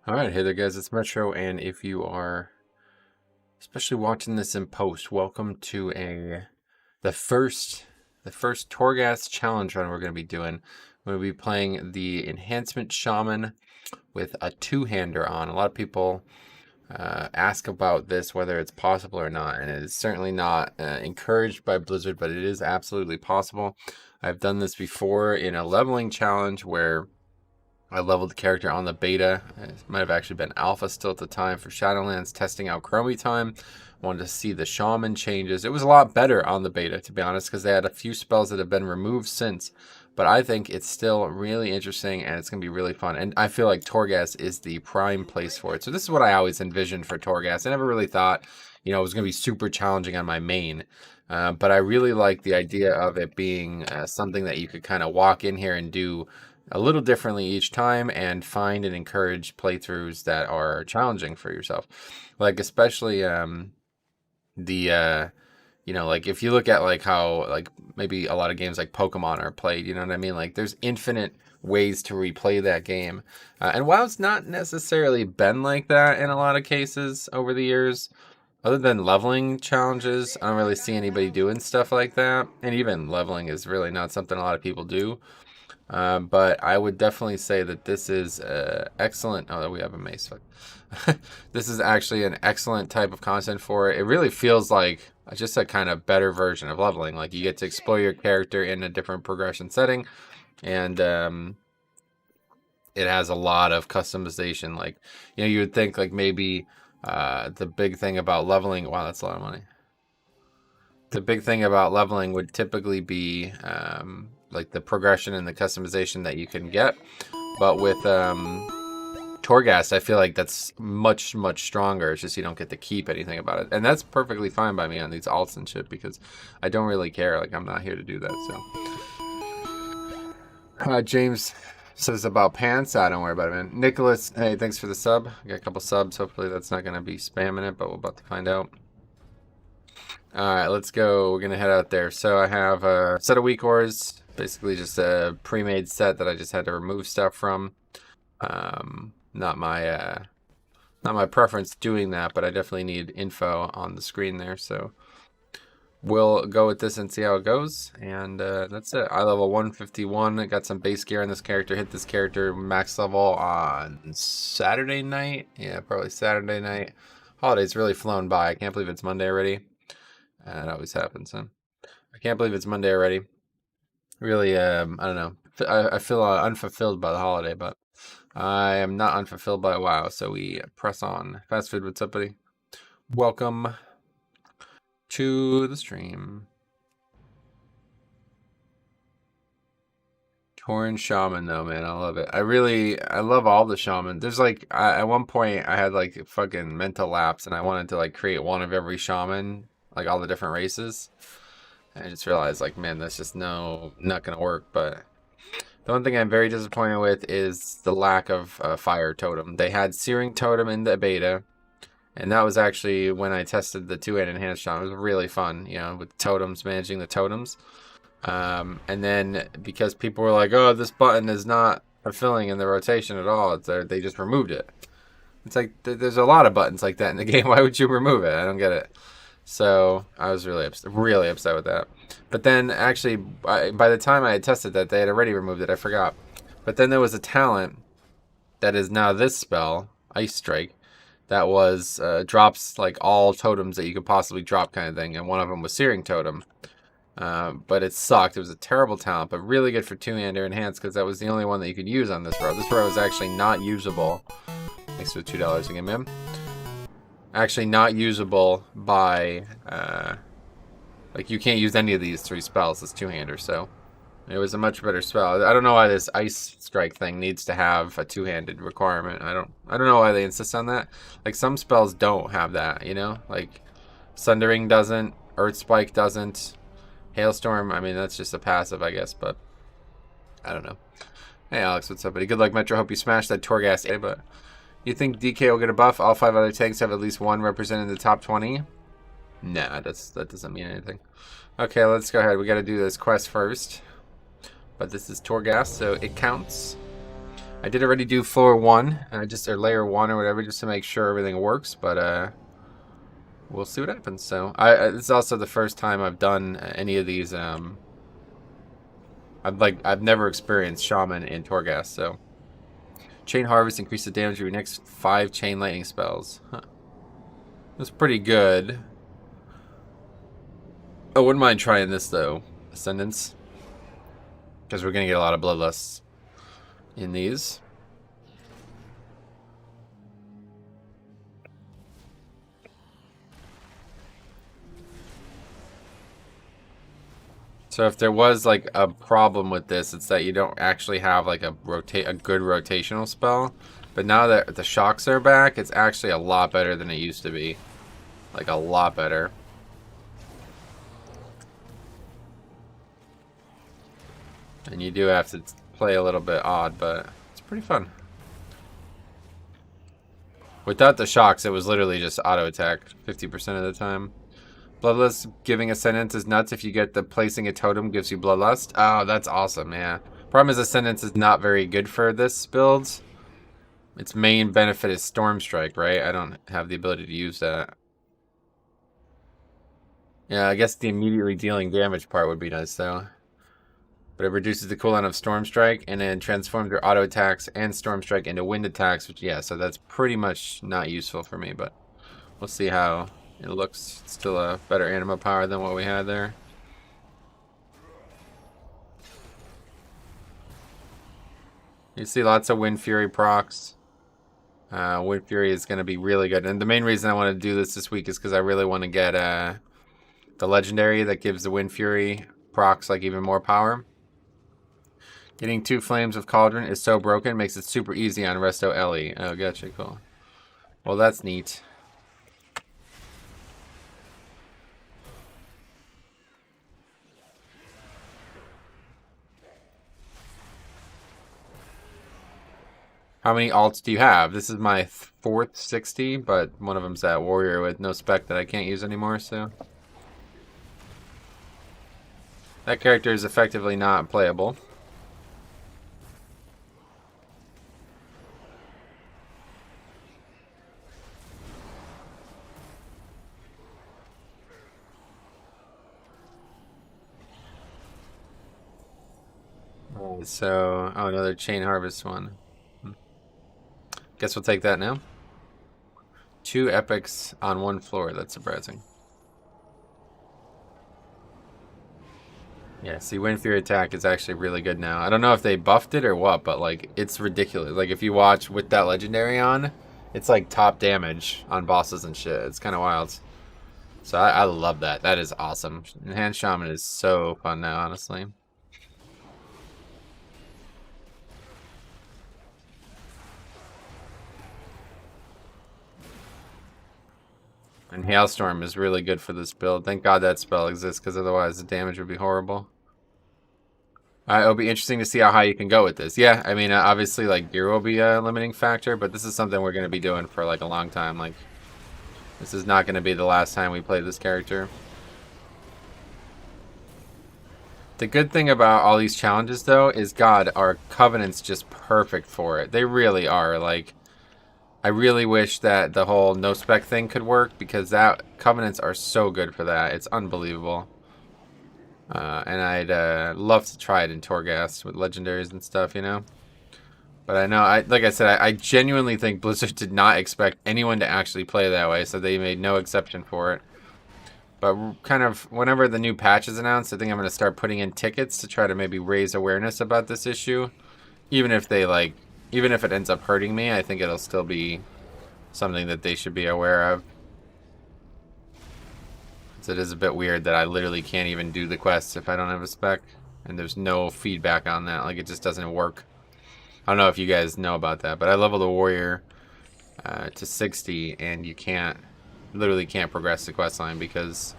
Alright, hey there guys, it's Metro, and if you are especially watching this in post, welcome to the first Torghast challenge run we're going to be doing. We're going to be playing the Enhancement Shaman with a two-hander on. A lot of people ask about this, whether it's possible or not, and it is certainly not encouraged by Blizzard, but it is absolutely possible. I've done this before in a leveling challenge where I leveled the character on the beta. It might have actually been alpha still at the time for Shadowlands, testing out Chromie time. Wanted to see the Shaman changes. It was a lot better on the beta, to be honest, because they had a few spells that have been removed since. But I think it's still really interesting, and it's going to be really fun. And I feel like Torghast is the prime place for it. So this is what I always envisioned for Torghast. I never really thought, it was going to be super challenging on my main. But I really like the idea of it being something that you could kind of walk in here and do a little differently each time and find and encourage playthroughs that are challenging for yourself. Like especially like if you look at like how like maybe a lot of games like Pokemon are played, you know what I mean? Like there's infinite ways to replay that game. And while it's not necessarily been like that in a lot of cases over the years, other than leveling challenges, I don't really see anybody doing stuff like that. And even leveling is really not something a lot of people do. But I would definitely say that this is excellent. Oh, we have a mace. This is actually an excellent type of content for it. It really feels like just a kind of better version of leveling. Like you get to explore your character in a different progression setting, and it has a lot of customization. Like you would think like maybe the big thing about leveling. Wow, that's a lot of money. The big thing about leveling would typically be like the progression and the customization that you can get, but with Torghast, I feel like that's much stronger. It's just you don't get to keep anything about it, and that's perfectly fine by me on these alts and shit because I don't really care. Like I'm not here to do that. So James says about pants. I don't worry about it, man. Nicholas, hey, thanks for the sub. I got a couple subs. Hopefully that's not gonna be spamming it, but we're about to find out. Alright, let's go. We're gonna head out there. So I have a set of weak ores, basically just a pre-made set that I just had to remove stuff from. Not my preference doing that, but I definitely need info on the screen there. So we'll go with this and see how it goes. And that's it. I level 151. I got some base gear on this character. Hit this character max level on Saturday night. Yeah, probably Saturday night. Holiday's really flown by. I can't believe it's Monday already. It always happens, huh? I can't believe it's Monday already. Really, I don't know. I feel unfulfilled by the holiday, but I am not unfulfilled by WoW, so we press on. Fast Food, what's up, buddy? Welcome to the stream. Torn Shaman, though, man. I love it. I love all the Shaman. There's like, at one point, I had like fucking mental lapse, and I wanted to like create one of every Shaman, like all the different races. And I just realized, like, man, that's just not gonna work. But the one thing I'm very disappointed with is the lack of fire totem. They had searing totem in the beta, and that was actually when I tested the two-hand enhanced shot. It was really fun, with totems, managing the totems. And then because people were like, "Oh, this button is not fulfilling in the rotation at all," they just removed it. It's like there's a lot of buttons like that in the game. Why would you remove it? I don't get it. So I was really upset with that. But then actually, by the time I had tested that, they had already removed it. I forgot. But then there was a talent that is now this spell, Ice Strike, that was drops like all totems that you could possibly drop kind of thing. And one of them was Searing Totem. But it sucked. It was a terrible talent, but really good for two-hander enhanced because that was the only one that you could use on this row. This row was actually not usable. Thanks for the $2 again, man. Actually not usable by like you can't use any of these three spells as two-hander, so it was a much better spell. I don't know why this Ice Strike thing needs to have a two-handed requirement. I don't know why they insist on that. Like some spells don't have that, like Sundering doesn't, Earth Spike doesn't, Hailstorm, I mean that's just a passive I guess, but I don't know. Hey Alex, what's up buddy? Good luck Metro, hope you smash that Torghast, but you think DK will get a buff? All 5 other tanks have at least one represented in the top 20? Nah, that doesn't mean anything. Okay, let's go ahead. We got to do this quest first. But this is Torghast, so it counts. I did already do floor 1, or layer 1 or whatever, just to make sure everything works, but we'll see what happens. So it's also the first time I've done any of these. I've never experienced Shaman in Torghast, so Chain Harvest increases the damage of your next 5 chain lightning spells. Huh. That's pretty good. I wouldn't mind trying this though, Ascendance, because we're gonna get a lot of Bloodlusts in these. So if there was like a problem with this, it's that you don't actually have like a good rotational spell. But now that the shocks are back, it's actually a lot better than it used to be. Like a lot better. And you do have to play a little bit odd, but it's pretty fun. Without the shocks, it was literally just auto attack 50% of the time. Bloodlust giving Ascendance is nuts. If you get the placing a totem gives you Bloodlust. Oh, that's awesome, yeah. Problem is Ascendance is not very good for this build. Its main benefit is Storm Strike, right? I don't have the ability to use that. Yeah, I guess the immediately dealing damage part would be nice, though. But it reduces the cooldown of Storm Strike and then transforms your auto attacks and Storm Strike into wind attacks, which, yeah, so that's pretty much not useful for me, but we'll see how it looks. It's still a better Anima power than what we had there. You see lots of Windfury procs. Windfury is going to be really good. And the main reason I want to do this week is because I really want to get the legendary that gives the Windfury procs like even more power. Getting 2 Flames of Cauldron is so broken, makes it super easy on Resto Ellie. Oh, gotcha, cool. Well, that's neat. How many alts do you have? This is my 4th 60, but one of them's that warrior with no spec that I can't use anymore, so. That character is effectively not playable. So, oh, another Chain Harvest one. Guess we'll take that now. 2 epics on 1 floor. That's surprising. Yeah, see, Windfury attack is actually really good now. I don't know if they buffed it or what, but like it's ridiculous. Like if you watch with that legendary on, it's like top damage on bosses and shit. It's kind of wild. So I love that. That is awesome. Enhanced Shaman is so fun now, honestly. And Hailstorm is really good for this build. Thank God that spell exists, because otherwise the damage would be horrible. It'll be interesting to see how high you can go with this. Yeah, I mean, obviously, like, gear will be a limiting factor, but this is something we're going to be doing for, like, a long time. Like, this is not going to be the last time we play this character. The good thing about all these challenges, though, is, God, our Covenant's just perfect for it. They really are. Like, I really wish that the whole no-spec thing could work, because that Covenants are so good for that. It's unbelievable. And I'd love to try it in Torghast with legendaries and stuff, you know? But I know, like I said, I genuinely think Blizzard did not expect anyone to actually play that way, so they made no exception for it. But kind of, whenever the new patch is announced, I think I'm going to start putting in tickets to try to maybe raise awareness about this issue. Even if they, like, even if it ends up hurting me, I think it'll still be something that they should be aware of. So it is a bit weird that I literally can't even do the quests if I don't have a spec. And there's no feedback on that. Like, it just doesn't work. I don't know if you guys know about that, but I leveled the warrior to 60, and you can't, literally can't progress the quest line because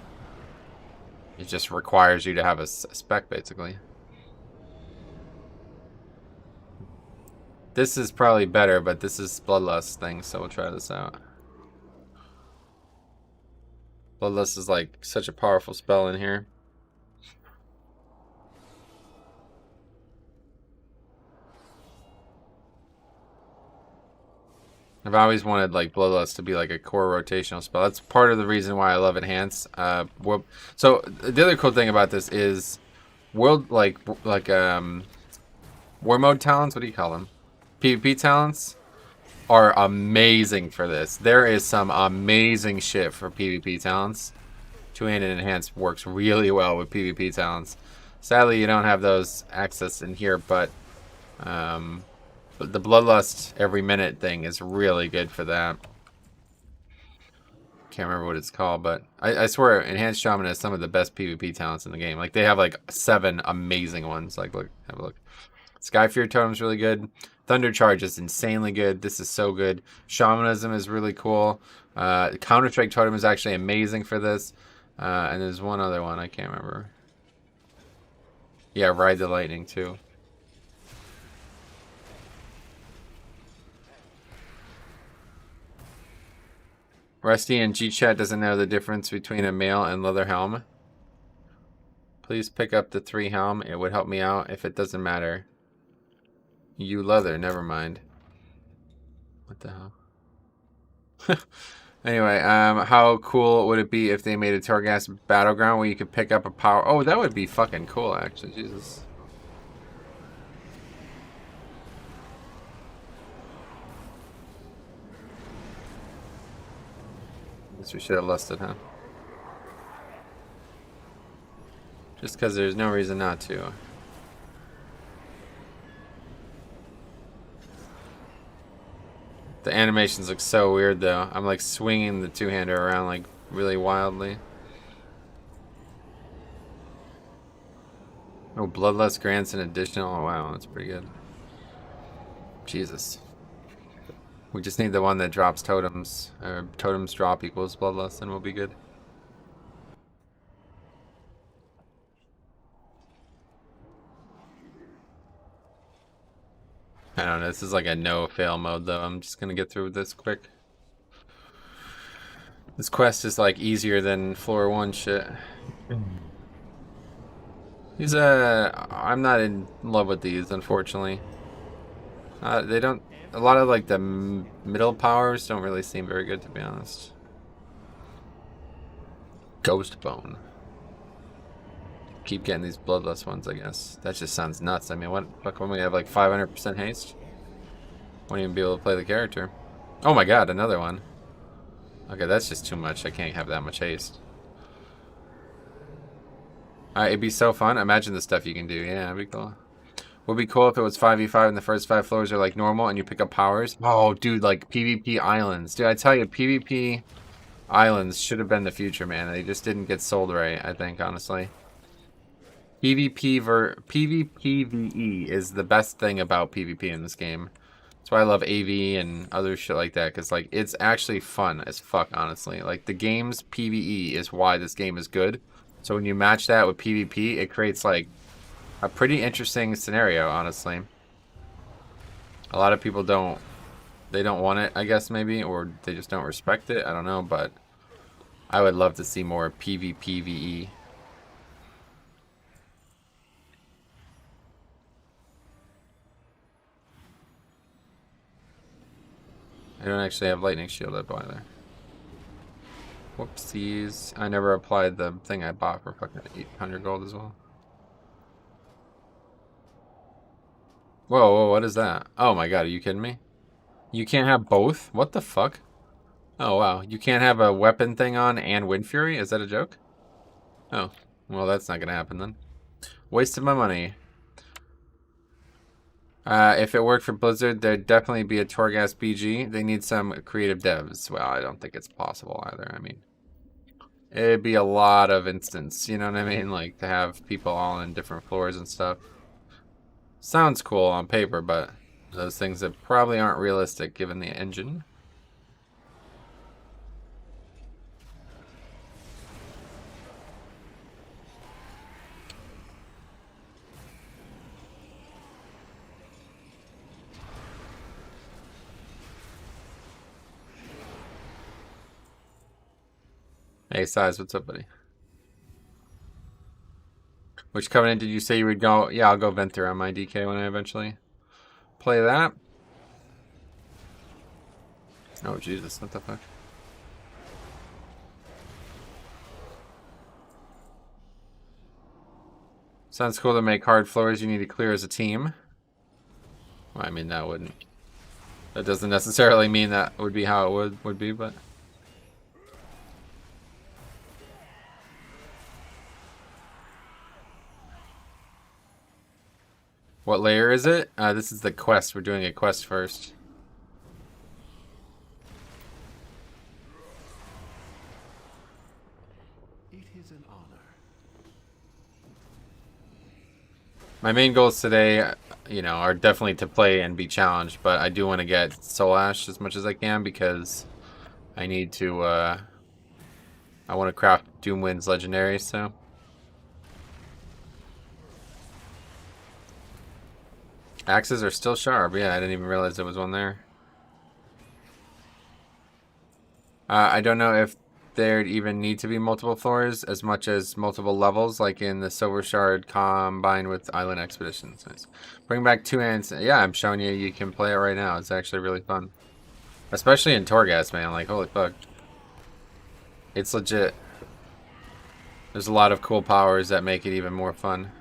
it just requires you to have a spec, basically. This is probably better, but this is Bloodlust thing, so we'll try this out. Bloodlust is like such a powerful spell in here. I've always wanted like Bloodlust to be like a core rotational spell. That's part of the reason why I love Enhance. So the other cool thing about this is world war mode talents. What do you call them? PvP talents are amazing for this. There is some amazing shit for PvP talents. Two-handed Enhance works really well with PvP talents. Sadly, you don't have those access in here, but the Bloodlust every minute thing is really good for that. Can't remember what it's called, but I swear Enhanced Shaman has some of the best PvP talents in the game. Like, they have like 7 amazing ones. Like, look, have a look. Skyfear Totem's really good. Thunder Charge is insanely good. This is so good. Shamanism is really cool. Counter-Strike Totem is actually amazing for this. And there's one other one, I can't remember. Yeah, Ride the Lightning too. Rusty in G-Chat doesn't know the difference between a mail and leather helm. Please pick up the 3 helm. It would help me out if it doesn't matter. You leather, never mind. What the hell? Anyway, how cool would it be if they made a Torghast battleground where you could pick up a power? Oh, that would be fucking cool, actually. Jesus. Guess we should have lusted, huh? Just because there's no reason not to. The animations look so weird, though. I'm like swinging the two-hander around like really wildly. Oh, Bloodlust grants an additional. Oh, wow, that's pretty good. Jesus. We just need the one that drops totems. Or totems drop equals Bloodlust, and we'll be good. I don't know, this is like a no-fail mode, though. I'm just gonna get through this quick. This quest is like easier than floor 1 shit. These, I'm not in love with these, unfortunately. They don't, a lot of like the middle powers don't really seem very good, to be honest. Ghost Bone. Keep getting these Bloodlust ones, I guess. That just sounds nuts. I mean, what fuck when we have like 500% haste? Won't even be able to play the character. Oh my god, another one. Okay, that's just too much. I can't have that much haste. It'd be so fun. Imagine the stuff you can do. Yeah, it'd be cool. Would be cool if it was 5v5 and the first 5 floors are like normal and you pick up powers. Oh, dude, like PvP islands. Dude, I tell you, PvP islands should have been the future, man. They just didn't get sold right, I think, honestly. PvPvE is the best thing about PvP in this game. That's why I love AV and other shit like that, because like it's actually fun as fuck, honestly. Like the game's PvE is why this game is good. So when you match that with PvP, it creates like a pretty interesting scenario, honestly. A lot of people don't want it, I guess, maybe, or they just don't respect it. I don't know, but I would love to see more PvPvE. I don't actually have Lightning Shield up either. Whoopsies. I never applied the thing I bought for fucking 800 gold as well. Whoa, whoa, what is that? Oh my god, are you kidding me? You can't have both? What the fuck? Oh wow, you can't have a weapon thing on and Windfury? Is that a joke? Oh, well that's not gonna happen then. Wasted my money. If it worked for Blizzard, there'd definitely be a Torghast BG. They need some creative devs. Well, I don't think it's possible either. I mean, it'd be a lot of instance, you know what I mean? Like, to have people all in different floors and stuff. Sounds cool on paper, but those things that probably aren't realistic given the engine. Hey, Size, what's up, buddy? Which Covenant did you say you would go? Yeah, I'll go Venthyr on my DK when I eventually play that. Oh, Jesus, what the fuck? Sounds cool to make hard floors you need to clear as a team. Well, I mean, that wouldn't... That doesn't necessarily mean that would be how it would be, but... What layer is it? This is the quest. We're doing a quest first. It is an honor. My main goals today, you know, are definitely to play and be challenged, but I do want to get Soul Ash as much as I can because I need to, I want to craft Doomwind's Legendary, so... Axes are still sharp. Yeah, I didn't even realize there was one there. I don't know if there'd even need to be multiple floors as much as multiple levels, like in the Silver Shard combined with Island Expeditions. Nice. Bring back 2 hands. Yeah, I'm showing you. You can play it right now. It's actually really fun. Especially in Torghast, man. Like, holy fuck. It's legit. There's a lot of cool powers that make it even more fun.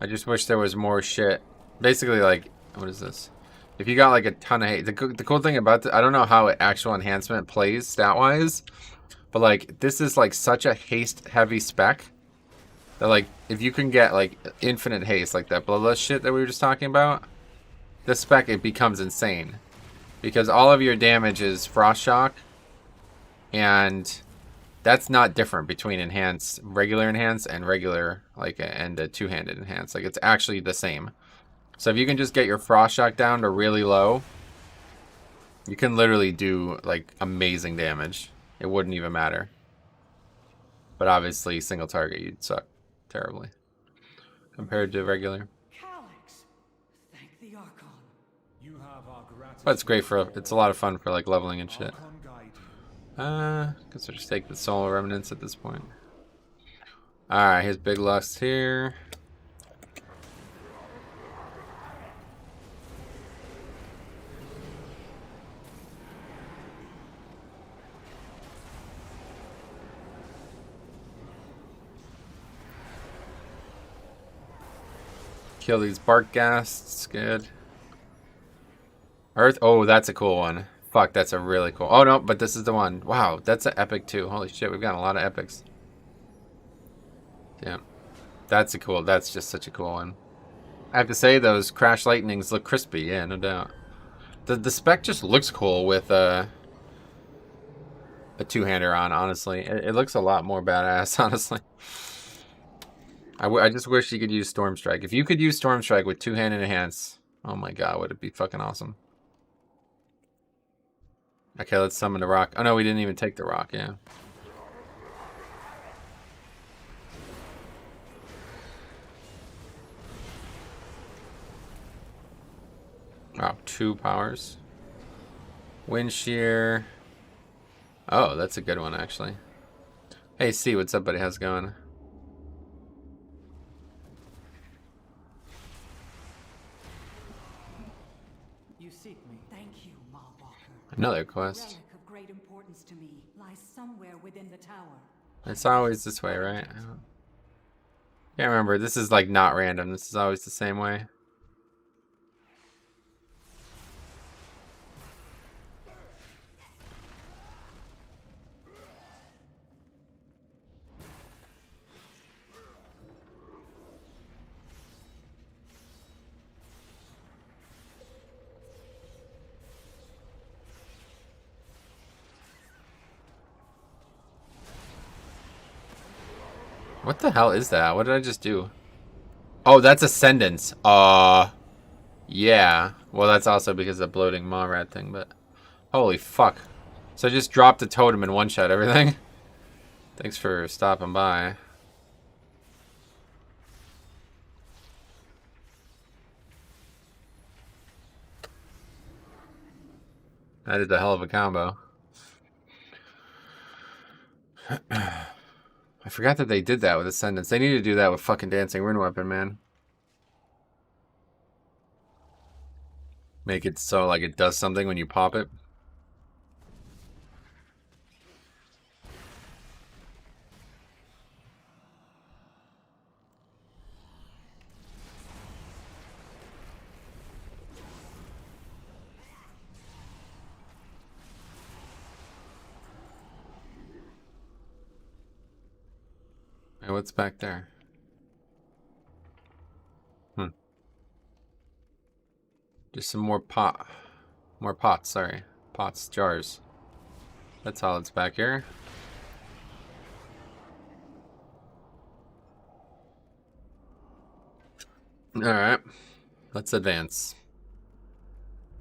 I just wish there was more shit. Basically, like, what is this? If you got like a ton of hate, the cool thing about I don't know how actual enhancement plays stat-wise, but like this is like such a haste heavy spec that like if you can get like infinite haste, like that Bloodlust shit that we were just talking about, this spec it becomes insane because all of your damage is frost shock, and that's not different between regular enhance and regular like and a two-handed enhance. Like it's actually the same. So if you can just get your frost shock down to really low, you can literally do like amazing damage. It wouldn't even matter. But obviously single target you'd suck terribly compared to regular. Calyx, thank the Archon. You have our gratitude. But it's great for it's a lot of fun for like leveling and shit. Guess I'll just take the soul remnants at this point. Alright, here's Big Lust here. Kill these bark ghasts. Good. Earth. Oh, that's a cool one. Fuck, that's a really cool. Oh, no, but this is the one. Wow, that's an epic too. Holy shit, we've got a lot of epics. Damn. That's a cool. That's just such a cool one. I have to say, those Crash Lightnings look crispy. Yeah, no doubt. The spec just looks cool with a two-hander on, honestly. It looks a lot more badass, honestly. I just wish you could use Storm Strike. If you could use Storm Strike with two-handed enhance, oh my god, would it be fucking awesome. Okay, let's summon the rock. Oh no, we didn't even take the rock, yeah. Wow, 2 powers. Wind Shear. Oh, that's a good one, actually. Hey, C, what's up, buddy? How's it going? You seek me. Thank you, Mawwalker. Another quest. Relic of great importance to me lies somewhere within the tower. It's always this way, right? Yeah, remember, this is like not random. This is always the same way. What the hell is that? What did I just do? Oh, that's Ascendance. Yeah. Well, that's also because of the bloating maw rat thing, but... Holy fuck. So I just dropped a totem and one-shot everything. Thanks for stopping by. That is a hell of a combo. I forgot that they did that with Ascendance. They need to do that with fucking Dancing Rune Weapon, man. Make it so like it does something when you pop it. Hey, what's back there? Just some more pots, sorry. Pots, jars. That's all it's back here. Alright. Let's advance.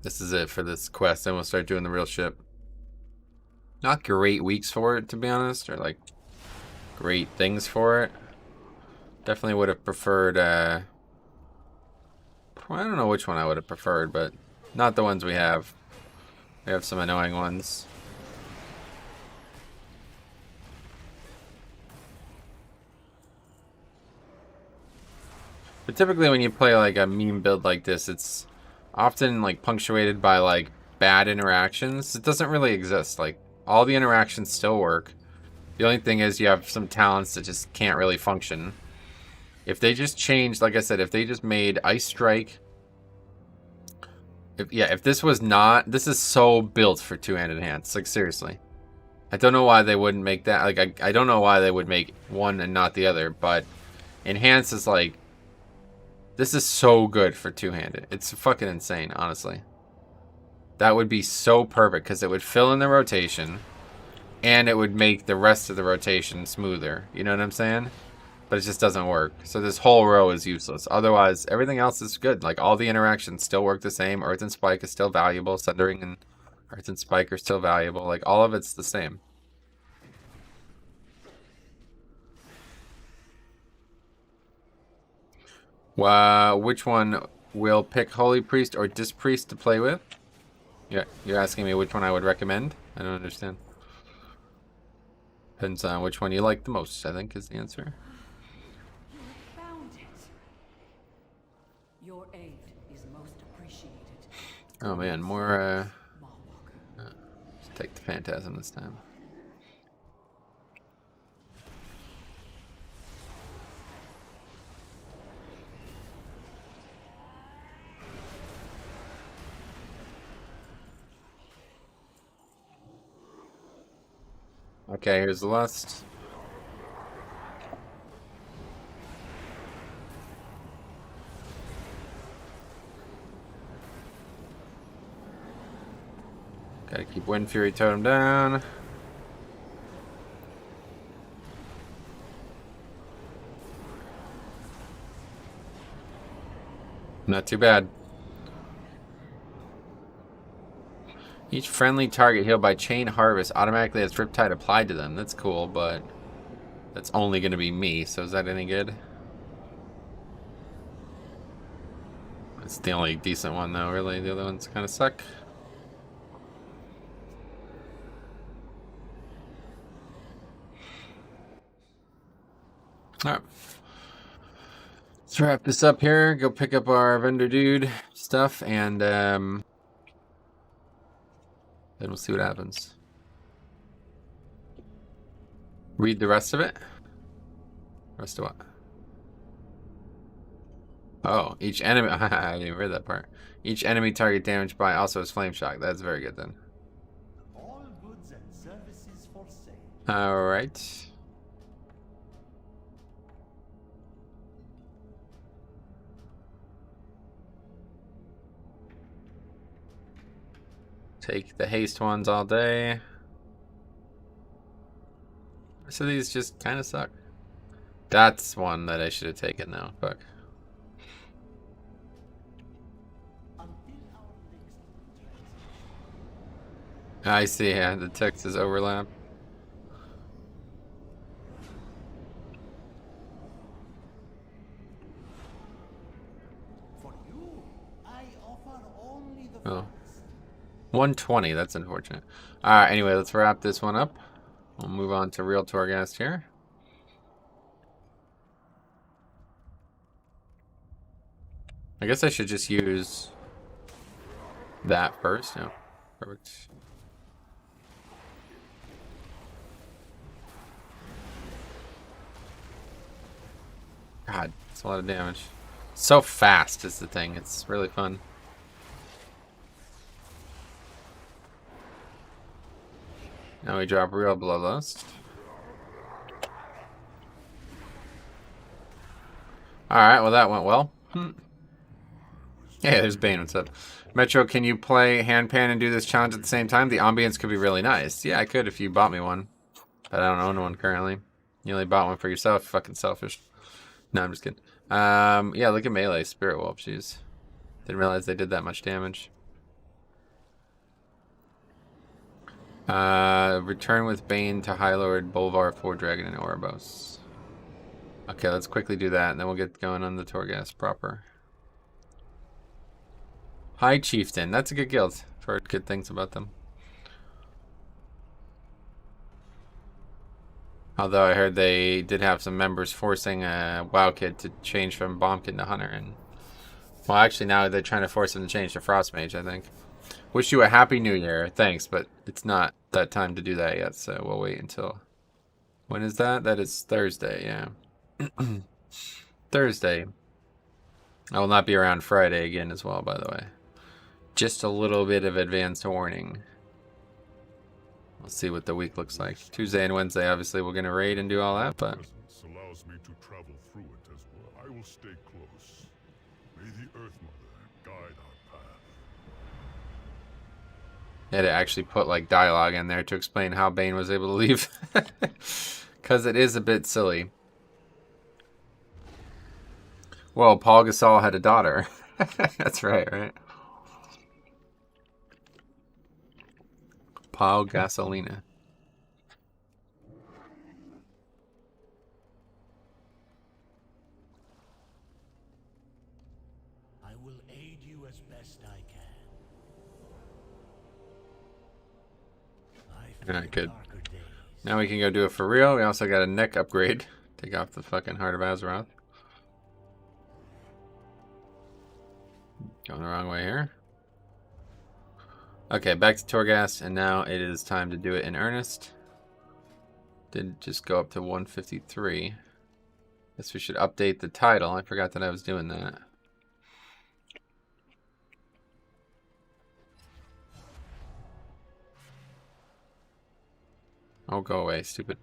This is it for this quest, and we'll start doing the real shit. Not great weeks for it, to be honest, or like great things for it. Definitely would have preferred, I don't know which one I would have preferred, but not the ones we have. We have some annoying ones. But typically when you play like a meme build like this, it's often like punctuated by like bad interactions. It doesn't really exist. Like all the interactions still work. The only thing is you have some talents that just can't really function. If they just changed, like I said, if they just made Ice Strike. If this was not, this is so built for two-handed hands. Like seriously. I don't know why they wouldn't make that. Like I don't know why they would make one and not the other, but Enhance is like, this is so good for two-handed. It's fucking insane, honestly. That would be so perfect because it would fill in the rotation and it would make the rest of the rotation smoother. You know what I'm saying? But it just doesn't work. So this whole row is useless. Otherwise, everything else is good. Like all the interactions still work the same. Earth and Spike is still valuable. Sundering and Earth and Spike are still valuable. Like all of it's the same. Which one will pick Holy Priest or Dispriest to play with? Yeah, you're asking me which one I would recommend? I don't understand. Depends on which one you like the most, I think is the answer. You found it. Your aid is most appreciated. Oh man, more let's take the Phantasm this time. Okay, here's the lust. Gotta keep Windfury totem down. Not too bad. Each friendly target healed by Chain Harvest automatically has Riptide applied to them. That's cool, but that's only going to be me, so is that any good? It's the only decent one, though, really. The other ones kind of suck. Alright. Let's wrap this up here. Go pick up our vendor dude stuff, and then we'll see what happens. Read the rest of it? Rest of what? Oh, each enemy... I didn't even read that part. Each enemy target damaged by also has Flame Shock. That's very good, then. All goods and services for sale. Alright. Take the haste ones all day. So these just kind of suck. That's one that I should have taken now. Fuck. I see, yeah, the text is overlap. For you, I offer only the Oh. 120, that's unfortunate. Alright, anyway, let's wrap this one up. We'll move on to real Torghast here. I guess I should just use that first. No, perfect. God, it's a lot of damage. So fast is the thing. It's really fun. Now we drop real Bloodlust. Alright, well that went well. Hey, there's Bane, what's up? Metro, can you play Handpan and do this challenge at the same time? The ambience could be really nice. Yeah, I could if you bought me one. But I don't own one currently. You only bought one for yourself, fucking selfish. No, I'm just kidding. Yeah, look at Melee, Spirit Wolf, jeez. Didn't realize they did that much damage. Return with Bane to High Lord, Bolvar, 4 Dragon, and Ouroboros. Okay, let's quickly do that, and then we'll get going on the Torghast proper. High Chieftain. That's a good guild. I've heard good things about them. Although I heard they did have some members forcing a WoW kid to change from Bomb Kid to Hunter. And well, actually now they're trying to force him to change to Frost Mage, I think. Wish you a Happy New Year. Thanks, but it's not that time to do that yet, so we'll wait until... When is that? That is Thursday, yeah. Thursday. I will not be around Friday again as well, by the way. Just a little bit of advanced warning. We'll see what the week looks like. Tuesday and Wednesday, obviously, we're going to raid and do all that, but... allows me to travel through it as well. I will stay close. May the Earth Mother guide our path. I had to actually put, like, dialogue in there to explain how Bane was able to leave. Because it is a bit silly. Well, Paul Gasol had a daughter. That's right, right? Paul Gasolina. I will aid you as best I can. Alright, good. Now we can go do it for real. We also got a neck upgrade. Take off the fucking Heart of Azeroth. Going the wrong way here. Okay, back to Torghast, and now it is time to do it in earnest. Did just go up to 153. Guess we should update the title. I forgot that I was doing that. Oh, go away, stupid.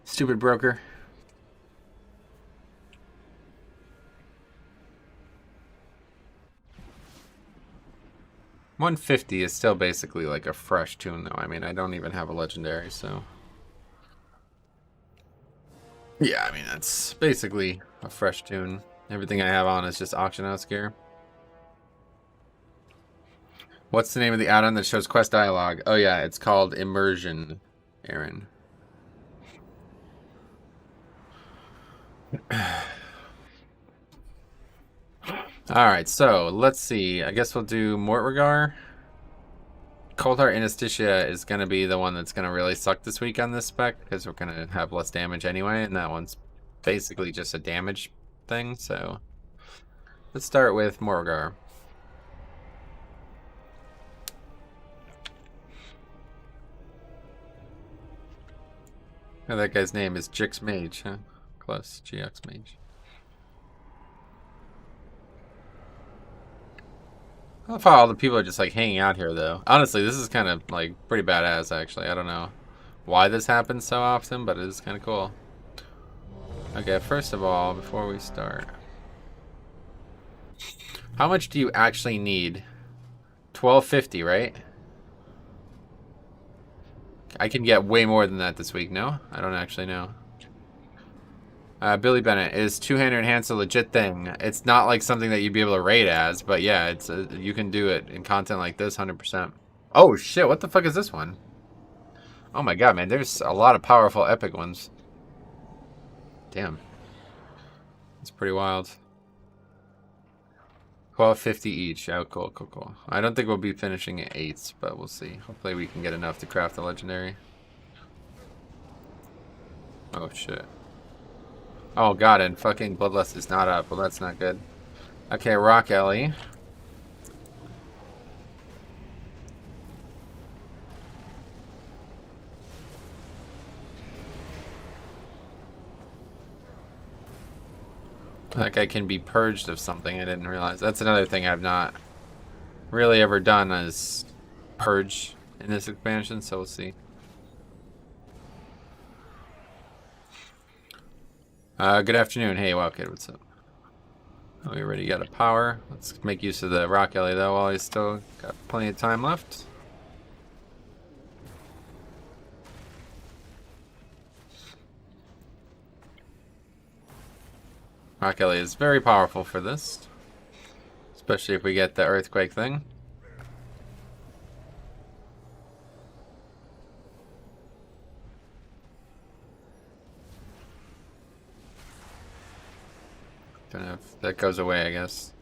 Stupid broker. 150 is still basically like a fresh tune, though. I mean, I don't even have a legendary, so... Yeah, I mean, that's basically a fresh tune. Everything I have on is just auction house gear. What's the name of the add-on that shows quest dialogue? Oh yeah, it's called Immersion, Aaron. Alright, so let's see. I guess we'll do Mortregar. Coldheart Anesthesia is going to be the one that's going to really suck this week on this spec, because we're going to have less damage anyway, and that one's basically just a damage thing, so... Let's start with Mortregar. Oh, that guy's name is Jix Mage, huh? Close, GX Mage. I love how all the people are just like hanging out here, though. Honestly, this is kind of like pretty badass, actually. I don't know why this happens so often, but it is kind of cool. Okay, first of all, before we start, how much do you actually need? 1250, right? I can get way more than that this week. No, I don't actually know. Billy Bennett, is two-hander enhance a legit thing? It's not like something that you'd be able to raid as, but yeah, it's you can do it in content like this 100%. Oh shit, what the fuck is this one? Oh my god, man, there's a lot of powerful epic ones. Damn. It's pretty wild. 1250 each. Oh, cool, cool, cool. I don't think we'll be finishing at 8s, but we'll see. Hopefully we can get enough to craft a legendary. Oh shit. Oh god, and fucking Bloodlust is not up. Well, that's not good. Okay, Rock Ellie. That guy can be purged of something. I didn't realize. That's another thing I've not really ever done is purge in this expansion, so we'll see. Good afternoon. Hey, Wildkid, what's up? Oh, we already got a power. Let's make use of the rock alley though while he's still got plenty of time left. Rock alley is very powerful for this, especially if we get the earthquake thing. Don't know if that goes away, I guess.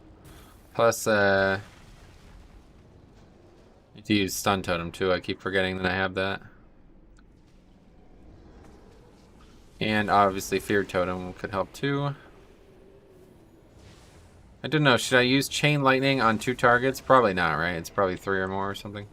Plus, need to use stun totem too. I keep forgetting that I have that. And obviously fear totem could help too. I don't know, should I use chain lightning on 2 targets? Probably not, right? It's probably 3 or more or something.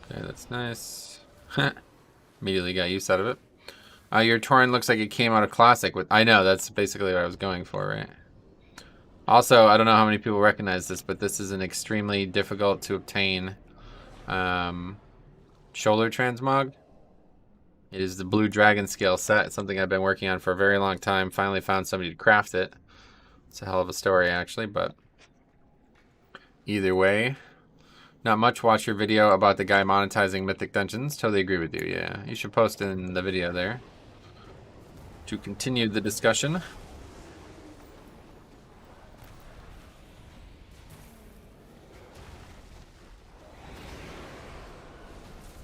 Okay, that's nice. Immediately got use out of it. Your Tauren looks like it came out of Classic. I know, that's basically what I was going for, right? Also, I don't know how many people recognize this, but this is an extremely difficult to obtain shoulder transmog. It is the blue dragon scale set. It's something I've been working on for a very long time. Finally found somebody to craft it. It's a hell of a story, actually, but either way, not much. Watch your video about the guy monetizing Mythic Dungeons. Totally agree with you, yeah. You should post in the video there to continue the discussion.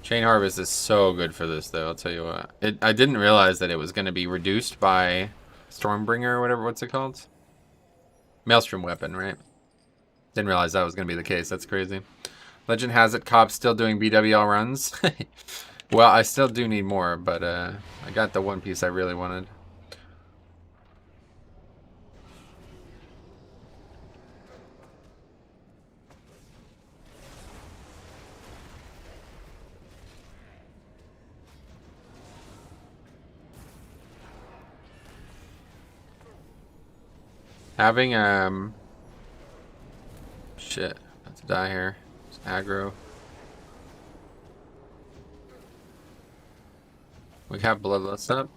Chain Harvest is so good for this, though, I'll tell you what. I didn't realize that it was going to be reduced by Stormbringer or whatever, what's it called? Maelstrom Weapon, right? Didn't realize that was going to be the case, that's crazy. Legend has it, Cobb's still doing BWL runs. Well, I still do need more, but I got the one piece I really wanted. Having, shit, about to die here. It's aggro. We have Bloodlust up.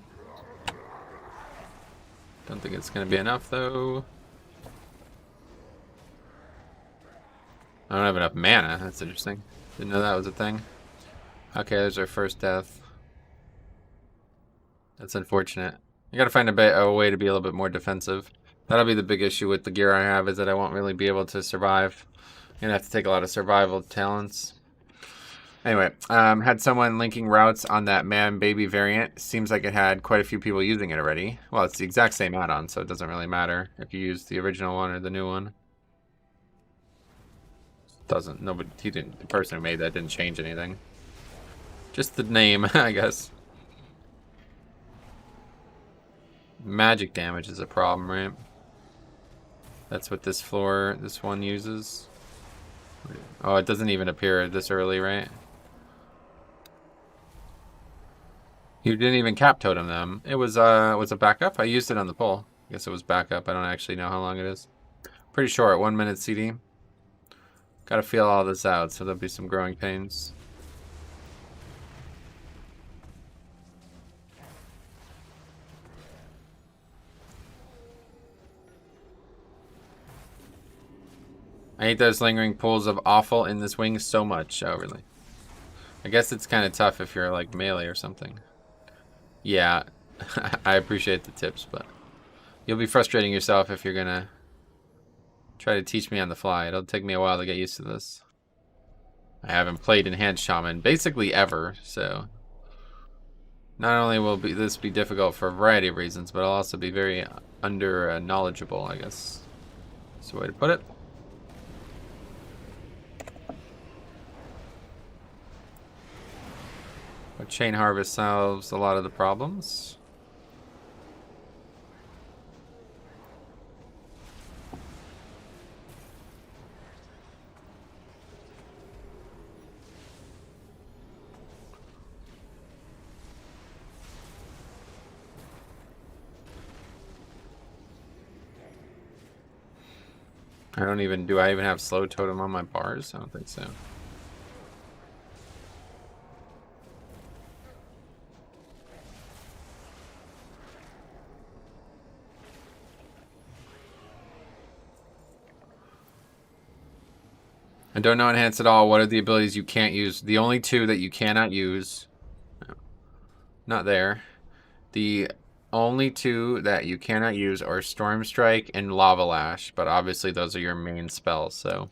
Don't think it's gonna be enough, though. I don't have enough mana, that's interesting. Didn't know that was a thing. Okay, there's our first death. That's unfortunate. You gotta find a way to be a little bit more defensive. That'll be the big issue with the gear I have, is that I won't really be able to survive. I'm gonna have to take a lot of survival talents. Anyway, had someone linking routes on that man-baby variant. Seems like it had quite a few people using it already. Well, it's the exact same add-on, so it doesn't really matter if you use the original one or the new one. Doesn't, nobody, the person who made that didn't change anything. Just the name, I guess. Magic damage is a problem, right? That's what this one uses. Oh, it doesn't even appear this early, right? You didn't even cap totem them. It was a backup? I used it on the poll. I guess it was backup. I don't actually know how long it is. Pretty short, 1 minute CD. Gotta feel all this out, so there'll be some growing pains. I hate those lingering pools of awful in this wing so much. Oh, really? I guess it's kind of tough if you're like melee or something. Yeah, I appreciate the tips, but you'll be frustrating yourself if you're gonna try to teach me on the fly. It'll take me a while to get used to this. I haven't played Enhanced Shaman basically ever, so not only will this be difficult for a variety of reasons, but I'll also be very under knowledgeable, I guess. That's the way to put it. But Chain Harvest solves a lot of the problems. I don't even, do I even have slow totem on my bars? I don't think so. I don't know enhance at all. What are the abilities you can't use? The only two that you cannot use. No, not there. The only two that you cannot use are Storm Strike and Lava Lash, but obviously those are your main spells, so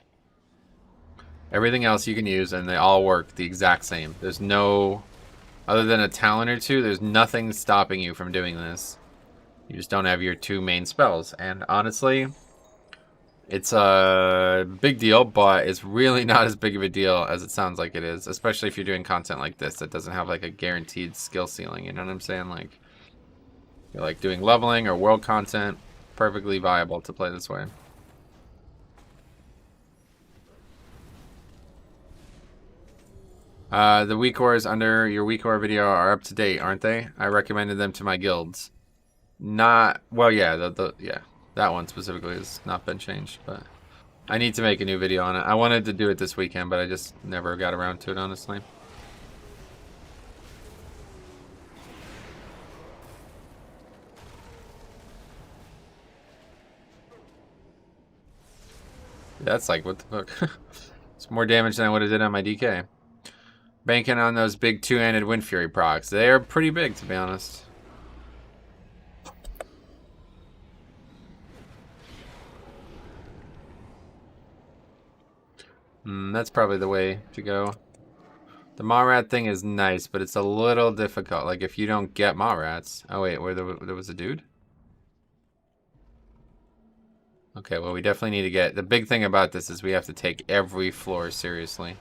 everything else you can use and they all work the exact same. There's no, other than a talent or two, there's nothing stopping you from doing this. You just don't have your two main spells, and honestly, it's a big deal, but it's really not as big of a deal as it sounds like it is, especially if you're doing content like this that doesn't have like a guaranteed skill ceiling, you know what I'm saying? Like, you're like doing leveling or world content, perfectly viable to play this way. The weak ores under your weak ore video are up to date, aren't they? I recommended them to my guilds. Not, well, yeah, yeah, that one specifically has not been changed, but I need to make a new video on it. I wanted to do it this weekend, but I just never got around to it, honestly. That's like, what the fuck? It's more damage than what it did on my DK. Banking on those big two-handed Windfury procs. They are pretty big, to be honest. That's probably the way to go. The Mawrat thing is nice, but it's a little difficult. Like, if you don't get Mawrats... Oh, wait, there was a dude? Okay, well, we definitely need to get... The big thing about this is we have to take every floor seriously.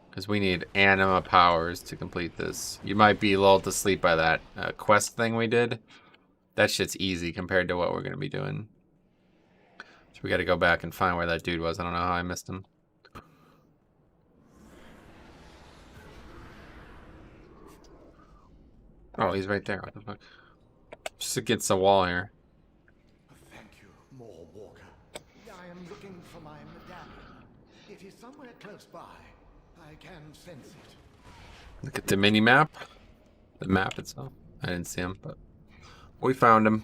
Because we need Anima powers to complete this. You might be lulled to sleep by that quest thing we did. That shit's easy compared to what we're going to be doing. So we got to go back and find where that dude was. I don't know how I missed him. Oh, he's right there. What the fuck? Just against the wall here. Thank you, more Walker. I am looking for my medallion. It is somewhere close by. I can sense it. Look at the mini map. The map itself. I didn't see him, but we found him.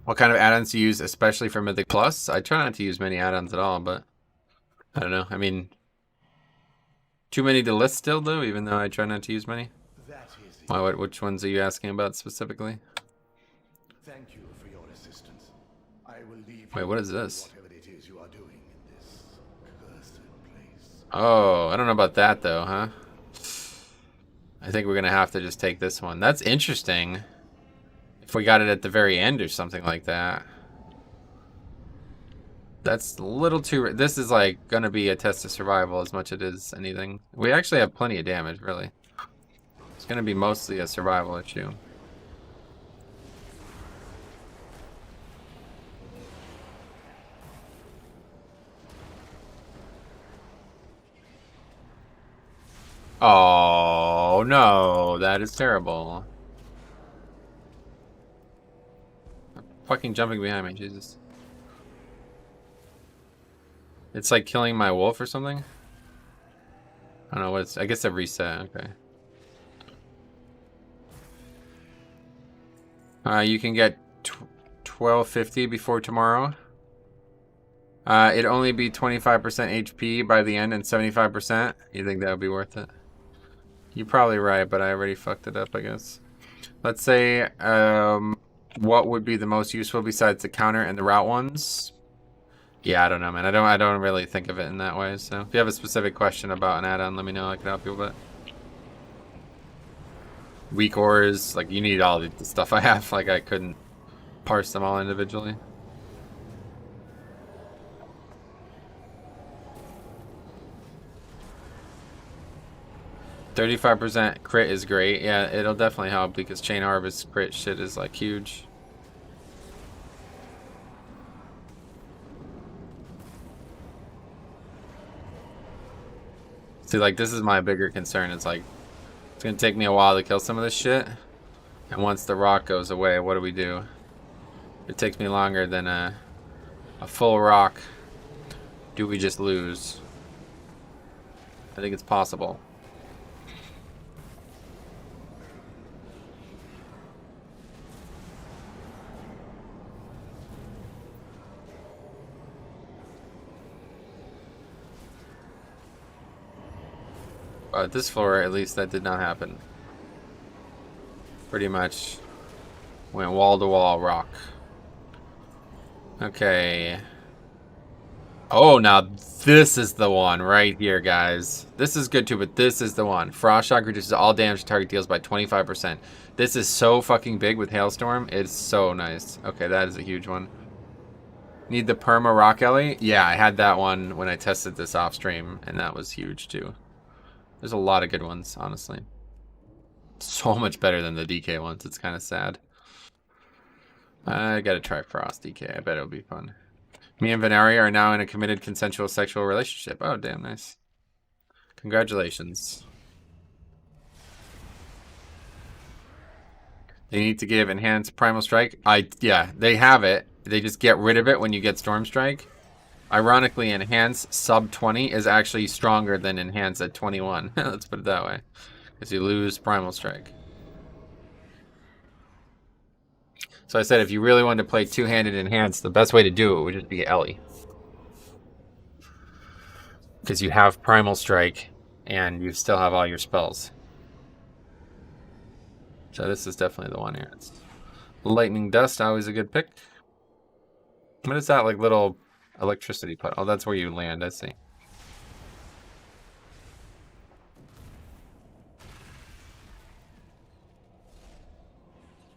What kind of add-ons do you use, especially for Mythic Plus? I try not to use many add-ons at all, but I don't know. I mean, too many to list still, though, even though I try not to use many. That is it. Why, which ones are you asking about specifically? Thank you for your assistance. I will leave. Wait, what is this? Whatever it is you are doing in this cursed place. Oh, I don't know about that, though, huh? I think we're going to have to just take this one. That's interesting. If we got it at the very end or something like that. That's a little too... This is like going to be a test of survival as much as it is anything. We actually have plenty of damage, really. It's going to be mostly a survival issue. Oh, no. That is terrible. Fucking jumping behind me, Jesus. It's like killing my wolf or something? I don't know what it's... I guess a reset, okay. You can get 1250 before tomorrow. It'd only be 25% HP by the end and 75%. You think that would be worth it? You're probably right, but I already fucked it up, I guess. Let's say, what would be the most useful besides the counter and the route ones? Yeah, I don't know, man. I don't really think of it in that way. So if you have a specific question about an add-on, let me know. I can help you with it. Weak ores, like, you need all the stuff I have. Like, I couldn't parse them all individually. %35% crit is great. Yeah, it'll definitely help because Chain Harvest crit shit is like huge. See, like, this is my bigger concern. It's like, it's gonna take me a while to kill some of this shit. And once the rock goes away, what do we do? It takes me longer than a full rock. Do we just lose? I think it's possible. But this floor, at least, that did not happen. Pretty much went wall to wall rock. Okay. Oh, now this is the one right here, guys. This is good too, but this is the one. Frost Shock reduces all damage the target deals by 25%. This is so fucking big with Hailstorm. It's so nice. Okay, that is a huge one. Need the Perma-rock Ellie? Yeah, I had that one when I tested this off stream, and that was huge too. There's a lot of good ones, honestly. So much better than the DK ones. It's kind of sad. I gotta try Frost DK. I bet it'll be fun. Me and Venaria are now in a committed consensual sexual relationship. Oh, damn nice. Congratulations. They need to give Enhanced Primal Strike. Yeah, they have it. They just get rid of it when you get Storm Strike. Ironically, Enhance sub 20 is actually stronger than Enhance at 21. Let's put it that way. Because you lose Primal Strike. So I said if you really wanted to play two-handed Enhance, the best way to do it would just be Ellie. Because you have Primal Strike, and you still have all your spells. So this is definitely the one here. It's Lightning Dust, always a good pick. What is that, like, little electricity putt? Oh, that's where you land, I see.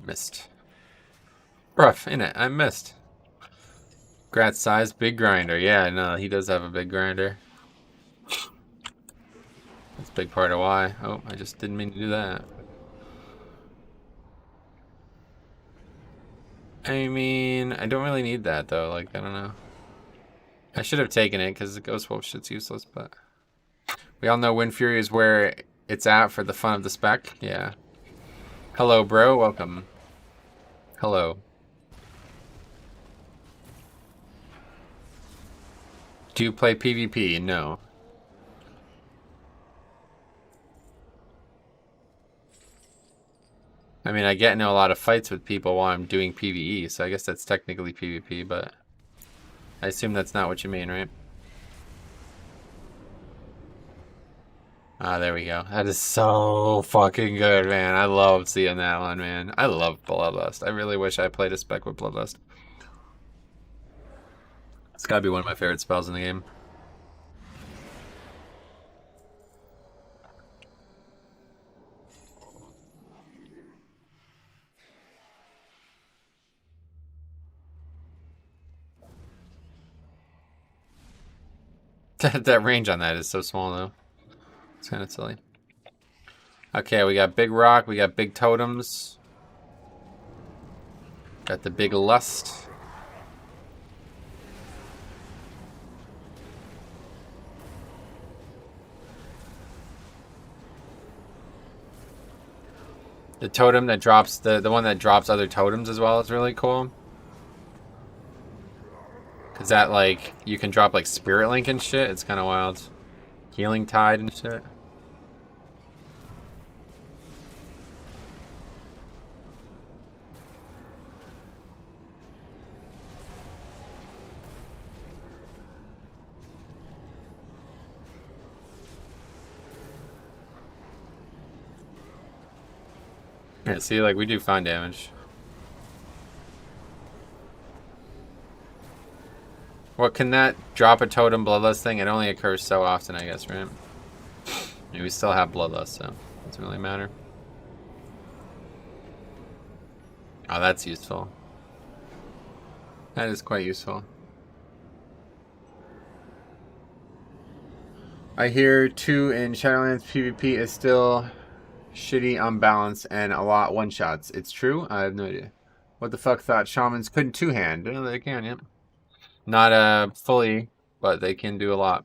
Missed. Rough, innit? I missed. Grat size, big grinder. Yeah, no, he does have a big grinder. That's a big part of why. Oh, I just didn't mean to do that. I mean, I don't really need that, though. Like, I don't know. I should have taken it, because the Ghost Wolf shit's useless, but... We all know Windfury is where it's at for the fun of the spec. Yeah. Hello, bro. Welcome. Hello. Do you play PvP? No. I mean, I get into a lot of fights with people while I'm doing PvE, so I guess that's technically PvP, but I assume that's not what you mean, right? Ah, there we go. That is so fucking good, man. I love seeing that one, man. I love Bloodlust. I really wish I played a spec with Bloodlust. It's gotta be one of my favorite spells in the game. That range on that is so small, though. It's kind of silly. Okay, we got big rock. We got big totems. Got the big lust. The totem that drops, the one that drops other totems as well is really cool. Cause that, like, you can drop like Spirit Link and shit. It's kind of wild. Healing Tide and shit. Yeah, see, like, we do fine damage. What can that drop a totem Bloodlust thing? It only occurs so often, I guess, right? Yeah, we still have Bloodlust, so it doesn't really matter. Oh, that's useful. That is quite useful. I hear 2 in Shadowlands PvP is still shitty on balance and a lot one-shots. It's true? I have no idea. What the fuck thought Shamans couldn't two-hand? Oh, they can, yep. Not fully, but they can do a lot.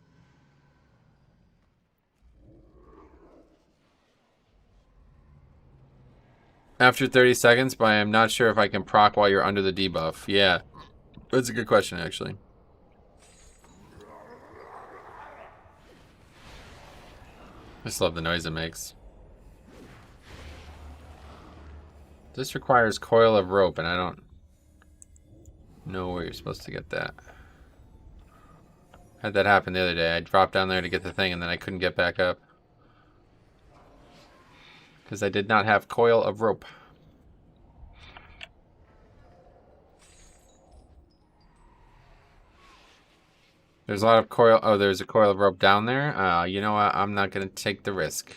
After 30 seconds, but I am not sure if I can proc while you're under the debuff. Yeah, that's a good question, actually. Just love the noise it makes. This requires coil of rope, and I don't know where you're supposed to get that. Had that happen the other day. I dropped down there to get the thing, and then I couldn't get back up. Because I did not have coil of rope. There's a lot of coil. Oh, there's a coil of rope down there. You know what? I'm not going to take the risk.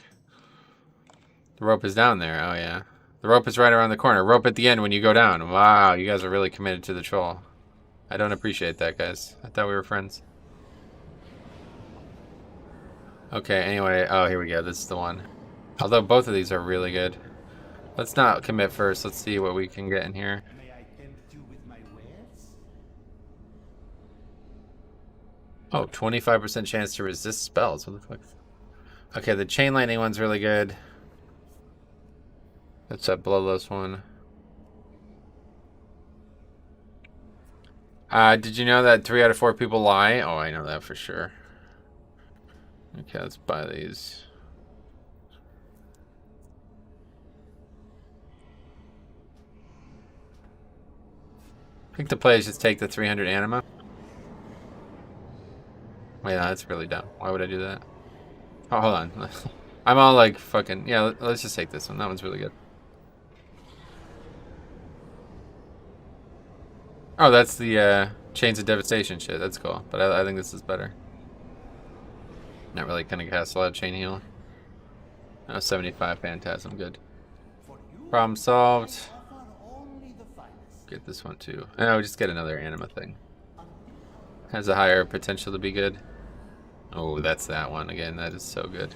The rope is down there. Oh, yeah. The rope is right around the corner. Rope at the end when you go down. Wow, you guys are really committed to the troll. I don't appreciate that, guys. I thought we were friends. Okay, anyway. Oh, here we go. This is the one. Although both of these are really good. Let's not commit first. Let's see what we can get in here. May I tempt you with my wares? Oh, 25% chance to resist spells. What the fuck? Okay, the chain lightning one's really good. That's that Bloodlust one. Did you know that 3 out of 4 people lie? Oh, I know that for sure. Okay, let's buy these. I think the play is just take the 300 Anima. Wait, no, that's really dumb. Why would I do that? Oh, hold on. I'm all like fucking... Yeah, let's just take this one. That one's really good. Oh, that's the Chains of Devastation shit. That's cool. But I think this is better. Not really gonna cast a lot of Chain Heal. Oh, 75 Phantasm. Good. Problem solved. Get this one too. Oh, just get another Anima thing. Has a higher potential to be good. Oh, that's that one again. That is so good.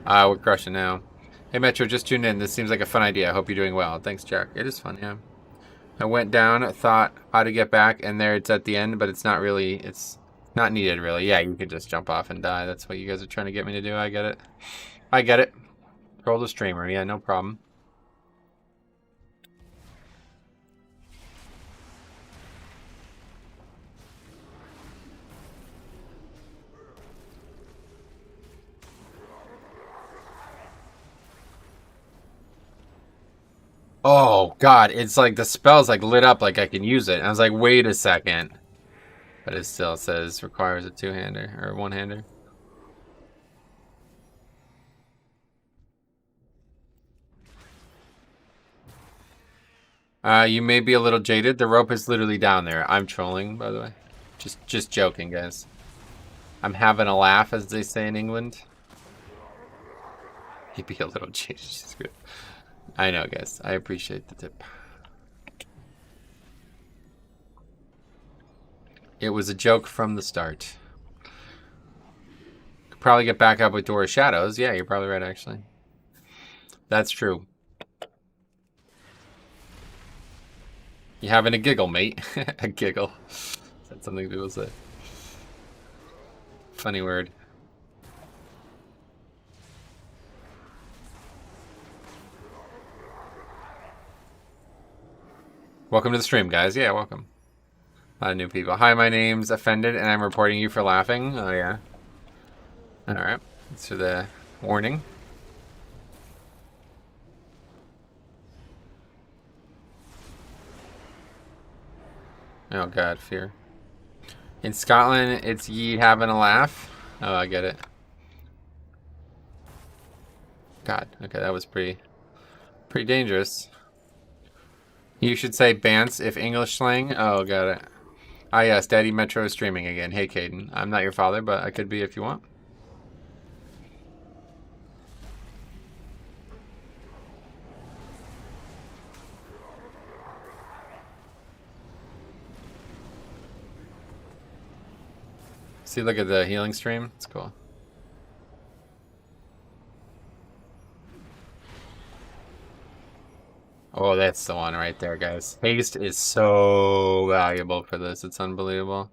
We're crushing now. Hey Metro, just tuned in. This seems like a fun idea. I hope you're doing well. Thanks, Jack. It is fun, yeah. I went down, thought how to get back, and there it's at the end, but it's not really, it's not needed really. Yeah, you could just jump off and die. That's what you guys are trying to get me to do. I get it. I get it. Troll the streamer. Yeah, no problem. Oh, God. It's like the spell's like lit up like I can use it. And I was like, wait a second. But it still says requires a two-hander or one-hander. You may be a little jaded. The rope is literally down there. I'm trolling, by the way. Just joking, guys. I'm having a laugh, as they say in England. He'd be a little jaded. She's good. I know, guys. I appreciate the tip. It was a joke from the start. Could probably get back up with Door of Shadows. Yeah, you're probably right, actually. That's true. You having a giggle, mate? A giggle. That's something people say. Funny word. Welcome to the stream, guys. Yeah, welcome. A lot of new people. Hi, my name's Offended, and I'm reporting you for laughing. Oh, yeah. Alright. Thanks for the warning. Oh, God, fear. In Scotland, it's ye having a laugh. Oh, I get it. God, okay, that was pretty dangerous. You should say Bance if English slang. Oh, got it. Ah, yes, Daddy Metro is streaming again. Hey, Caden. I'm not your father, but I could be if you want. See, look at the healing stream. It's cool. Oh, that's the one right there, guys. Haste is so valuable for this. It's unbelievable.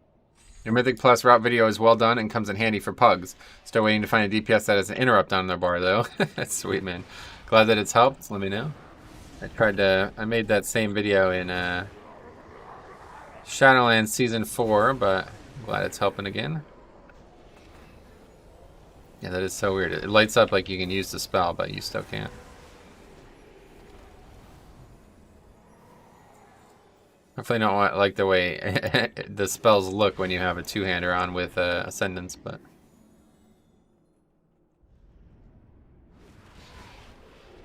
Your Mythic Plus route video is well done and comes in handy for pugs. Still waiting to find a DPS that has an interrupt on their bar, though. That's sweet, man. Glad that it's helped. Let me know. I made that same video in Shadowlands Season 4, but I'm glad it's helping again. Yeah, that is so weird. It lights up like you can use the spell, but you still can't. Definitely don't want, like the way the spells look when you have a two-hander on with Ascendance, but...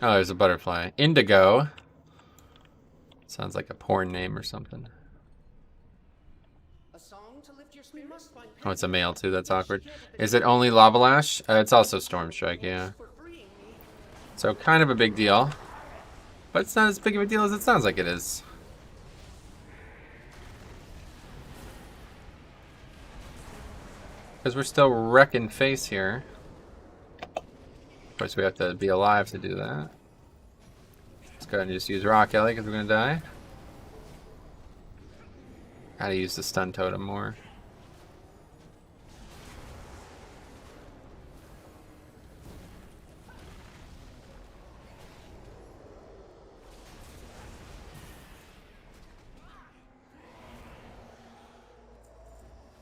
Oh, there's a butterfly. Indigo. Sounds like a porn name or something. Oh, it's a male too, that's awkward. Is it only Lava Lash? It's also Storm Strike, yeah. So kind of a big deal. But it's not as big of a deal as it sounds like it is. Because we're still wrecking face here. Of course, we have to be alive to do that. Let's go ahead and just use Rock Ellie because we're going to die. Gotta use the stun totem more.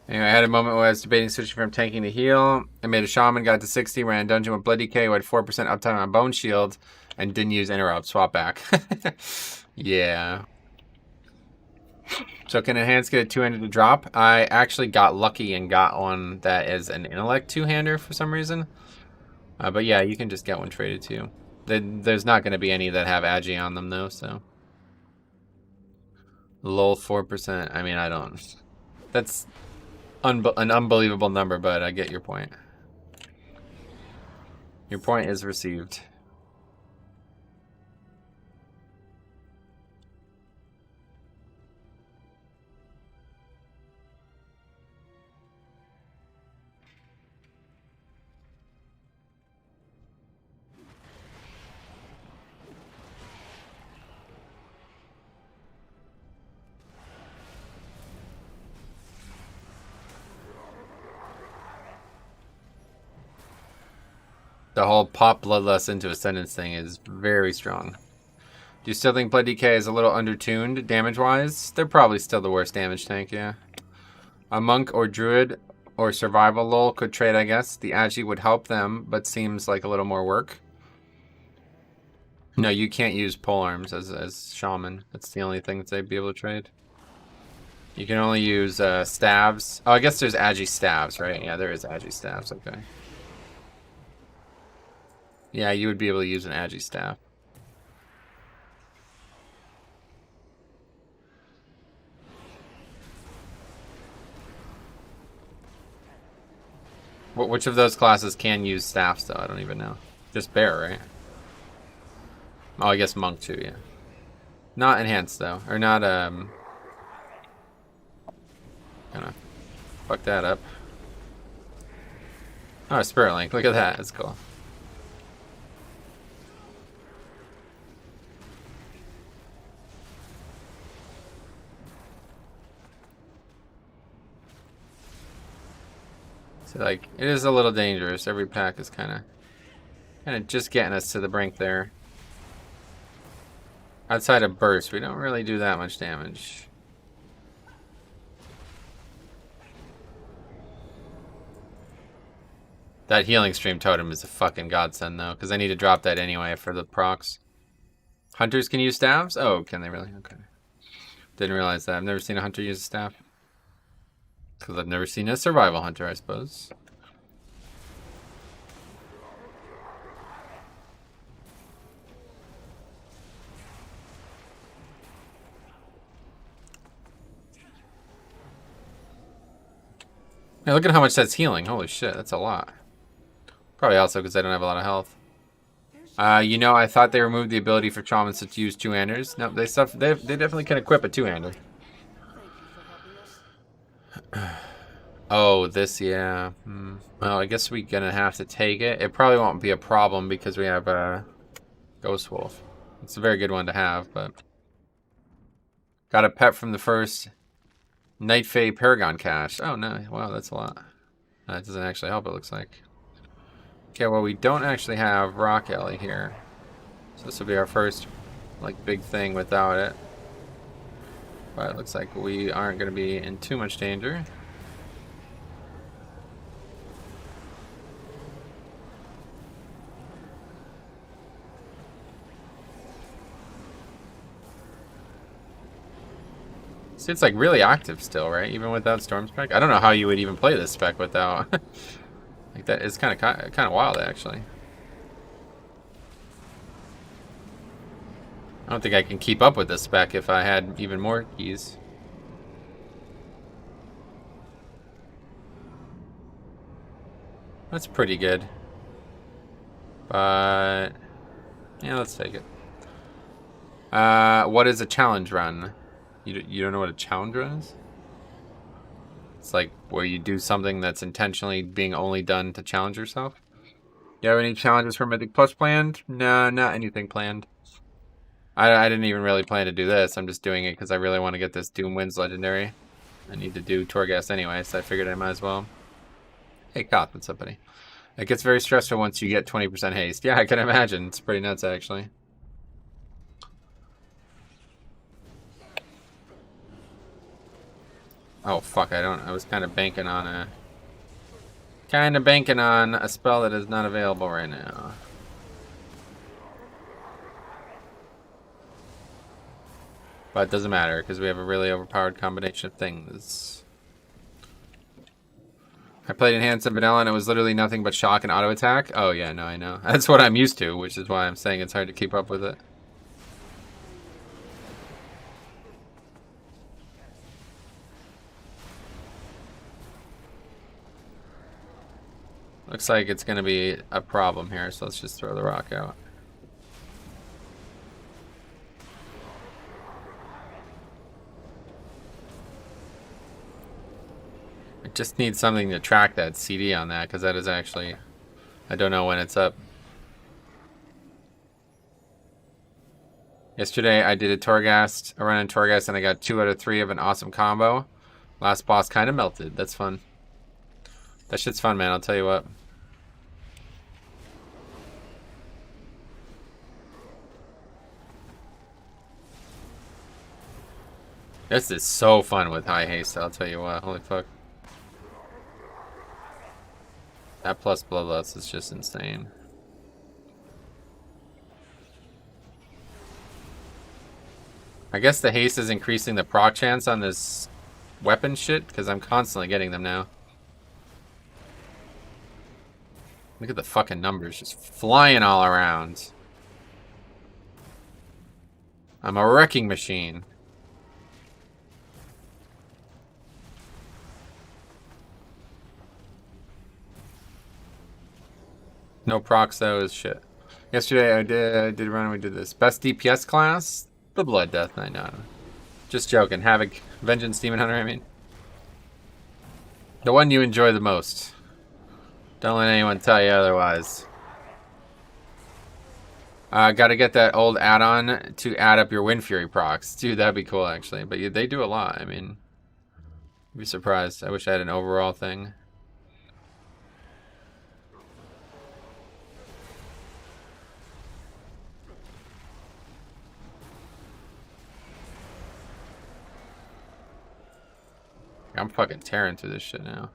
Anyway, I had a moment where I was debating switching from tanking to heal. I made a Shaman, got to 60, ran a dungeon with Blood DK, who had 4% uptime on Bone Shield, and didn't use Interrupt. Swap back. Yeah. So can Enhance get a two-hander to drop? I actually got lucky and got one that is an Intellect two-hander for some reason. But yeah, you can just get one traded too. There's not going to be any that have Agi on them though, so. Lol 4%. I mean, I don't... That's... an unbelievable number, but I get your point. Your point is received. The whole pop Bloodlust into Ascendance thing is very strong. Do you still think Blood DK is a little undertuned damage-wise? They're probably still the worst damage tank, yeah. A Monk or Druid or Survival lol could trade, I guess. The Agi would help them, but seems like a little more work. No, you can't use Polearms as Shaman. That's the only thing that they'd be able to trade. You can only use Staves. Oh, I guess there's Agi Staves, right? Yeah, there is Agi Staves, okay. Yeah, you would be able to use an Agi Staff. Which of those classes can use staffs, though? I don't even know. Just Bear, right? Oh, I guess Monk, too, yeah. Not Enhanced, though. Or not, Gonna fuck that up. Oh, Spirit Link. Look at that. That's cool. So, like, it is a little dangerous. Every pack is kind of just getting us to the brink there. Outside of Burst, we don't really do that much damage. That Healing Stream Totem is a fucking godsend, though, because I need to drop that anyway for the procs. Hunters can use staffs? Oh, can they really? Okay. Didn't realize that. I've never seen a hunter use a staff. Because I've never seen a survival hunter, I suppose. Hey, look at how much that's healing. Holy shit, that's a lot. Probably also because I don't have a lot of health. You know, I thought they removed the ability for shamans to use two-handers. No, they definitely can equip a two-hander. Oh, this, yeah. Well, I guess we're gonna have to take it. It probably won't be a problem because we have a Ghost Wolf. It's a very good one to have, but... Got a pet from the first Night Fae Paragon cache. Oh, no. Wow, that's a lot. That doesn't actually help, it looks like. Okay, well, we don't actually have Rock Ellie here. So this will be our first, like, big thing without it. But it looks like we aren't going to be in too much danger. See, it's like really active still, right? Even without Storm Spec. I don't know how you would even play this spec without like that. It's kind of wild actually. I don't think I can keep up with this spec if I had even more keys. That's pretty good. But yeah, let's take it. What is a challenge run? You don't know what a challenge run is? It's like where you do something that's intentionally being only done to challenge yourself. You have any challenges for Mythic Plus planned? No, not anything planned. I didn't even really plan to do this. I'm just doing it because I really want to get this Doom Winds legendary. I need to do Torghast anyway, so I figured I might as well. Hey, Koth, what's up, buddy? It gets very stressful once you get 20% haste. Yeah, I can imagine. It's pretty nuts, actually. Oh, fuck, I was kind of banking on a spell that is not available right now. But it doesn't matter, because we have a really overpowered combination of things. I played Enhancement Vanilla, and it was literally nothing but shock and auto attack. Oh, yeah, no, I know. That's what I'm used to, which is why I'm saying it's hard to keep up with it. Looks like it's going to be a problem here, so let's just throw the rock out. I just need something to track that CD on that, because that is actually... I don't know when it's up. Yesterday I did a run in Torghast, and I got 2 out of 3 of an awesome combo. Last boss kind of melted. That's fun. That shit's fun, man. I'll tell you what. This is so fun with high haste. I'll tell you what. Holy fuck. That plus Bloodlust is just insane. I guess the haste is increasing the proc chance on this weapon shit, because I'm constantly getting them now. Look at the fucking numbers just flying all around. I'm a wrecking machine. No procs though is shit. Yesterday I did a run, we did this. Best DPS class? The Blood Death Knight, no. Just joking. Havoc, Vengeance Demon Hunter, I mean. The one you enjoy the most. Don't let anyone tell you otherwise. Gotta get that old add-on to add up your Windfury procs. Dude, that'd be cool actually. But they do a lot, I mean. You'd be surprised. I wish I had an overall thing. I'm fucking tearing through this shit now.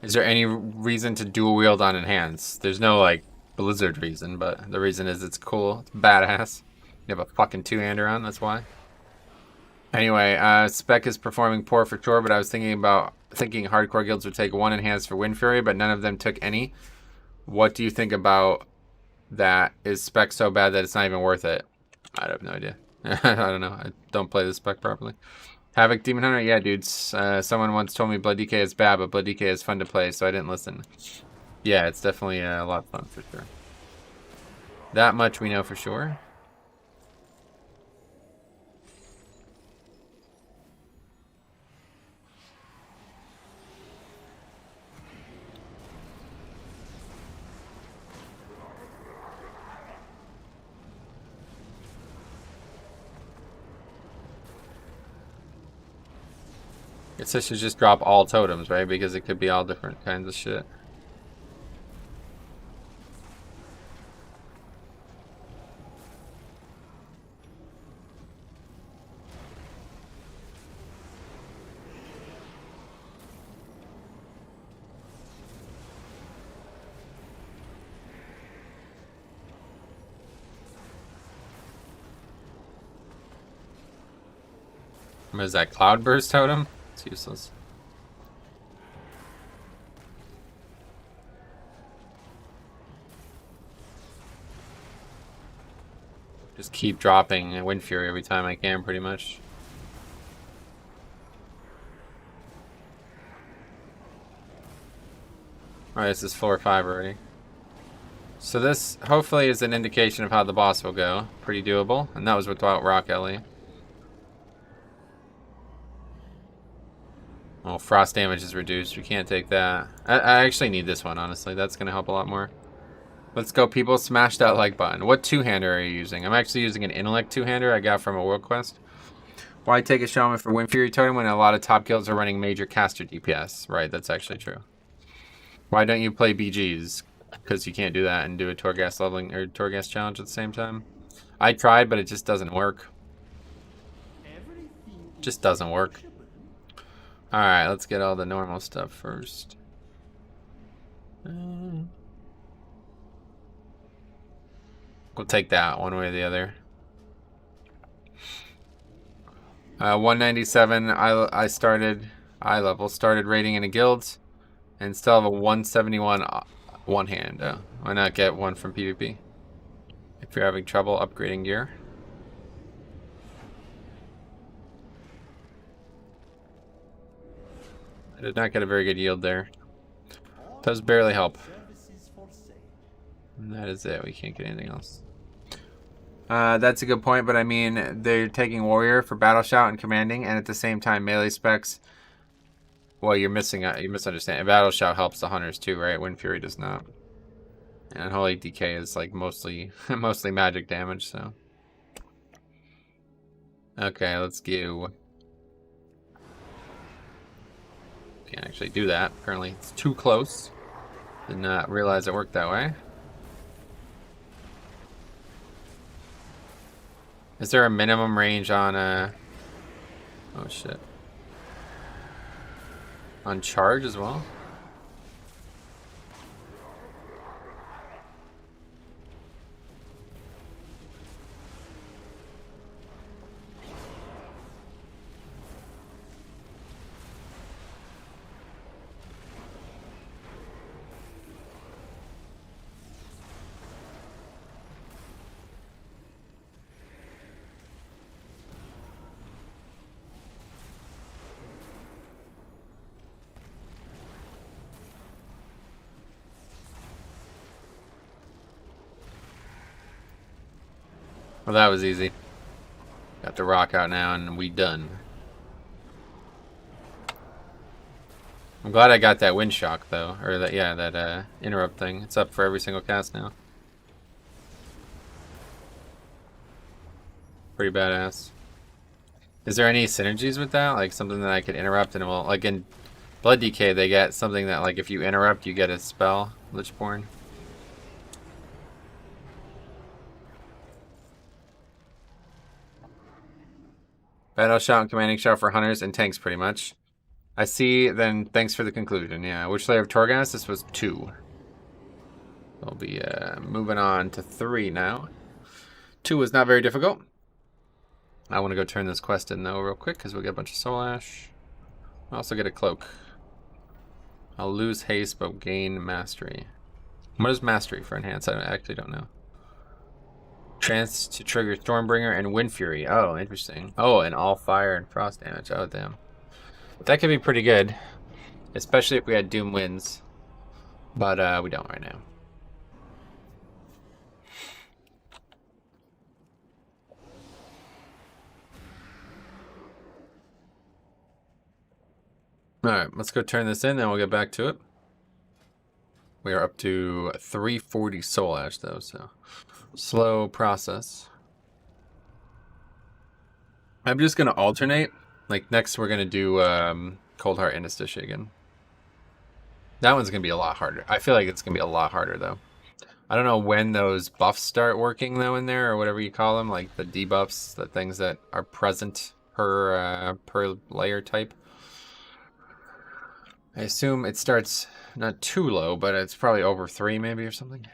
Is there any reason to dual wield on Enhance? There's no, like, Blizzard reason, but the reason is it's cool. It's badass. You have a fucking two-hander on, that's why. Anyway, Spec is performing poor for sure, but I was thinking hardcore guilds would take 1 Enhance for Windfury, but none of them took any. What do you think about that? Is Spec so bad that it's not even worth it? I have no idea. I don't know. I don't play this spec properly. Havoc Demon Hunter? Yeah, dudes. Someone once told me Blood DK is bad, but Blood DK is fun to play, so I didn't listen. Yeah, it's definitely a lot of fun for sure. That much we know for sure. Guess I should just drop all totems, right? Because it could be all different kinds of shit. What is that, Cloudburst totem? It's useless. Just keep dropping Windfury every time I can, pretty much. Alright, this is 4 or 5 already. So this, hopefully, is an indication of how the boss will go. Pretty doable. And that was without Rock Ellie. Well, frost damage is reduced. We can't take that. I actually need this one, honestly. That's going to help a lot more. Let's go, people. Smash that like button. What two-hander are you using? I'm actually using an intellect two-hander I got from a world quest. Why take a shaman for Windfury totem when a lot of top guilds are running major caster DPS? Right, that's actually true. Why don't you play BGs? Because you can't do that and do a Torghast leveling or Torghast challenge at the same time. I tried, but it just doesn't work. Just doesn't work. Alright, let's get all the normal stuff first. We'll take that one way or the other. 197, I started eye level, started raiding in a guild, and still have a 171 one hand. Why not get one from PvP? If you're having trouble upgrading gear. I did not get a very good yield there. Does barely help. And that is it, we can't get anything else. That's a good point, but I mean, they're taking Warrior for Battle Shout and Commanding, and at the same time, melee specs. Well, you're misunderstanding. Battle Shout helps the Hunters too, right? Windfury does not. And Holy Decay is like mostly magic damage, so. Okay, let's go. Can't actually do that. Apparently, it's too close. Did not realize it worked that way. Is there a minimum range on oh shit. On charge as well? Well, that was easy. Got the rock out now and we done. I'm glad I got that wind shock though, or that, yeah, that interrupt thing. It's up for every single cast now. Pretty badass. Is there any synergies with that? Like something that I could interrupt and it will, like in Blood Decay they get something that like if you interrupt you get a spell, Lichborn. Battle Shout and Commanding Shout for Hunters and tanks pretty much. I see, then thanks for the conclusion. Yeah, which layer of Torghast? This was 2. We'll be moving on to 3 now. 2 was not very difficult. I want to go turn this quest in though real quick because we'll get a bunch of soul ash. I'll also get a cloak. I'll lose haste but gain mastery. What is mastery for enhance? I actually don't know. Chance to trigger Stormbringer and Windfury. Oh, interesting. Oh, and all fire and frost damage. Oh, damn. That could be pretty good. Especially if we had Doom Winds. But we don't right now. Alright, let's go turn this in, then we'll get back to it. We are up to 340 soul ash though, so slow process. I'm just gonna alternate. Like next we're gonna do Coldheart Interstitia again. That one's gonna be a lot harder. I feel like it's gonna be a lot harder though. I don't know when those buffs start working though in there, or whatever you call them, like the debuffs, the things that are present per layer type. I assume it starts not too low, but it's probably over 3 maybe or something.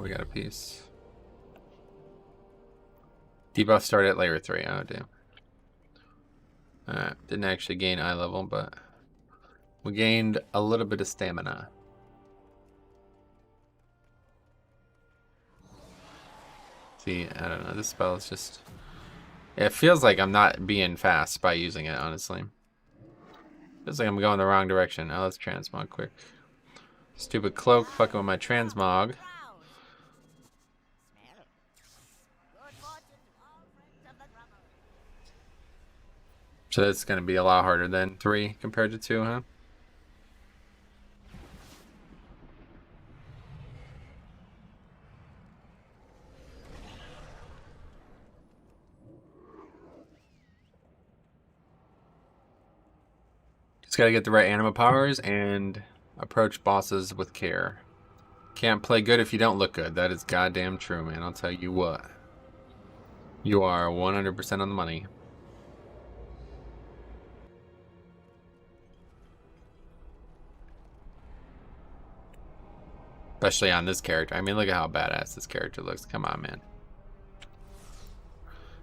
Oh, we got a piece. Debuff started at layer 3. Oh, damn. Didn't actually gain eye level, but we gained a little bit of stamina. See, I don't know. This spell is just... It feels like I'm not being fast by using it, honestly. Feels like I'm going the wrong direction. Oh, let's transmog quick. Stupid cloak fucking with my transmog. So that's going to be a lot harder than 3 compared to 2, huh? Just got to get the right anima powers and approach bosses with care. Can't play good if you don't look good. That is goddamn true, man. I'll tell you what. You are 100% on the money. Especially on this character. I mean, look at how badass this character looks. Come on, man.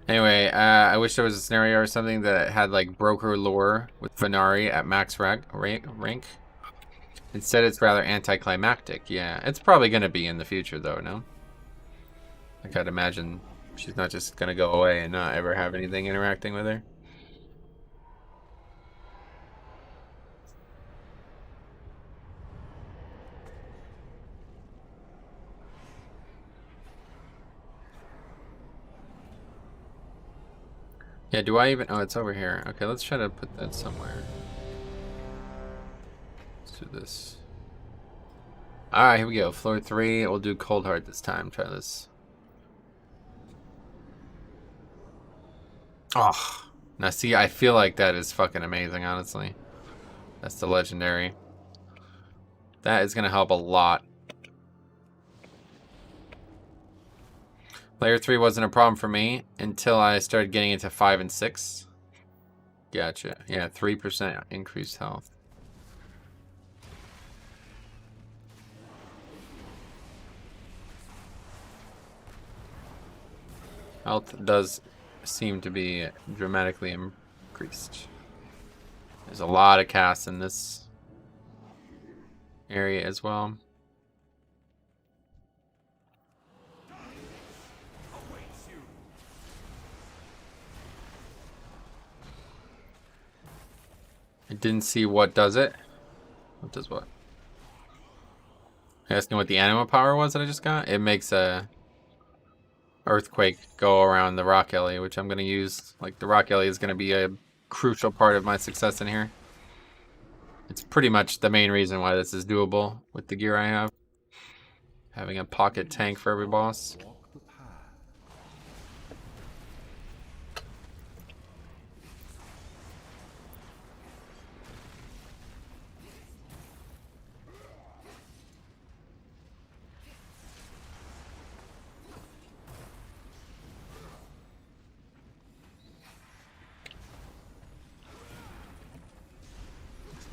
Anyway, I wish there was a scenario or something that had like broker lore with Venari at max rank. Instead, it's rather anticlimactic. Yeah, it's probably going to be in the future, though, no? Like, I'd imagine she's not just going to go away and not ever have anything interacting with her. Yeah, do I even... Oh, it's over here. Okay, let's try to put that somewhere. Let's do this. Alright, here we go. Floor 3. We'll do Coldheart this time. Try this. Oh. Now, see, I feel like that is fucking amazing, honestly. That's the legendary. That is going to help a lot. Layer 3 wasn't a problem for me until I started getting into 5 and 6. Gotcha. Yeah, 3% increased health. Health does seem to be dramatically increased. There's a lot of casts in this area as well. I didn't see what does it. What does what? You asking what the anima power was that I just got? It makes a earthquake go around the rock alley, which I'm going to use. Like, the rock alley is going to be a crucial part of my success in here. It's pretty much the main reason why this is doable with the gear I have. Having a pocket tank for every boss.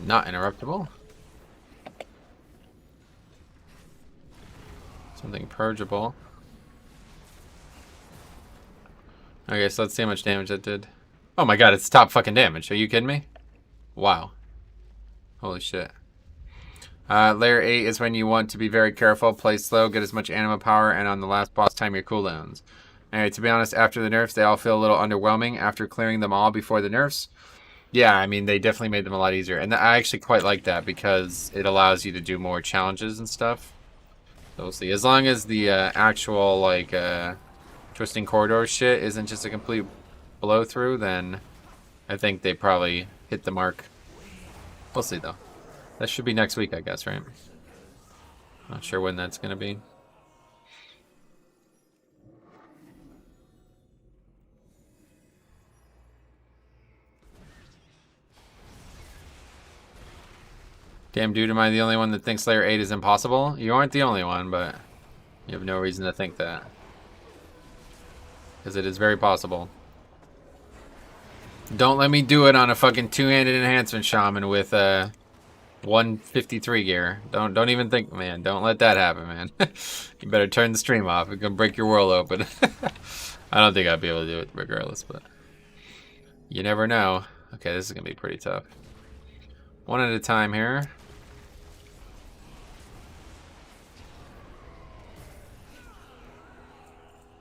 Not interruptible. Something purgeable. Okay, so let's see how much damage that did. Oh my god, it's top fucking damage. Are you kidding me? Wow. Holy shit. Layer 8 is when you want to be very careful, play slow, get as much anima power, and on the last boss time your cooldowns. Alright, to be honest, after the nerfs, they all feel a little underwhelming after clearing them all before the nerfs. Yeah, I mean, they definitely made them a lot easier. And I actually quite like that because it allows you to do more challenges and stuff. So we'll see. As long as the actual, like, Twisting Corridor shit isn't just a complete blow-through, then I think they probably hit the mark. We'll see, though. That should be next week, I guess, right? Not sure when that's going to be. Damn, dude, am I the only one that thinks Layer 8 is impossible? You aren't the only one, but you have no reason to think that. Because it is very possible. Don't let me do it on a fucking two-handed enhancement shaman with 153 gear. Don't even think, man. Don't let that happen, man. You better turn the stream off. It's gonna break your world open. I don't think I'd be able to do it regardless, but you never know. Okay, this is gonna be pretty tough. One at a time here.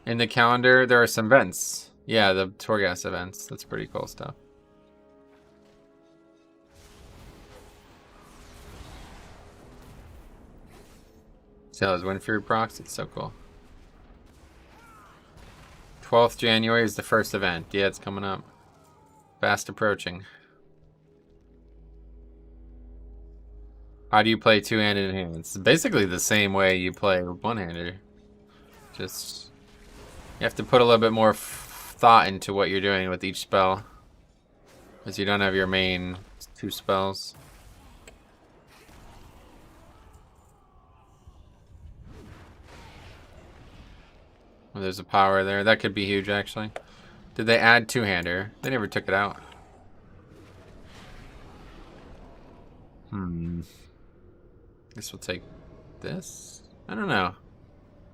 In the calendar, there are some events. Yeah, the Torghast events. That's pretty cool stuff. See how those Windfury procs? It's so cool. 12th January is the first event. Yeah, it's coming up. Fast approaching. How do you play two-handed hands? It's basically the same way you play one-handed. Just... you have to put a little bit more thought into what you're doing with each spell. Because you don't have your main two spells. Oh, there's a power there. That could be huge, actually. Did they add two-hander? They never took it out. Guess we'll take this. I don't know.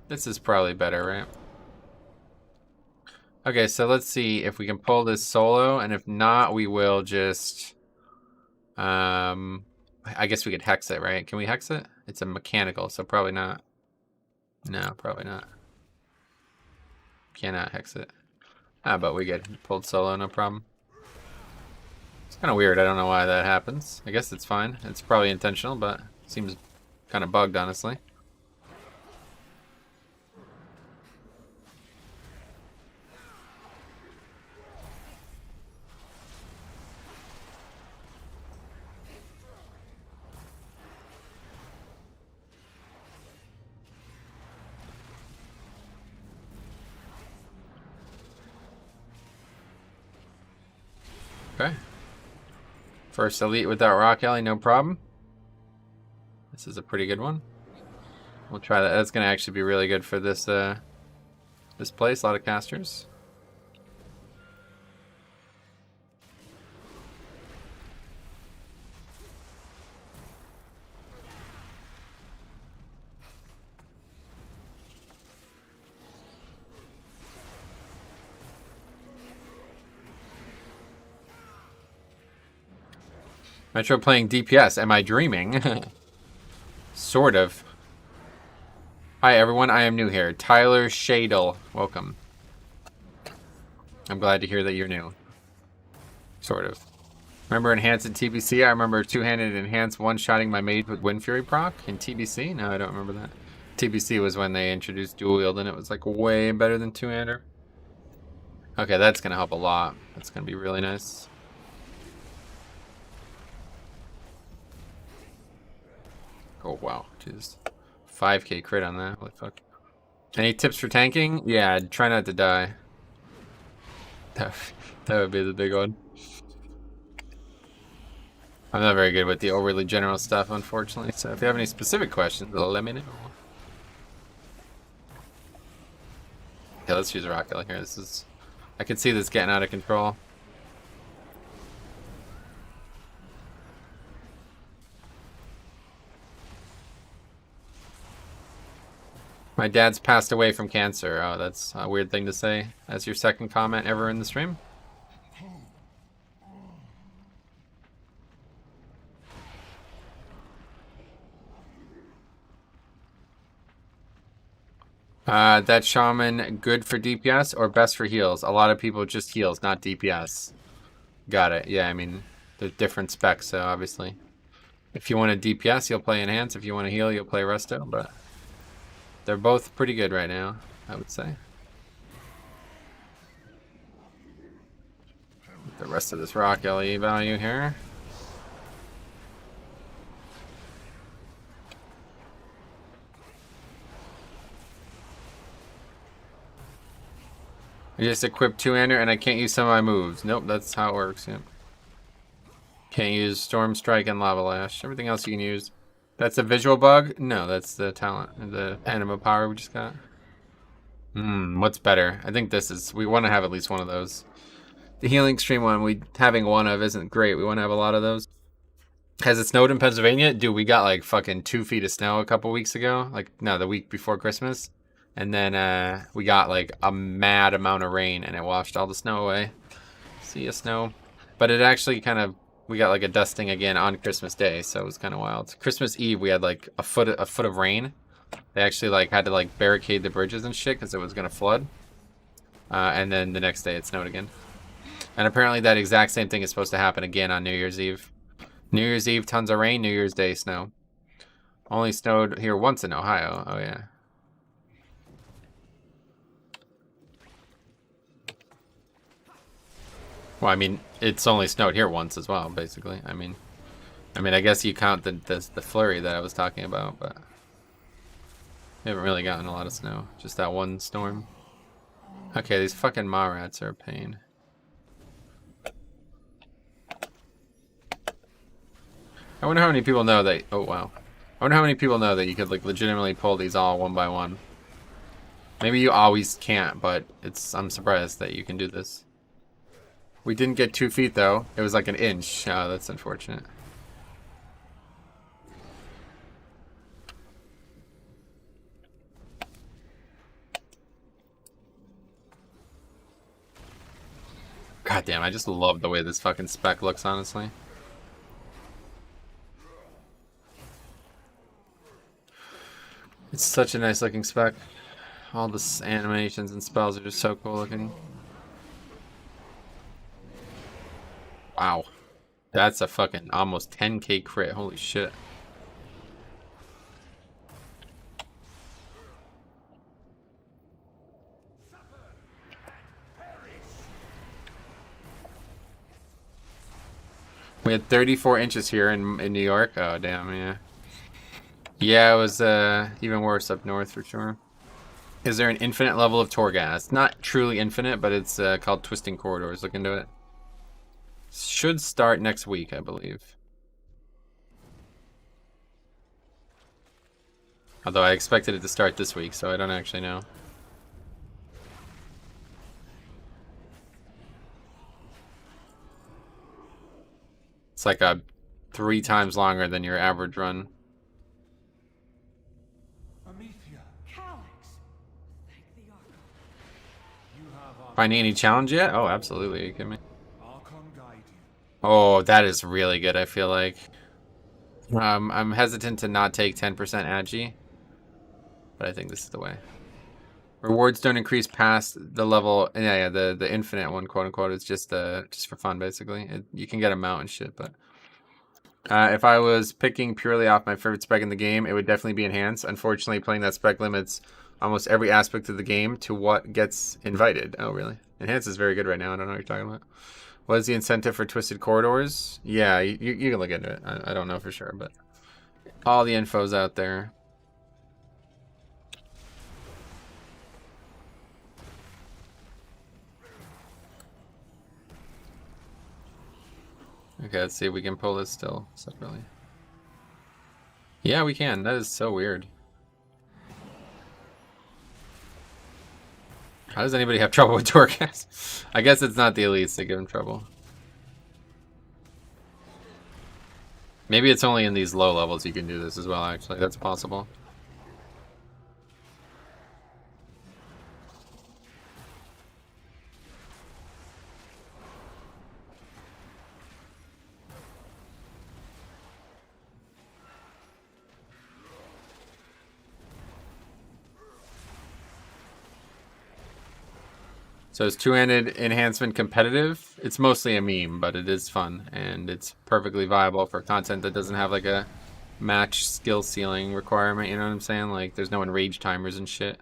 This is probably better, right? Okay, so let's see if we can pull this solo, and if not, we will just... I guess we could hex it, right? Can we hex it? It's a mechanical, so probably not. No, probably not. Cannot hex it. Ah, but we get pulled solo, no problem. It's kind of weird. I don't know why that happens. I guess it's fine. It's probably intentional, but it seems kind of bugged, honestly. Okay. First elite without Rock Alley, no problem. This is a pretty good one. We'll try that. That's going to actually be really good for this this place. A lot of casters. Metro playing DPS. Am I dreaming? Sort of. Hi everyone, I am new here. Tyler Shadle. Welcome. I'm glad to hear that you're new. Sort of. Remember Enhance in TBC? I remember two-handed Enhance one-shotting my mage with Windfury proc in TBC? No, I don't remember that. TBC was when they introduced dual wield and it was like way better than two-hander. Okay, that's gonna help a lot. That's gonna be really nice. Oh, wow. Jesus. 5k crit on that. Holy fuck. Any tips for tanking? Yeah, try not to die. That would be the big one. I'm not very good with the overly general stuff, unfortunately. So if you have any specific questions, let me know. Okay, let's use a rock alley here. This is... I can see this getting out of control. My dad's passed away from cancer. Oh, that's a weird thing to say. That's your second comment ever in the stream? That Shaman good for DPS or best for heals? A lot of people just heals, not DPS. Got it. Yeah, I mean, there's different specs, so obviously. If you want a DPS, you'll play Enhance. If you want to heal, you'll play Resto, but... they're both pretty good right now, I would say. The rest of this rock LE value here. I just equipped two-hander and I can't use some of my moves. Nope, that's how it works, yeah. Can't use Storm Strike and Lava Lash. Everything else you can use. That's a visual bug? No, that's the talent. The Anima power we just got. What's better? I think this is... we want to have at least one of those. The healing stream one, having one of isn't great. We want to have a lot of those. Has it snowed in Pennsylvania? Dude, we got like fucking 2 feet of snow a couple weeks ago. Like, no, the week before Christmas. And then we got like a mad amount of rain and it washed all the snow away. See ya, snow. But it actually kind of, we got like a dusting again on Christmas Day, so it was kind of wild. Christmas Eve, we had like a foot of rain. They actually like had to like barricade the bridges and shit because it was gonna flood. And then the next day it snowed again. And apparently that exact same thing is supposed to happen again on New Year's Eve. New Year's Eve, tons of rain. New Year's Day, snow. Only snowed here once in Ohio. Oh yeah. Well, I mean, it's only snowed here once as well, basically. I mean, I guess you count the flurry that I was talking about, but we haven't really gotten a lot of snow. Just that one storm. Okay, these fucking maw rats are a pain. I wonder how many people know that. Oh wow. I wonder how many people know that you could like legitimately pull these all one by one. Maybe you always can't, but I'm surprised that you can do this. We didn't get 2 feet though. It was like an inch. Oh, that's unfortunate. God damn, I just love the way this fucking spec looks, honestly. It's such a nice looking spec. All the animations and spells are just so cool looking. Wow. That's a fucking almost 10k crit. Holy shit. We had 34 inches here in New York. Oh, damn, yeah. Yeah, it was even worse up north for sure. Is there an infinite level of Torghast? Not truly infinite, but it's called Twisting Corridors. Look into it. Should start next week, I believe. Although I expected it to start this week, so I don't actually know. It's like 3 times longer than your average run. Finding any challenge yet? Oh, absolutely. Are you kidding me? Oh, that is really good, I feel like. I'm hesitant to not take 10% agi, but I think this is the way. Rewards don't increase past the level. Yeah, the infinite one, quote unquote. It's just for fun, basically. You can get a mount and shit, but if I was picking purely off my favorite spec in the game, it would definitely be Enhance. Unfortunately, playing that spec limits almost every aspect of the game to what gets invited. Oh, really? Enhance is very good right now. I don't know what you're talking about. What is the incentive for Twisted Corridors? Yeah, you can look into it. I don't know for sure, but all the info's out there. Okay, let's see if we can pull this still separately. Yeah, we can. That is so weird. How does anybody have trouble with Torghast? I guess it's not the elites that give him trouble. Maybe it's only in these low levels you can do this as well, actually. That's possible. So is two-handed enhancement competitive? It's mostly a meme, but it is fun, and it's perfectly viable for content that doesn't have like a match skill ceiling requirement, you know what I'm saying? Like, there's no enrage timers and shit.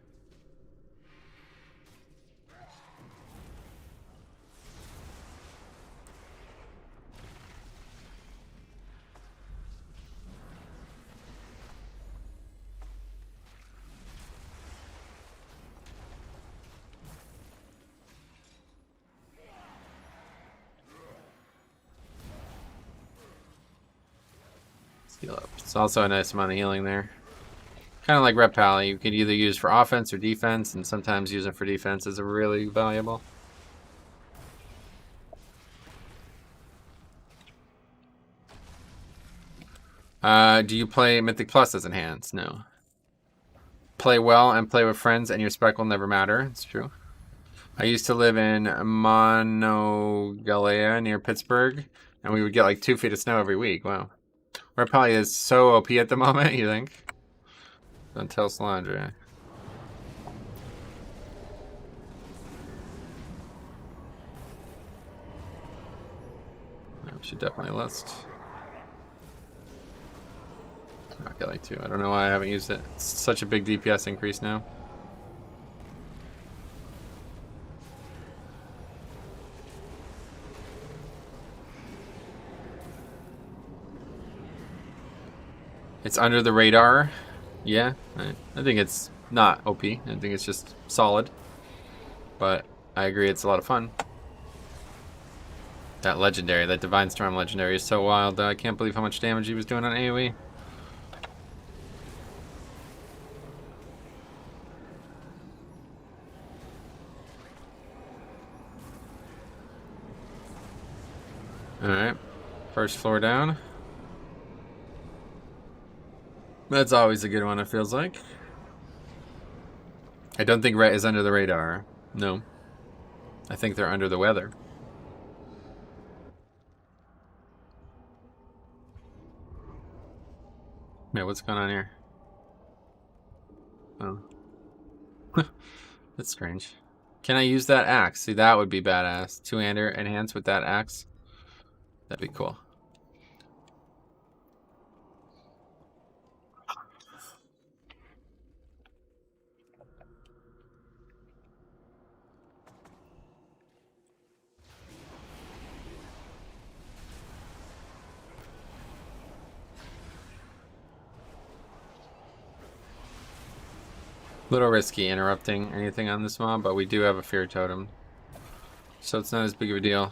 Heal up. It's also a nice amount of healing there. Kind of like Rep Pally, you could either use for offense or defense, and sometimes using for defense is really valuable. Do you play Mythic Plus as enhanced? No. Play well and play with friends, and your spec will never matter. It's true. I used to live in Monogalea near Pittsburgh, and we would get like 2 feet of snow every week. Wow. Where probably is so OP at the moment, you think? Don't tell Salandra. We should definitely list. Not get like 2. I don't know why I haven't used it. It's such a big DPS increase now. It's under the radar. Yeah, I think it's not OP. I think it's just solid. But I agree it's a lot of fun. That legendary, that Divine Storm legendary is so wild though. I can't believe how much damage he was doing on AoE. Alright, first floor down. That's always a good one, it feels like. I don't think Ret is under the radar. No. I think they're under the weather. Yeah, what's going on here? Oh. That's strange. Can I use that axe? See, that would be badass. 2-hander enhance with that axe. That'd be cool. Little risky interrupting anything on this mob, but we do have a fear totem. So it's not as big of a deal.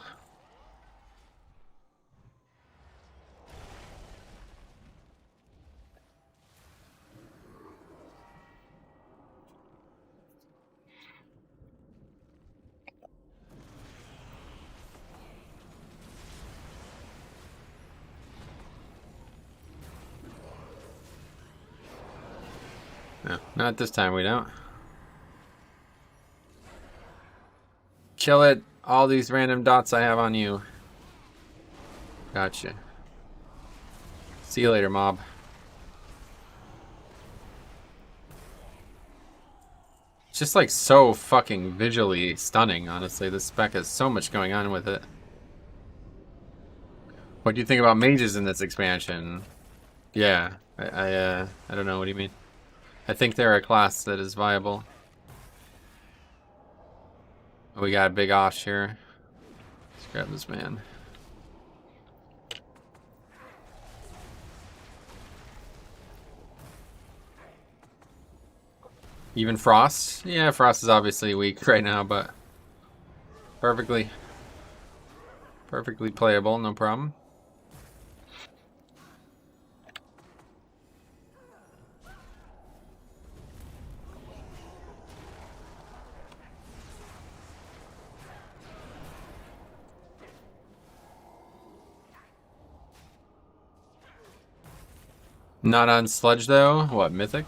No, not this time we don't. Kill it. All these random dots I have on you. Gotcha. See you later, mob. It's just like so fucking visually stunning, honestly. This spec has so much going on with it. What do you think about mages in this expansion? Yeah, I don't know. What do you mean? I think they're a class that is viable. We got a big Osh here. Let's grab this man. Even Frost? Yeah, Frost is obviously weak right now, but perfectly playable, no problem. Not on Sludge though? What, Mythic?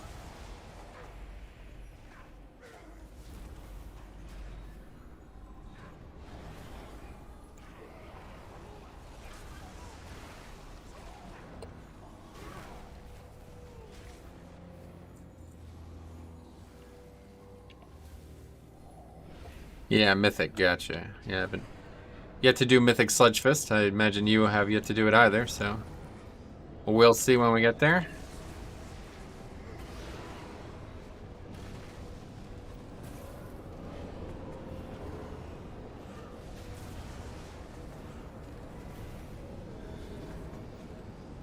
Yeah, Mythic, gotcha. Yeah, I haven't yet to do Mythic Sludge Fist. I imagine you have yet to do it either, so we'll see when we get there.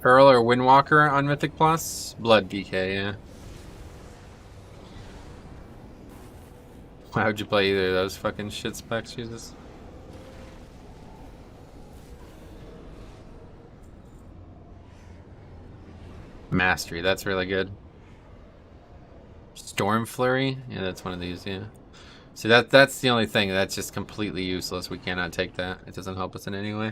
Pearl or Windwalker on Mythic Plus? Blood DK, yeah. Why would you play either of those fucking shit specs, Jesus? Mastery, that's really good. Storm Flurry? Yeah, that's one of these, yeah. See, that's the only thing that's just completely useless. We cannot take that. It doesn't help us in any way.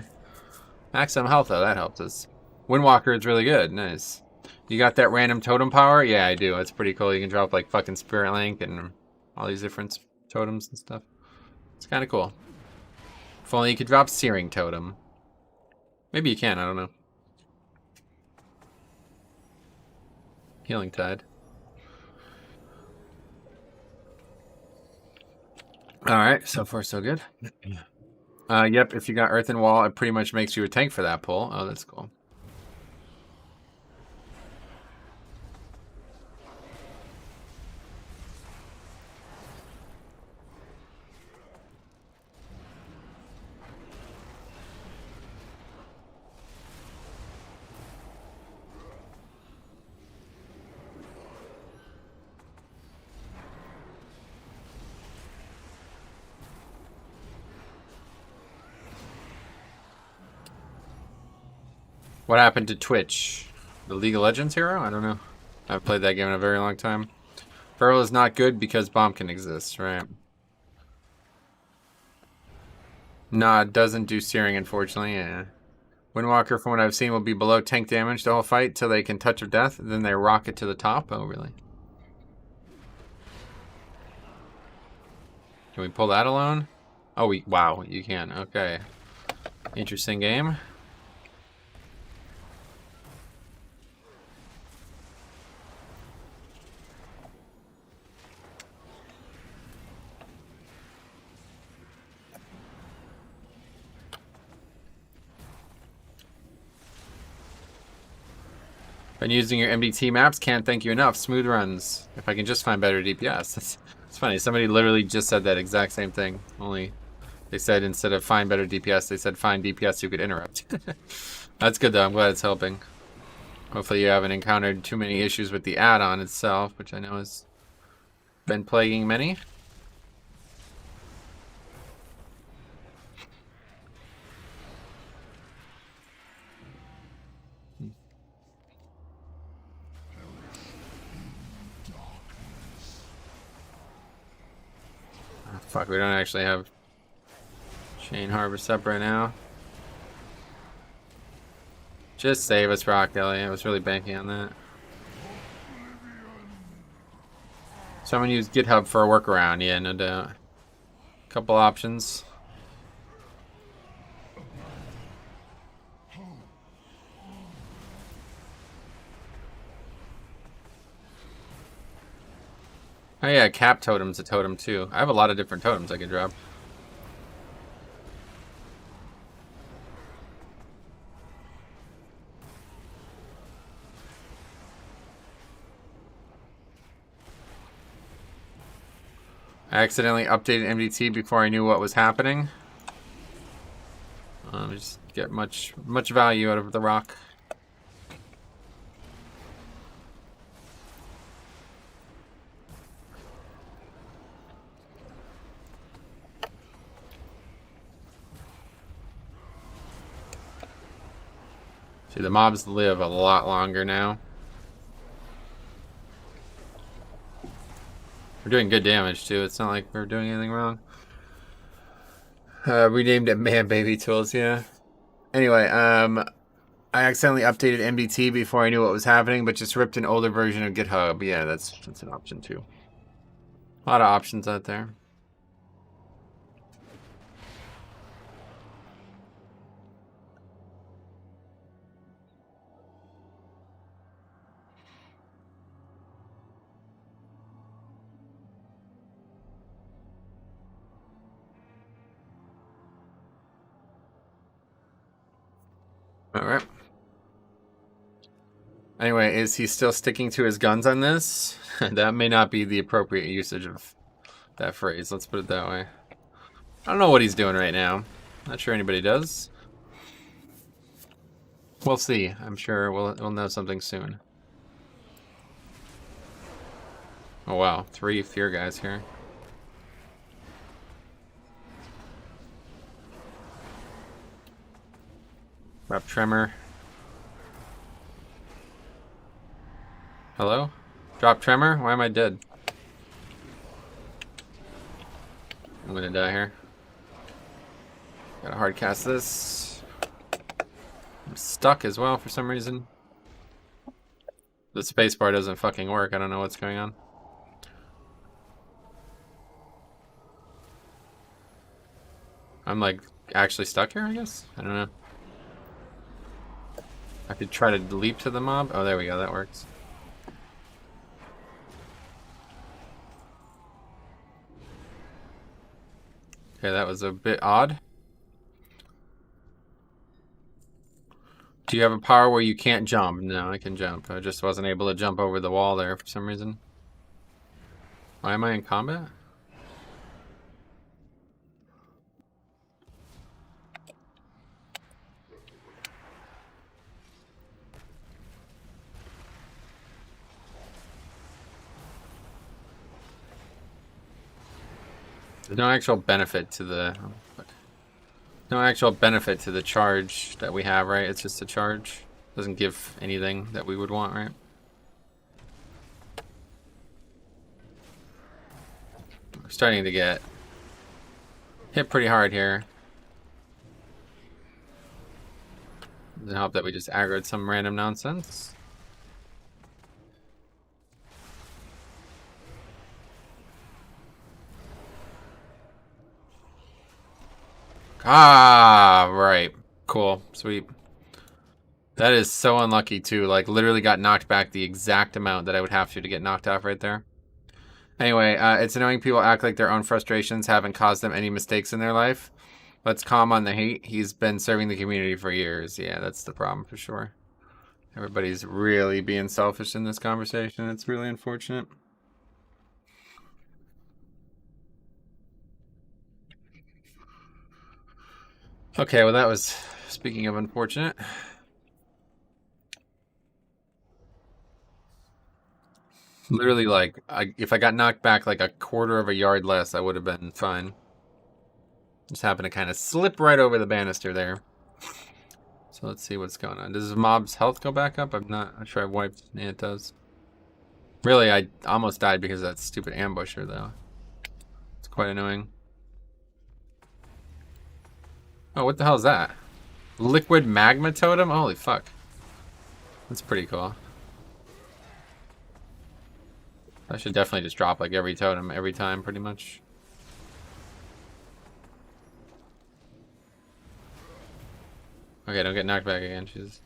Maximum health, though, that helps us. Windwalker is really good. Nice. You got that random totem power? Yeah, I do. It's pretty cool. You can drop like fucking Spirit Link and all these different totems and stuff. It's kind of cool. If only you could drop Searing Totem. Maybe you can, I don't know. Healing Tide. Alright, so far so good. Yep, if you got Earthen Wall, it pretty much makes you a tank for that pull. Oh, that's cool. What happened to Twitch? The League of Legends hero? I don't know. I've played that game in a very long time. Feral is not good because bomb can exist, right? Nah, it doesn't do searing, unfortunately, yeah. Windwalker, from what I've seen, will be below tank damage the whole fight till they can touch of death, then they rocket to the top. Oh, really? Can we pull that alone? Oh, wow, you can. Okay. Interesting game. Been using your MDT maps, can't thank you enough. Smooth runs. If I can just find better DPS. It's funny, somebody literally just said that exact same thing. Only they said instead of find better DPS, they said find DPS who could interrupt. That's good though, I'm glad it's helping. Hopefully you haven't encountered too many issues with the add-on itself, which I know has been plaguing many. Fuck, we don't actually have Chain Harvest up right now. Just save us, Rock Ellie. I was really banking on that. Someone used GitHub for a workaround. Yeah, no doubt. Couple options. Oh yeah, Cap Totem's a totem too. I have a lot of different totems I could drop. I accidentally updated MDT before I knew what was happening. Just get much value out of the rock. See, the mobs live a lot longer now. We're doing good damage too. It's not like we're doing anything wrong. We named it Man Baby Tools, yeah. Anyway, I accidentally updated MDT before I knew what was happening, but just ripped an older version of GitHub. Yeah, that's an option too. A lot of options out there. Alright. Anyway, is he still sticking to his guns on this? That may not be the appropriate usage of that phrase, let's put it that way. I don't know what he's doing right now. Not sure anybody does. We'll see. I'm sure we'll know something soon. Oh wow, 3 fear guys here. Drop Tremor. Hello? Drop Tremor? Why am I dead? I'm gonna die here. Gotta hard cast this. I'm stuck as well for some reason. The spacebar doesn't fucking work. I don't know what's going on. I'm like actually stuck here, I guess? I don't know. I could try to leap to the mob. Oh, there we go. That works. Okay, that was a bit odd. Do you have a power where you can't jump? No, I can jump. I just wasn't able to jump over the wall there for some reason. Why am I in combat? There's no actual benefit to the... No actual benefit to the charge that we have, right? It's just a charge. Doesn't give anything that we would want, right? We're starting to get hit pretty hard here. Doesn't help that we just aggroed some random nonsense. Ah, right. Cool. Sweet. That is so unlucky, too. Like, literally got knocked back the exact amount that I would have to get knocked off right there. Anyway, it's annoying people act like their own frustrations haven't caused them any mistakes in their life. Let's calm on the hate. He's been serving the community for years. Yeah, that's the problem for sure. Everybody's really being selfish in this conversation. It's really unfortunate. Okay, well that was, speaking of unfortunate. Literally, like, if I got knocked back like a quarter of a yard less, I would have been fine. Just happened to kind of slip right over the banister there. So let's see what's going on. Does the mob's health go back up? I'm not sure I've wiped. Yeah, it does. Really, I almost died because of that stupid ambusher, though. It's quite annoying. Oh, what the hell is that? Liquid magma totem? Holy fuck. That's pretty cool. I should definitely just drop like every totem every time, pretty much. Okay, don't get knocked back again, Jesus.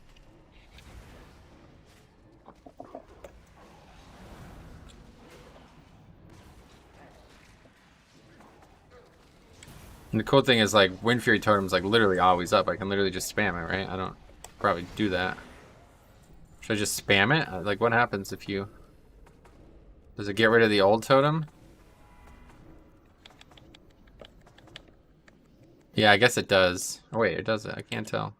And the cool thing is, like, Windfury totem's like literally always up. I can literally just spam it, right? I don't probably do that. Should I just spam it? Like, what happens if you... Does it get rid of the old totem? Yeah, I guess it does. Oh, wait, it does it. I can't tell.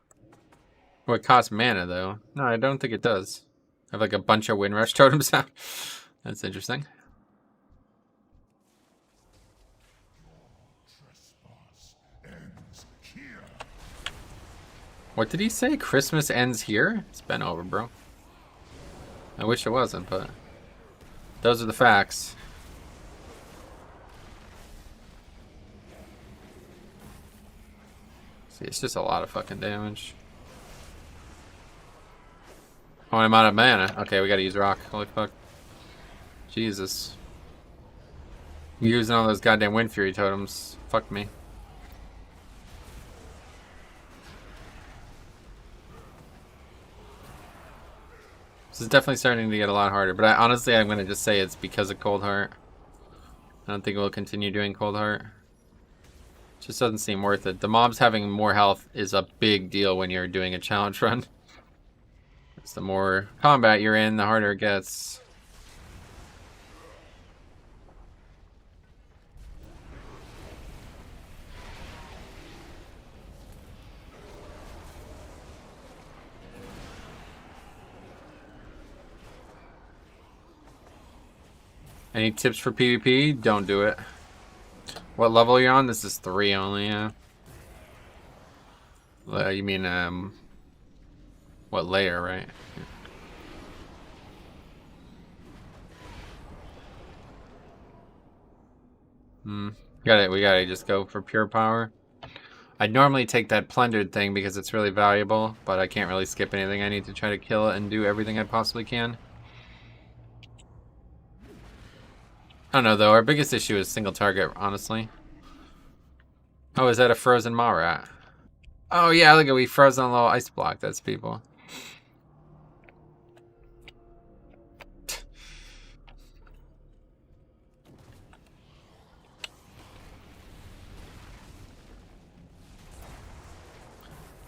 Oh, it costs mana, though. No, I don't think it does. I have, like, a bunch of Windrush totems out. That's interesting. What did he say? Christmas ends here? It's been over, bro. I wish it wasn't, but those are the facts. See, it's just a lot of fucking damage. Oh, I'm out of mana. Okay, we gotta use rock. Holy fuck. Jesus. Using all those goddamn Windfury totems. Fuck me. This is definitely starting to get a lot harder, but honestly, I'm going to just say it's because of Coldheart. I don't think we'll continue doing Coldheart. Just doesn't seem worth it. The mobs having more health is a big deal when you're doing a challenge run. It's the more combat you're in, the harder it gets. Any tips for PvP? Don't do it. What level are you on? This is 3 only, yeah. You mean, what layer, right? We gotta just go for pure power. I'd normally take that plundered thing because it's really valuable, but I can't really skip anything. I need to try to kill it and do everything I possibly can. I don't know, though. Our biggest issue is single target, honestly. Oh, is that a frozen Marat? Oh, yeah, look at we frozen a little ice block. That's people.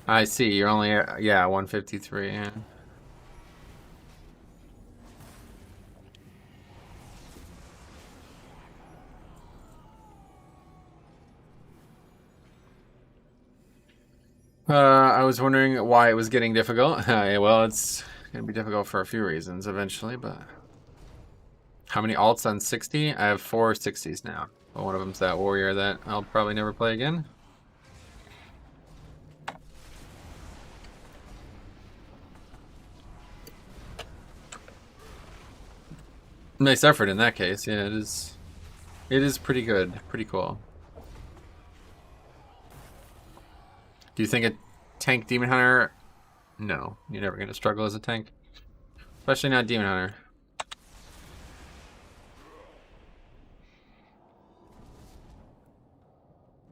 I see. You're only at, yeah, 153. Yeah. I was wondering why it was getting difficult. Well, it's gonna be difficult for a few reasons eventually, but how many alts on 60? I have 4 60s now. But one of them's that warrior that I'll probably never play again. Nice effort in that case. Yeah, it is. It is pretty good. Pretty cool. Do you think a tank Demon Hunter? No, you're never gonna struggle as a tank, especially not Demon Hunter.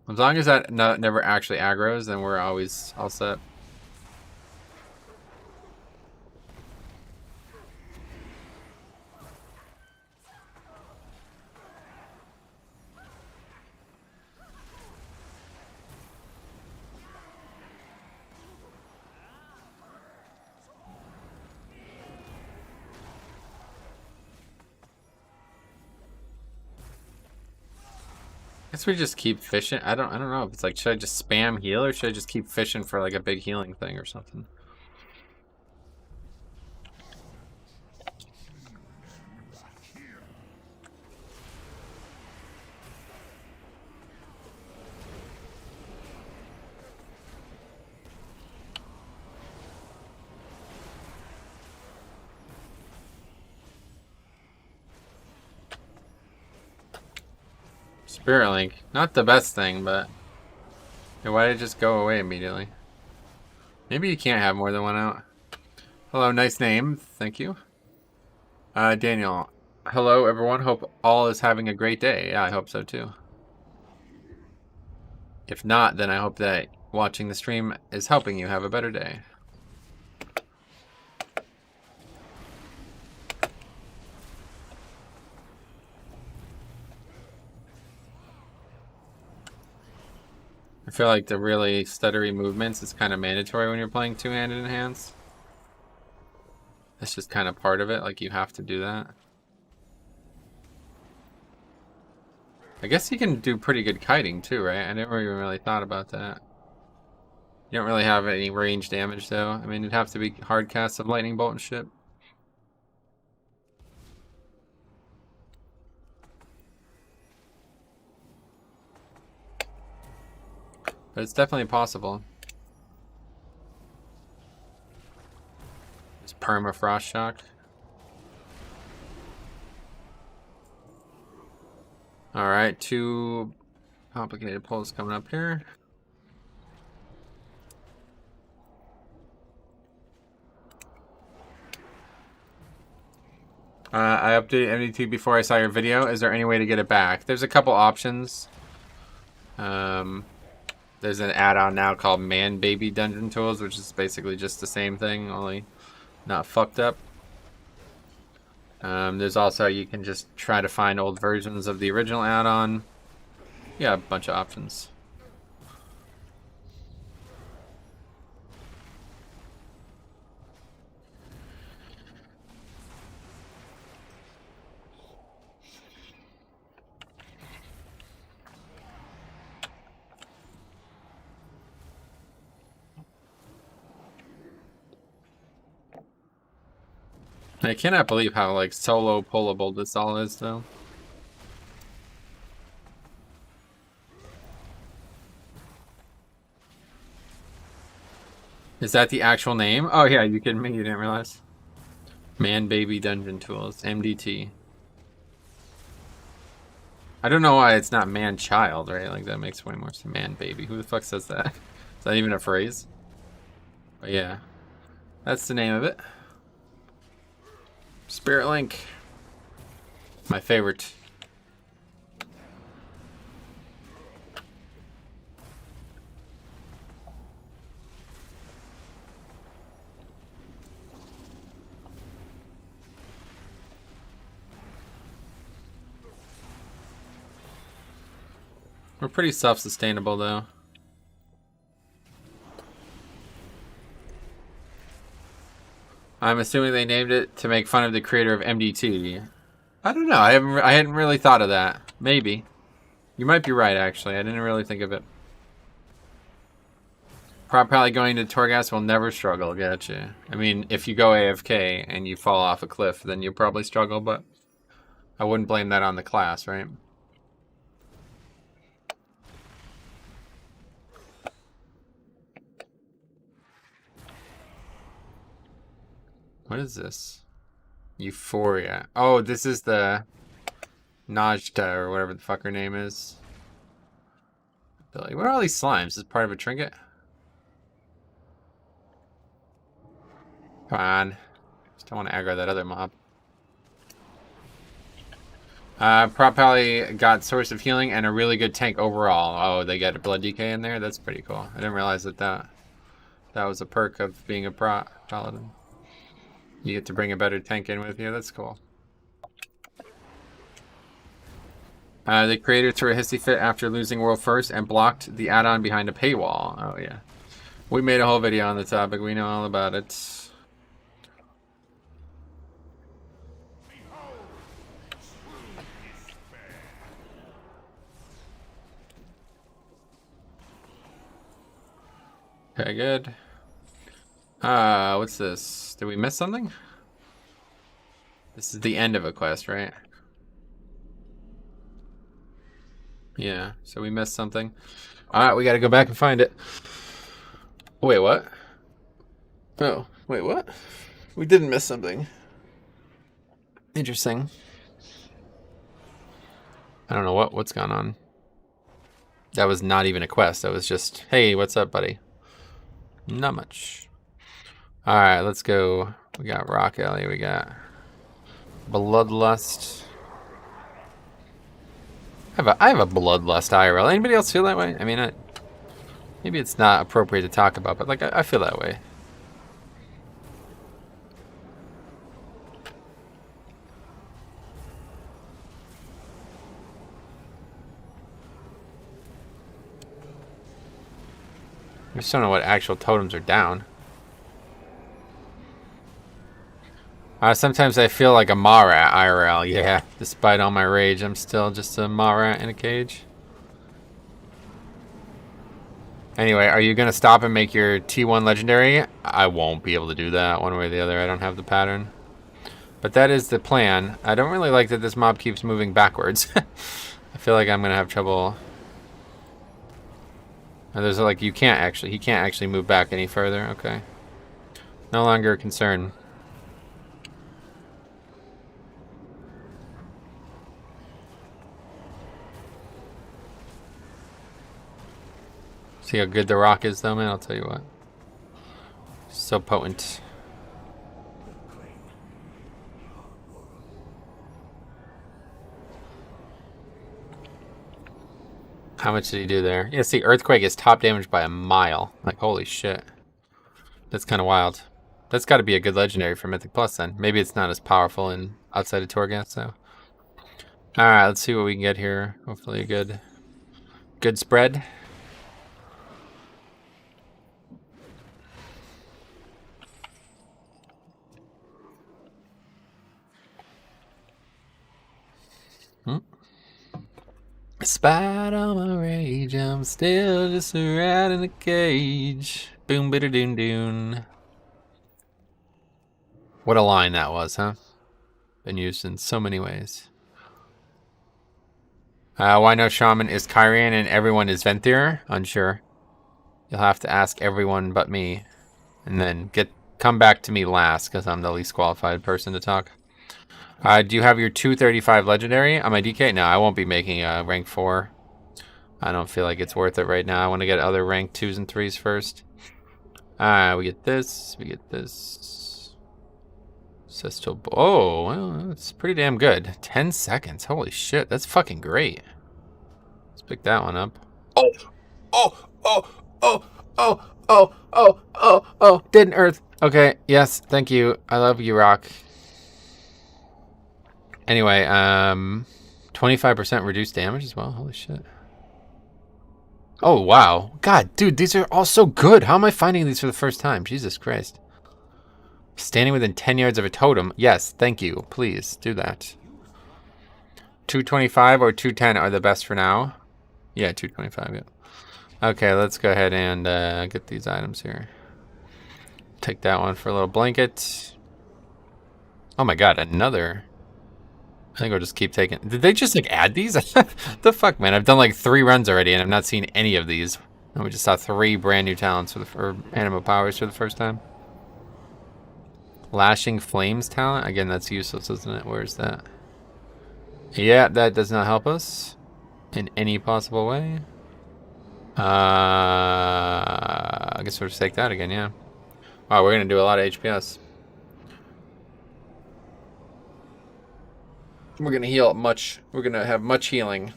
As long as that never actually aggroes, then we're always all set. Guess we just keep fishing. I don't know if it's like, should I just spam heal or should I just keep fishing for like a big healing thing or something? Spirit Link, not the best thing, but why did it just go away immediately? Maybe you can't have more than one out. Hello, nice name, thank you. Daniel, hello everyone, hope all is having a great day. Yeah, I hope so too. If not, then I hope that watching the stream is helping you have a better day. I feel like the really stuttery movements is kind of mandatory when you're playing two-handed Enhance. That's just kind of part of it, like you have to do that. I guess you can do pretty good kiting too, right? I never even really thought about that. You don't really have any range damage though. I mean, it'd have to be hard casts of lightning bolt and shit. But it's definitely possible. It's Perma-frost shock. Alright, 2 complicated pulls coming up here. I updated MDT before I saw your video. Is there any way to get it back? There's a couple options. There's an add-on now called Man Baby Dungeon Tools, which is basically just the same thing, only not fucked up. There's also, you can just try to find old versions of the original add-on. Yeah, a bunch of options. I cannot believe how like solo pullable this all is though. Is that the actual name? Oh yeah, you kidding me? You didn't realize? Man Baby Dungeon Tools, MDT. I don't know why it's not man-child, right? Like, that makes way more sense. Man-baby. Who the fuck says that? Is that even a phrase? But yeah. That's the name of it. Spirit Link. My favorite. We're pretty self-sustainable, though. I'm assuming they named it to make fun of the creator of MD2. I don't know. I hadn't really thought of that. Maybe. You might be right, actually. I didn't really think of it. Probably going to Torghast will never struggle. Gotcha. I mean, if you go AFK and you fall off a cliff, then you'll probably struggle, but I wouldn't blame that on the class, right? What is this? Euphoria. Oh, this is the Najta or whatever the fuck her name is. Billy, what are all these slimes? Is this part of a trinket? Come on. Just don't want to aggro that other mob. Probably got Source of Healing and a really good tank overall. Oh, they get a Blood Decay in there? That's pretty cool. I didn't realize that was a perk of being a paladin. You get to bring a better tank in with you. That's cool. The creator threw a hissy fit after losing World First and blocked the add-on behind a paywall. Oh, yeah. We made a whole video on the topic. We know all about it. Okay, good. What's this? Did we miss something? This is the end of a quest, right? Yeah, so we missed something. Alright, we gotta go back and find it. Wait, what? Oh, wait, what? We didn't miss something. Interesting. I don't know what's going on. That was not even a quest. That was just, hey, what's up, buddy? Not much. Alright, let's go. We got Rock Alley, we got Bloodlust. I have a Bloodlust IRL. Anybody else feel that way? I mean, maybe it's not appropriate to talk about, but like I feel that way. I just don't know what actual totems are down. Sometimes I feel like a Marat IRL. Yeah, despite all my rage, I'm still just a Marat in a cage. Anyway, are you going to stop and make your T1 legendary? I won't be able to do that one way or the other. I don't have the pattern. But that is the plan. I don't really like that this mob keeps moving backwards. I feel like I'm going to have trouble. There's like, he can't actually move back any further. Okay. No longer a concern. See how good the rock is though, man? I'll tell you what. So potent. How much did he do there? Yeah, see, Earthquake is top damage by a mile. Like, holy shit. That's kind of wild. That's got to be a good legendary for Mythic Plus then. Maybe it's not as powerful in outside of Torghast, so. Alright, let's see what we can get here. Hopefully a good spread. Despite all my rage, I'm still just a rat in a cage. Boom, bitter doon doon. What a line that was, huh? Been used in so many ways. Why no Shaman is Kyrian and everyone is Venthyr? Unsure. You'll have to ask everyone but me. And then come back to me last, because I'm the least qualified person to talk. Do you have your 235 legendary on my DK? No, I won't be making rank 4. I don't feel like it's worth it right now. I want to get other rank 2s and 3s first. We get this. We get this. Cestal. Oh, well, that's pretty damn good. 10 seconds. Holy shit, that's fucking great. Let's pick that one up. Oh, oh, oh, oh, oh, oh, oh, oh, oh. Didn't Earth. Okay, yes, thank you. I love you, Rock. Anyway, 25% reduced damage as well. Holy shit. Oh, wow. God, dude, these are all so good. How am I finding these for the first time? Jesus Christ. Standing within 10 yards of a totem. Yes, thank you. Please, do that. 225 or 210 are the best for now. Yeah, 225, yeah. Okay, let's go ahead and get these items here. Take that one for a little blanket. Oh my god, another... I think we'll just keep taking... Did they just, like, add these? The fuck, man? I've done, like, 3 runs already, and I've not seen any of these. And we just saw 3 brand new talents for Anima powers for the first time. Lashing Flames talent? Again, that's useless, isn't it? Where's that? Yeah, that does not help us in any possible way. I guess we'll just take that again, yeah. Wow, we're going to do a lot of HPS. We're going to heal much. We're going to have much healing.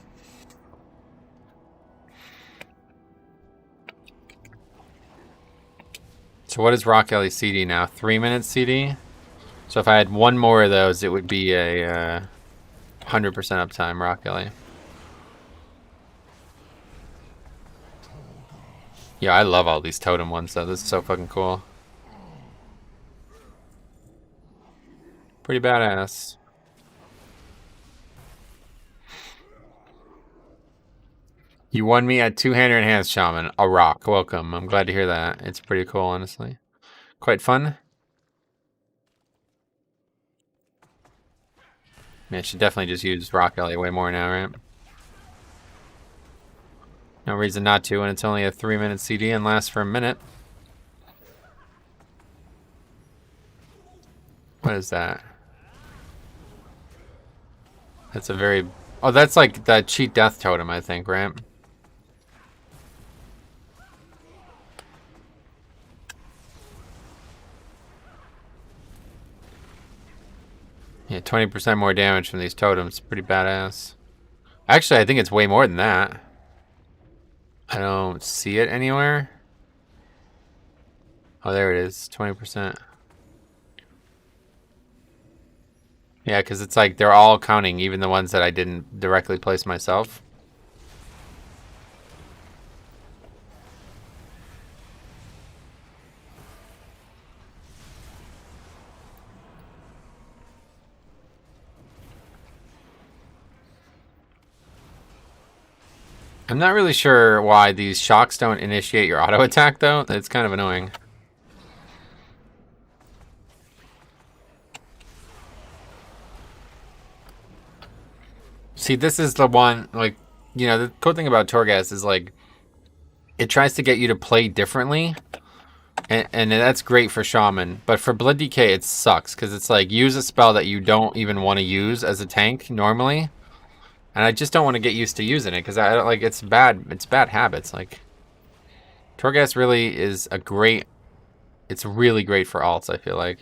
So what is Rock Ellie CD now? 3 minutes CD? So if I had one more of those, it would be a 100% uptime Rock Ellie. Yeah, I love all these totem ones though. This is so fucking cool. Pretty badass. You won me at two-hander enhanced shaman. A rock. Welcome. I'm glad to hear that. It's pretty cool, honestly. Quite fun. Yeah, I should definitely just use Rock Ellie way more now, right? No reason not to when it's only a 3-minute CD and lasts for a minute. What is that? That's a very... Oh, that's like the cheat death totem, I think, right? Yeah, 20% more damage from these totems. Pretty badass. Actually, I think it's way more than that. I don't see it anywhere. Oh, there it is. 20%. Yeah, because it's like they're all counting, even the ones that I didn't directly place myself. I'm not really sure why these shocks don't initiate your auto attack, though. It's kind of annoying. See, this is the one, like, you know, the cool thing about Torghast is, like, it tries to get you to play differently. And that's great for Shaman. But for Blood DK, it sucks. Because it's like, use a spell that you don't even want to use as a tank normally. And I just don't want to get used to using it. Because I don't, like, it's bad habits. Like, Torghast really is a great... It's really great for alts, I feel like.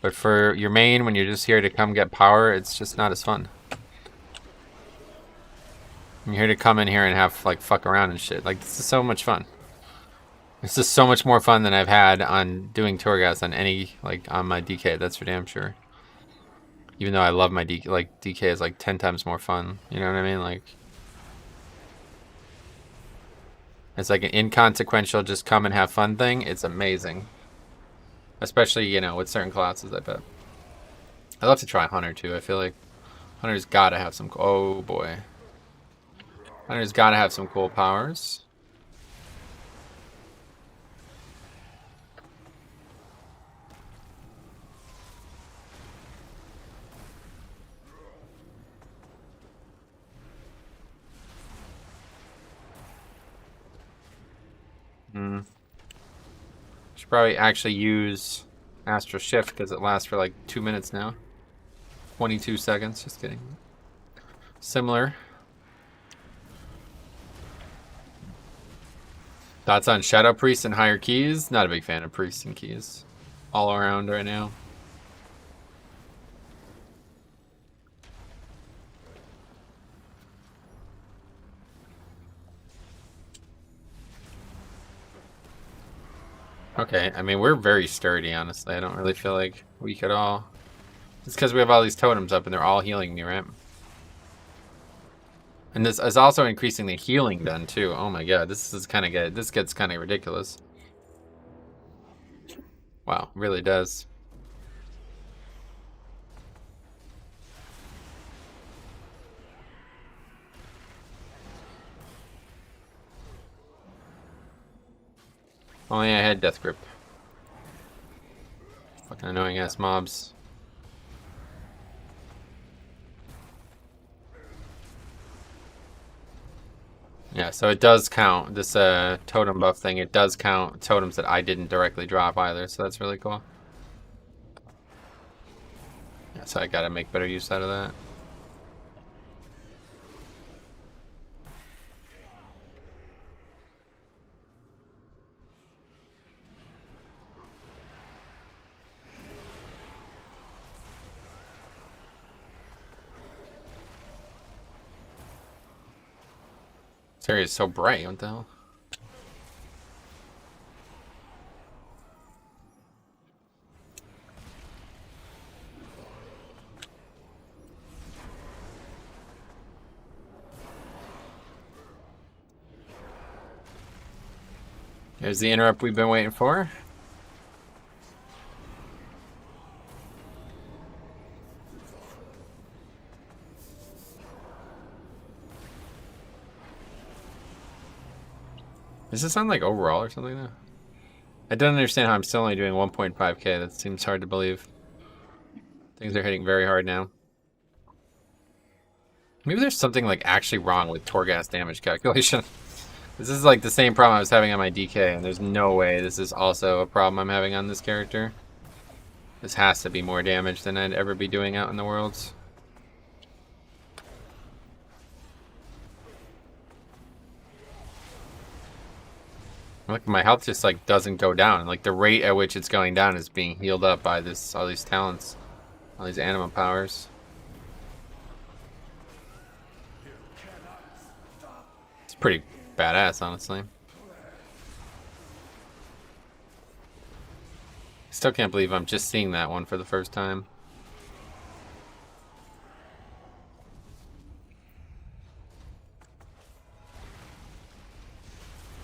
But for your main, when you're just here to come get power, it's just not as fun. You're here to come in here and have, like, fuck around and shit. Like, this is so much fun. This is so much more fun than I've had on doing Torghast on any, like, on my DK. That's for damn sure. Even though I love my DK, like, DK is, like, 10 times more fun. You know what I mean? Like, it's like an inconsequential just come and have fun thing. It's amazing. Especially, you know, with certain classes, I bet. I'd love to try Hunter, too. I feel like Hunter's gotta have some... Oh, boy. Hunter's gotta have some cool powers. Should probably actually use Astral Shift because it lasts for like 2 minutes now. 22 seconds. Just kidding. Similar. Thoughts on Shadow Priest and higher keys? Not a big fan of Priest and keys. All around right now. Okay, I mean, we're very sturdy, honestly. I don't really feel like weak at all. It's because we have all these totems up and they're all healing me, right? And this is also increasing the healing done, too. Oh my god, this is kind of good. This gets kind of ridiculous. Wow, really does. Only I had Death Grip. Fucking annoying ass mobs. Yeah, so it does count, this totem buff thing, it does count totems that I didn't directly drop either, so that's really cool. Yeah, so I gotta make better use out of that. This area is so bright, what the hell? Here's the interrupt we've been waiting for. Does this sound like overall or something though? I don't understand how I'm still only doing 1.5k. That seems hard to believe. Things are hitting very hard now. Maybe there's something like actually wrong with Torghast damage calculation. This is like the same problem I was having on my DK, and there's no way this is also a problem I'm having on this character. This has to be more damage than I'd ever be doing out in the worlds. Look, my health just like doesn't go down. Like the rate at which it's going down is being healed up by this, all these talents, all these anima powers. It's pretty badass, honestly. Still can't believe I'm just seeing that one for the first time.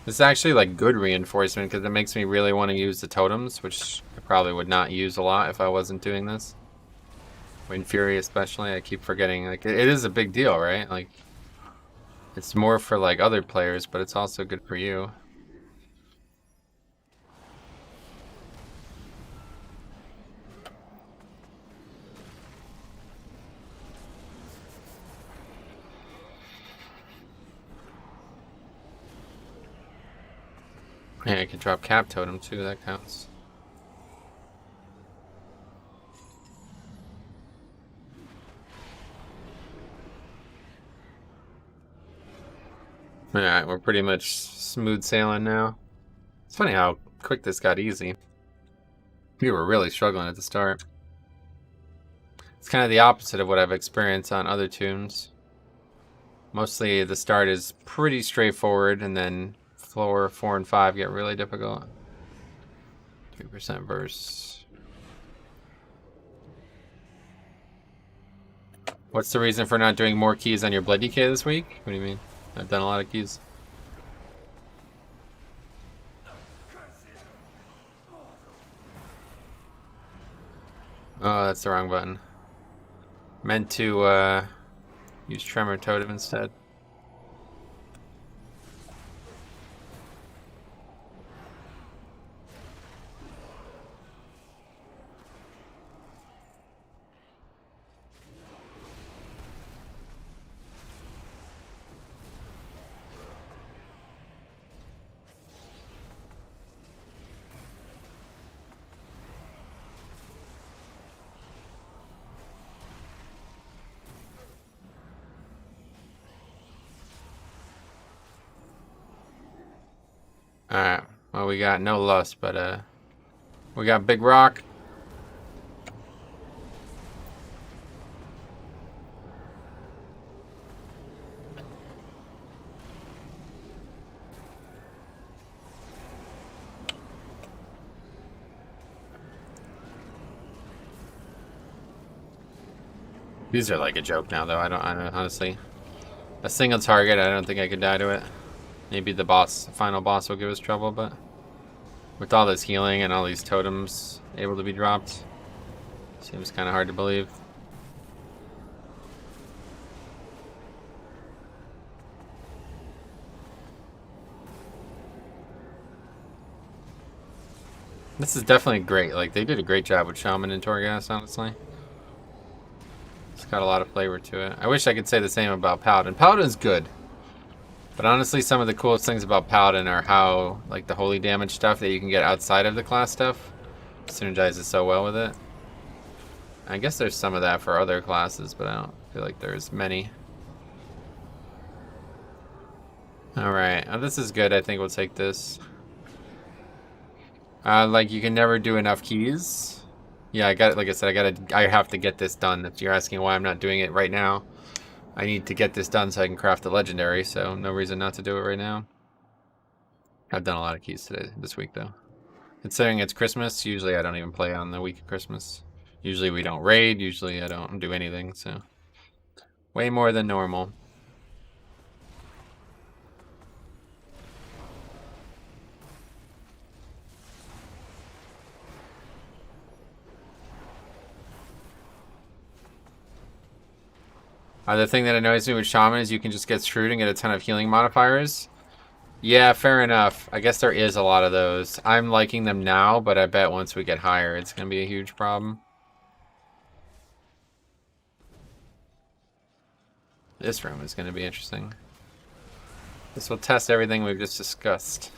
This is actually like good reinforcement because it makes me really want to use the totems, which I probably would not use a lot if I wasn't doing this. Windfury especially, I keep forgetting, like it is a big deal, right? Like it's more for like other players, but it's also good for you. Yeah, I can drop cap totem too, that counts. Alright, we're pretty much smooth sailing now. It's funny how quick this got easy. We were really struggling at the start. It's kind of the opposite of what I've experienced on other tunes. Mostly the start is pretty straightforward, and then floor 4 and 5 get really difficult. 3% burst. What's the reason for not doing more keys on your blood DK this week? What do you mean? I've done a lot of keys. Oh, that's the wrong button. Meant to use Tremor Totem instead. Well, we got no lust, but we got big rock. These are like a joke now, though. I don't honestly. A single target, I don't think I could die to it. Maybe the final boss will give us trouble, but with all this healing and all these totems able to be dropped, seems kind of hard to believe. This is definitely great. Like, they did a great job with Shaman and Torghast, honestly. It's got a lot of flavor to it. I wish I could say the same about Paladin. Paladin's good. But honestly, some of the coolest things about Paladin are how, like, the holy damage stuff that you can get outside of the class stuff synergizes so well with it. I guess there's some of that for other classes, but I don't feel like there's many. Alright, this is good. I think we'll take this. Like, you can never do enough keys. Yeah, like I said, I have to get this done. If you're asking why I'm not doing it right now, I need to get this done so I can craft the legendary, so no reason not to do it right now. I've done a lot of keys this week, though. Considering it's Christmas, usually I don't even play on the week of Christmas. Usually we don't raid, usually I don't do anything, so... way more than normal. The thing that annoys me with Shaman is you can just get screwed and get a ton of healing modifiers. Yeah, fair enough. I guess there is a lot of those. I'm liking them now, but I bet once we get higher, it's going to be a huge problem. This room is going to be interesting. This will test everything we've just discussed.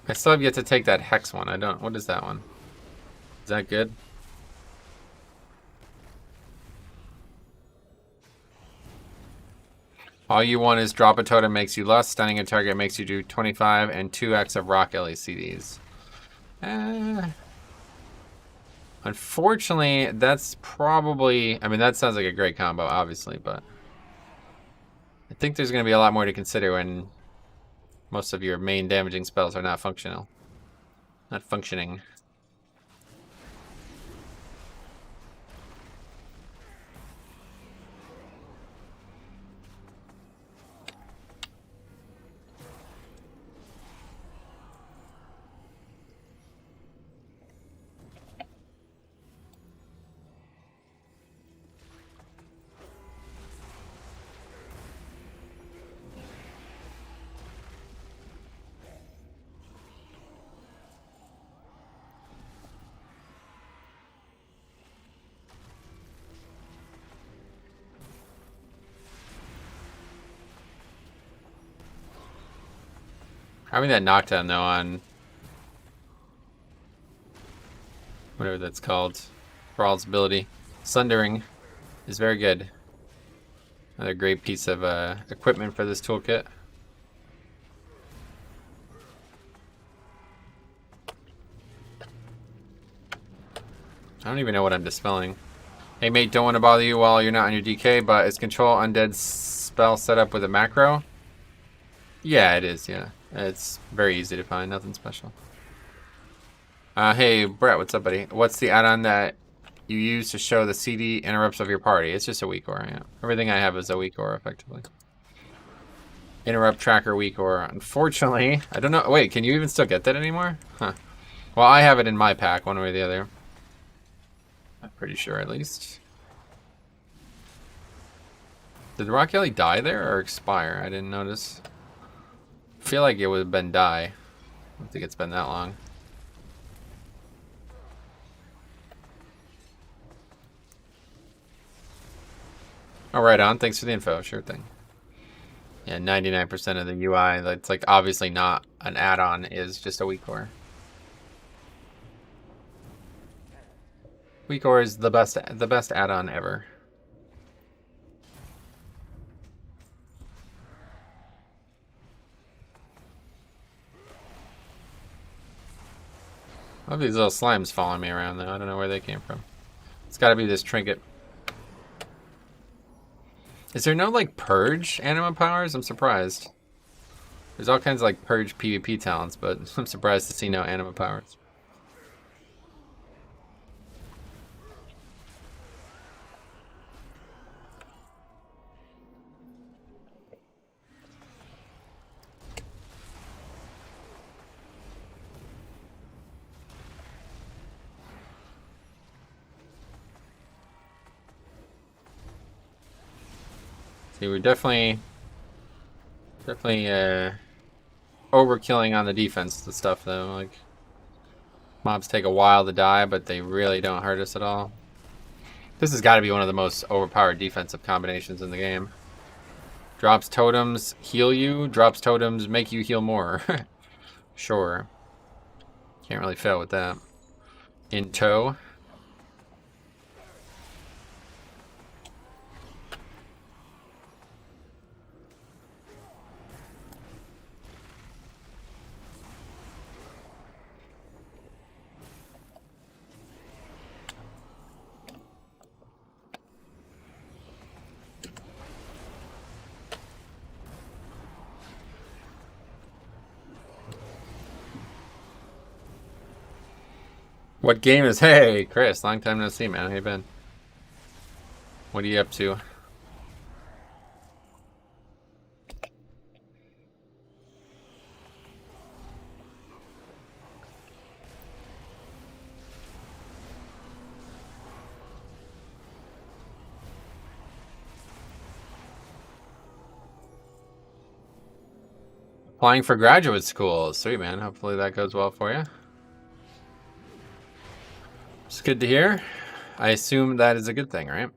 I still have yet to take that Hex one. What is that one? Is that good? All you want is drop a totem makes you lust, stunning a target makes you do 25 and 2x of rock LACDs. Unfortunately, that's probably... I mean, that sounds like a great combo, obviously, but... I think there's going to be a lot more to consider when most of your main damaging spells are not functional. Not functioning. Having that knockdown, though, on whatever that's called, Brawl's ability, Sundering, is very good. Another great piece of equipment for this toolkit. I don't even know what I'm dispelling. Hey mate, don't want to bother you while you're not on your DK, but is control undead spell set up with a macro? Yeah, it is, yeah. It's very easy to find, nothing special. Hey, Brett, what's up, buddy? What's the add-on that you use to show the CD interrupts of your party? It's just a weak aura, yeah. Everything I have is a weak aura, effectively. Interrupt tracker weak aura. Unfortunately, I don't know. Wait, can you even still get that anymore? Huh. Well, I have it in my pack, one way or the other. I'm pretty sure, at least. Did the Rock Alley die there or expire? I didn't notice. I feel like it would have been die. I don't think it's been that long. Oh, right on. Thanks for the info. Sure thing. Yeah, 99% of the UI that's like obviously not an add-on is just a weak core. Weak core is the best add-on ever. I love these little slimes following me around though. I don't know where they came from. It's gotta be this trinket. Is there no like purge anima powers? I'm surprised. There's all kinds of like purge PvP talents, but I'm surprised to see no anima powers. See, we're definitely overkilling on the defense the stuff though. Like mobs take a while to die, but they really don't hurt us at all. This has got to be one of the most overpowered defensive combinations in the game. Drops totems, heal you. Drops totems, make you heal more. Sure. Can't really fail with that. In tow. What game is... Hey, Chris, long time no see, man. How you been? What are you up to? Applying for graduate school. Sweet, man. Hopefully that goes well for you. It's good to hear. I assume that is a good thing, right?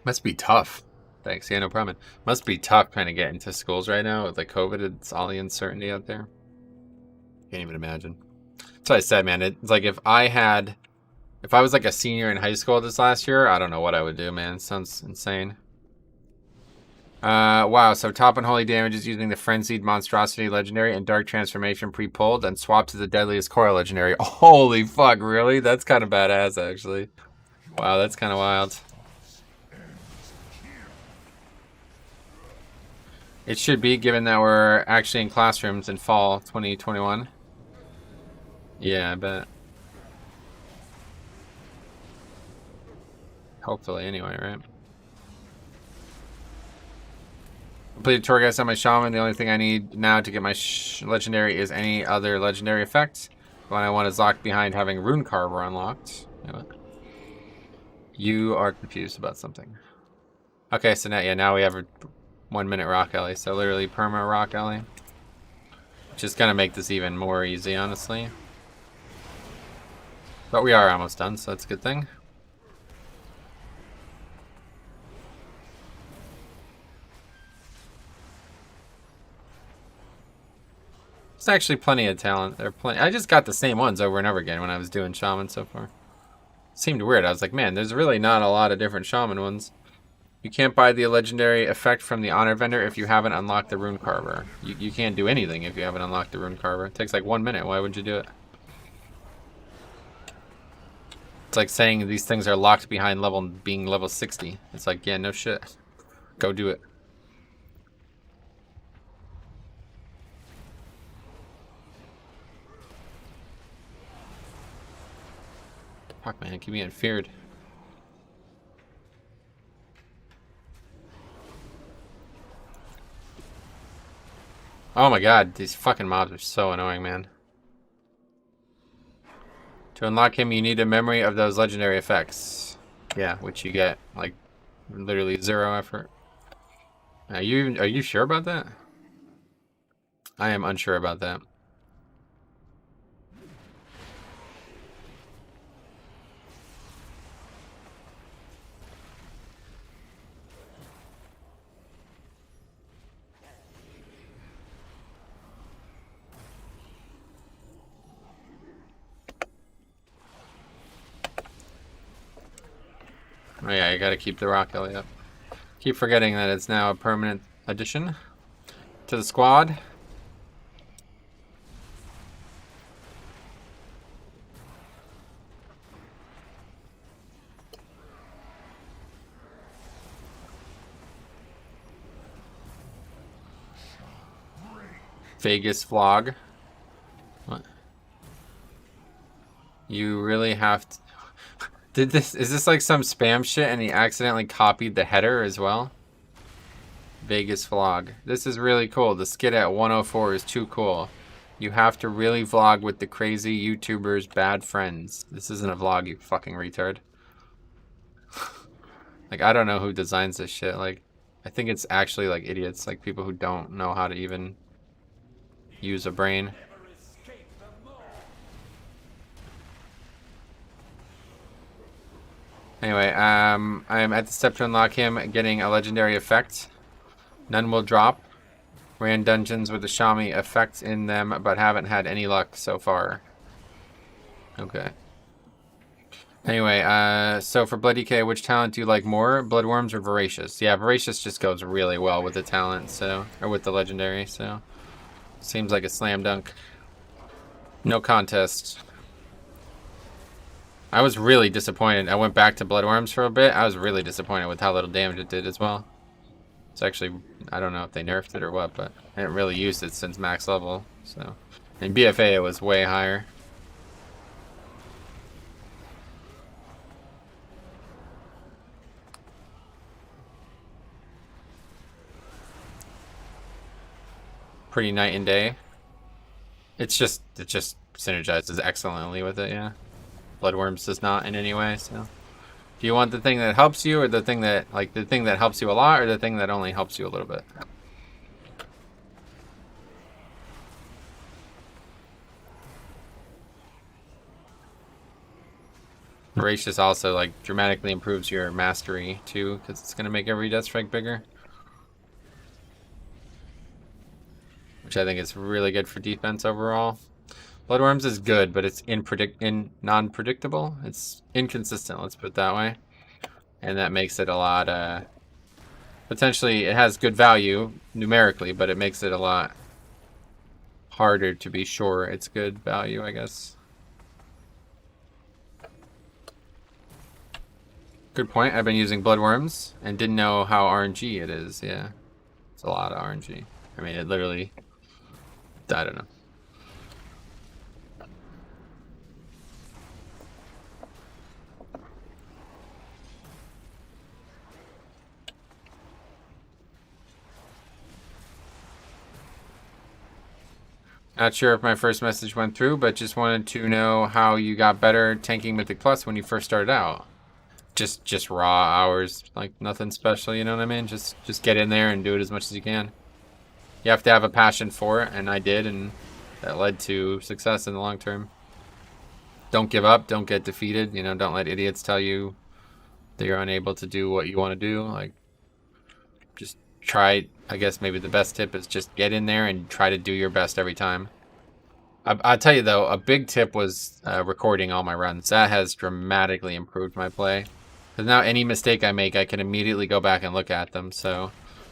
Must be tough. Thanks. Yeah, no problem. Must be tough trying to get into schools right now with like COVID. It's all the uncertainty out there. Can't even imagine. That's what I said, man. It's like if I was like a senior in high school this last year, I don't know what I would do, man. It sounds insane. Wow, so top unholy damage is using the Frenzied Monstrosity Legendary and Dark Transformation pre-pulled and swap to the Deadliest Core Legendary. Holy fuck, really? That's kind of badass, actually. Wow, that's kind of wild. It should be, given that we're actually in classrooms in fall 2021. Yeah, I bet. Hopefully, anyway, right? Completed Torghast on my Shaman. The only thing I need now to get my legendary is any other legendary effect. When I want is locked behind having Rune Carver unlocked. You are confused about something. Okay, so now we have a 1 minute rock alley. So literally perma-rock alley. Which is gonna make this even more easy, honestly. But we are almost done, so that's a good thing. There's actually plenty of talent. There are plenty. I just got the same ones over and over again when I was doing Shaman so far. Seemed weird. I was like, man, there's really not a lot of different Shaman ones. You can't buy the legendary effect from the honor vendor if you haven't unlocked the Rune Carver. You can't do anything if you haven't unlocked the Rune Carver. It takes like 1 minute. Why would you do it? It's like saying these things are locked behind being level 60. It's like, yeah, no shit. Go do it. Fuck, man, keep getting feared. Oh my god, these fucking mobs are so annoying, man. To unlock him, you need a memory of those legendary effects. Yeah, which you get, like, literally 0 effort. Are you sure about that? I am unsure about that. Oh yeah, you gotta keep the rock alley up. Keep forgetting that it's now a permanent addition to the squad. Vegas vlog. What? You really have to... Is this like some spam shit and he accidentally copied the header as well? Vegas vlog. This is really cool. The skit at 104 is too cool. You have to really vlog with the crazy YouTubers' bad friends. This isn't a vlog, you fucking retard. Like, I don't know who designs this shit. Like, I think it's actually like idiots, like people who don't know how to even use a brain. Anyway, I'm at the step to unlock him, getting a legendary effect. None will drop. Ran dungeons with the Shaman effect in them, but haven't had any luck so far. Okay. Anyway, so for Blood DK, which talent do you like more? Bloodworms or Voracious? Yeah, Voracious just goes really well with the talent, so, or with the legendary, so. Seems like a slam dunk. No contest. I was really disappointed. I went back to Bloodworms for a bit. I was really disappointed with how little damage it did as well. It's actually, I don't know if they nerfed it or what, but I haven't really used it since max level, so. In BFA, it was way higher. Pretty night and day. It just synergizes excellently with it, yeah. Bloodworms does not in any way, so. Do you want the thing that helps you, or the thing that, like, the thing that helps you a lot, or the thing that only helps you a little bit? Voracious also, like, dramatically improves your mastery, too, because it's going to make every death strike bigger. Which I think is really good for defense overall. Bloodworms is good, but it's non-predictable. It's inconsistent, let's put it that way. And that makes it a lot, potentially, it has good value numerically, but it makes it a lot harder to be sure it's good value, I guess. Good point. I've been using Bloodworms and didn't know how RNG it is. Yeah, it's a lot of RNG. I mean, it literally, I don't know. Not sure if my first message went through, but just wanted to know how you got better tanking Mythic Plus when you first started out. Just raw hours, like nothing special, you know what I mean? Just get in there and do it as much as you can. You have to have a passion for it, and I did, and that led to success in the long term. Don't give up, don't get defeated, you know, don't let idiots tell you that you're unable to do what you want to do. Like, just try. I guess maybe the best tip is just get in there and try to do your best every time. I'll tell you though, a big tip was recording all my runs. That has dramatically improved my play. Because now any mistake I make, I can immediately go back and look at them. So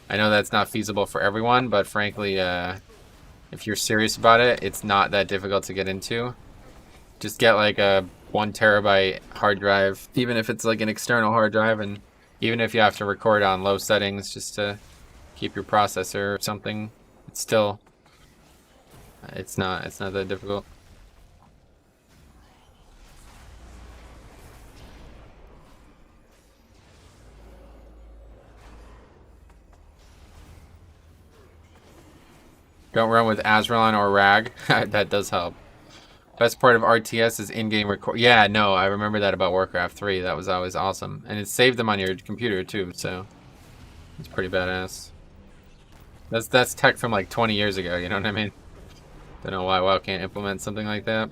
I know that's not feasible for everyone, but frankly, if you're serious about it, it's not that difficult to get into. Just get like a 1 terabyte hard drive, even if it's like an external hard drive, and even if you have to record on low settings just to keep your processor or something, it's still, it's not that difficult. Don't run with Azralan or Rag. That does help. Best part of RTS is in-game record. Yeah, no, I remember that about Warcraft 3. That was always awesome. And it saved them on your computer too, so it's pretty badass. That's tech from like 20 years ago, you know what I mean? Don't know why WoW can't implement something like that.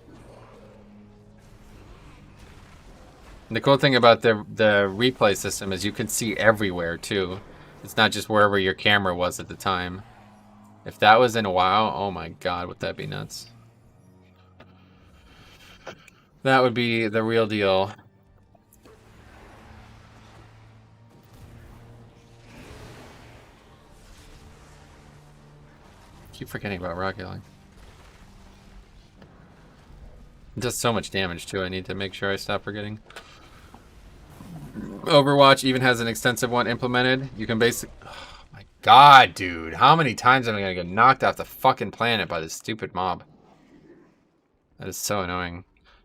And the cool thing about the replay system is you can see everywhere too. It's not just wherever your camera was at the time. If that was in a WoW, oh my god, would that be nuts. That would be the real deal. Keep forgetting about rock healing. It does so much damage too. I need to make sure I stop forgetting. Overwatch even has an extensive one implemented. You can basically... Oh my god, dude. How many times am I going to get knocked off the fucking planet by this stupid mob? That is so annoying.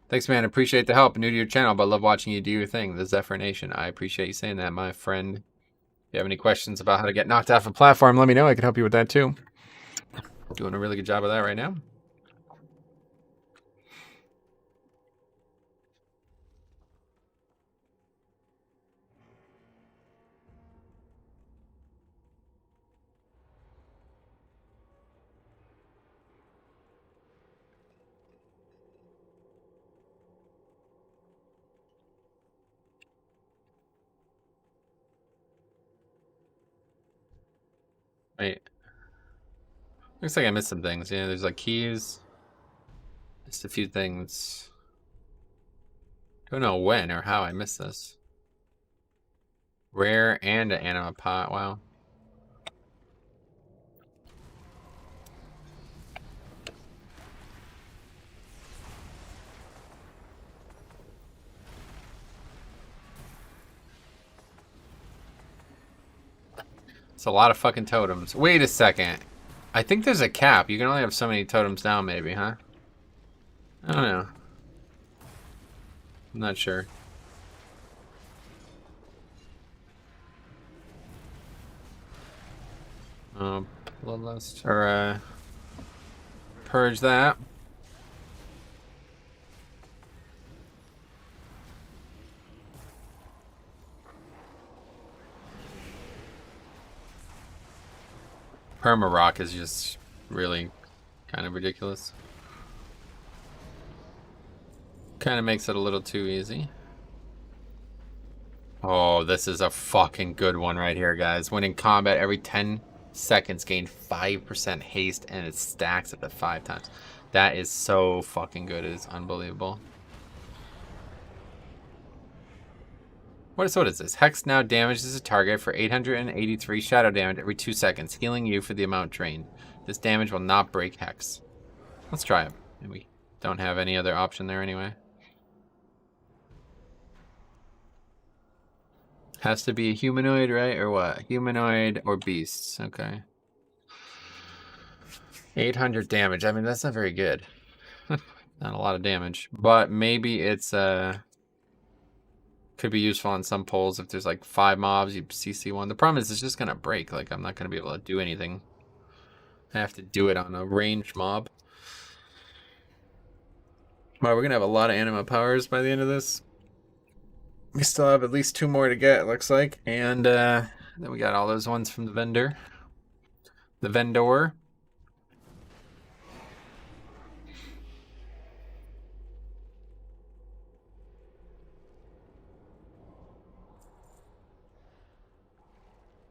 Thanks, man. Appreciate the help. New to your channel, but love watching you do your thing. The Zephyr Nation. I appreciate you saying that, my friend. If you have any questions about how to get knocked off a platform, let me know. I can help you with that too. Doing a really good job of that right now. Wait. Looks like I missed some things. Yeah, there's like keys. Missed a few things. Don't know when or how I missed this. Rare and an Anima pot. Wow. It's a lot of fucking totems. Wait a second. I think there's a cap. You can only have so many totems down, maybe, huh? I don't know. I'm not sure. Bloodlust. Or, purge that. Perma-rock is just really kind of ridiculous. Kind of makes it a little too easy. Oh, this is a fucking good one right here, guys. When in combat, every 10 seconds, gain 5% haste, and it stacks up to 5 times. That is so fucking good. It is unbelievable. What is this? Hex now damages a target for 883 shadow damage every 2 seconds, healing you for the amount drained. This damage will not break Hex. Let's try it. We don't have any other option there anyway. Has to be a humanoid, right? Or what? Humanoid or beasts. Okay. 800 damage. I mean, that's not very good. Not a lot of damage. But maybe it's could be useful on some polls if there's like 5 mobs, you CC one. The problem is it's just gonna break. Like, I'm not gonna be able to do anything. I have to do it on a ranged mob. Well, we're gonna have a lot of Anima powers by the end of this. We still have at least 2 more to get, it looks like. And then we got all those ones from the vendor. The vendor.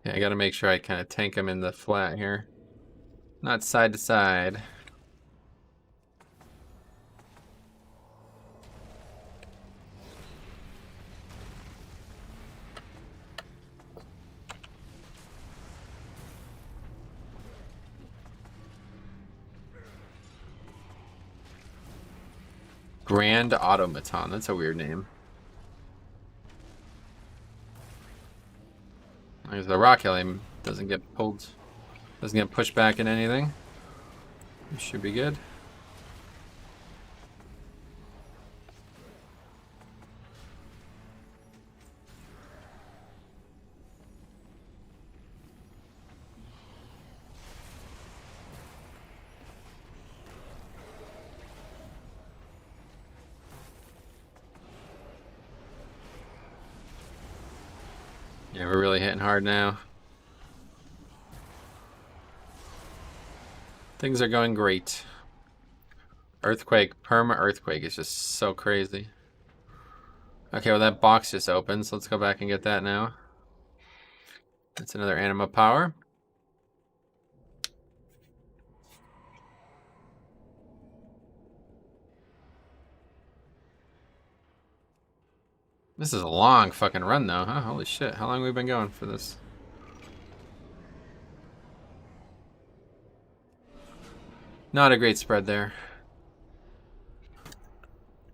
Yeah, I gotta make sure I kind of tank them in the flat here. Not side to side. Grand Automaton. That's a weird name. There's the rock healing. Doesn't get pulled. Doesn't get pushed back in anything. It should be good. Yeah, we're really hitting hard now. Things are going great. Earthquake, perma-earthquake is just so crazy. Okay, well that box just opened, so let's go back and get that now. That's another Anima power. This is a long fucking run though, huh? Holy shit, how long have we been going for this? Not a great spread there.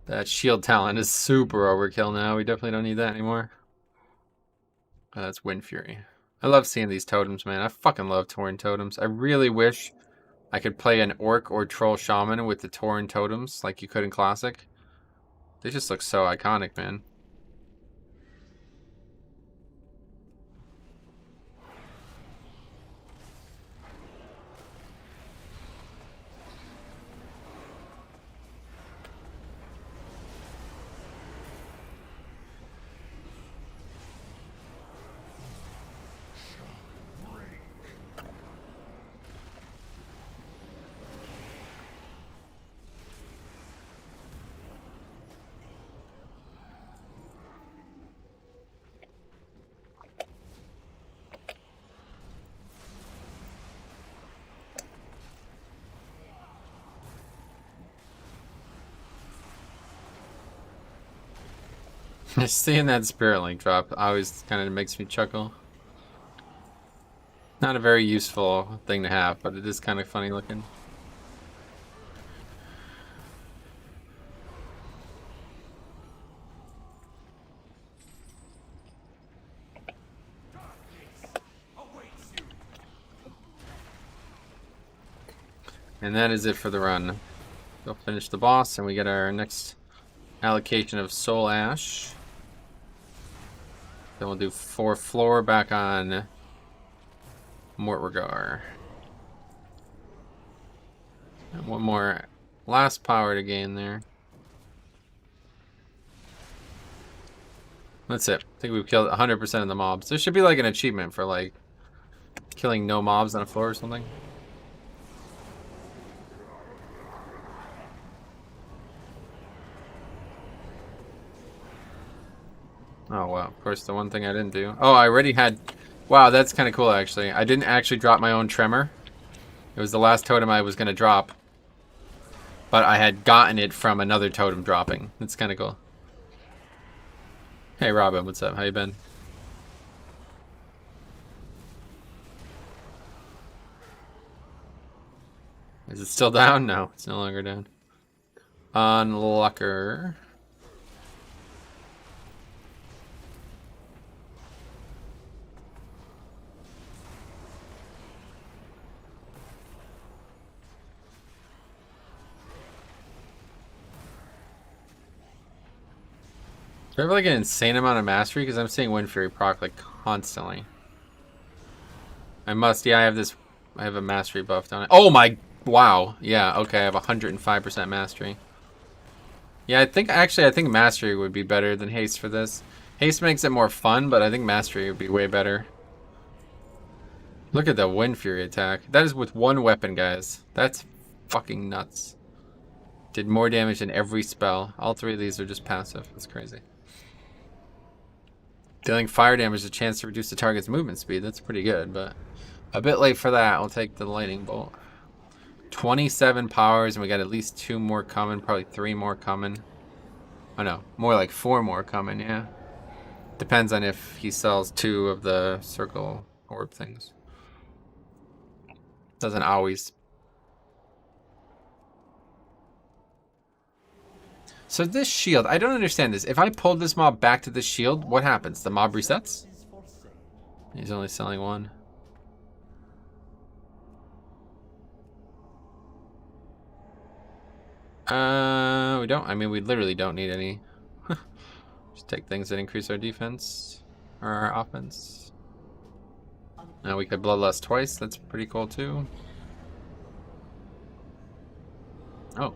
That shield talent is super overkill now. We definitely don't need that anymore. That's Windfury. I love seeing these totems, man. I fucking love Tauren totems. I really wish I could play an Orc or Troll Shaman with the Tauren totems like you could in Classic. They just look so iconic, man. Just seeing that Spirit Link drop always kind of makes me chuckle. Not a very useful thing to have, but it is kind of funny looking. And that is it for the run. We'll finish the boss and we get our next allocation of Soul Ash. Then we'll do 4 floor back on Mortregar. And one more last power to gain there. That's it. I think we've killed 100% of the mobs. There should be like an achievement for like killing no mobs on a floor or something. Oh, wow. Of course, the one thing I didn't do. Oh, I already had... Wow, that's kind of cool, actually. I didn't actually drop my own Tremor. It was the last totem I was going to drop. But I had gotten it from another totem dropping. That's kind of cool. Hey, Robin, what's up? How you been? Is it still down? No, it's no longer down. Unlocker. Do I have like an insane amount of mastery? Because I'm seeing Windfury proc like constantly. I must, yeah, I have a mastery buff, don't I? Oh my, wow. Yeah, okay, I have 105% mastery. Yeah, I think mastery would be better than haste for this. Haste makes it more fun, but I think mastery would be way better. Look at the Windfury attack. That is with one weapon, guys. That's fucking nuts. Did more damage than every spell. All 3 of these are just passive. That's crazy. Dealing fire damage is a chance to reduce the target's movement speed. That's pretty good, but a bit late for that. I'll take the lightning bolt. 27 powers, and we got at least 2 more coming. Probably 3 more coming. Oh no, more like 4 more coming, yeah. Depends on if he sells 2 of the circle orb things. Doesn't always. So this shield, I don't understand this. If I pull this mob back to the shield, what happens? The mob resets? He's only selling 1. We don't. I mean, we literally don't need any. Just take things that increase our defense or our offense. Now we could Bloodlust twice. That's pretty cool too. Oh.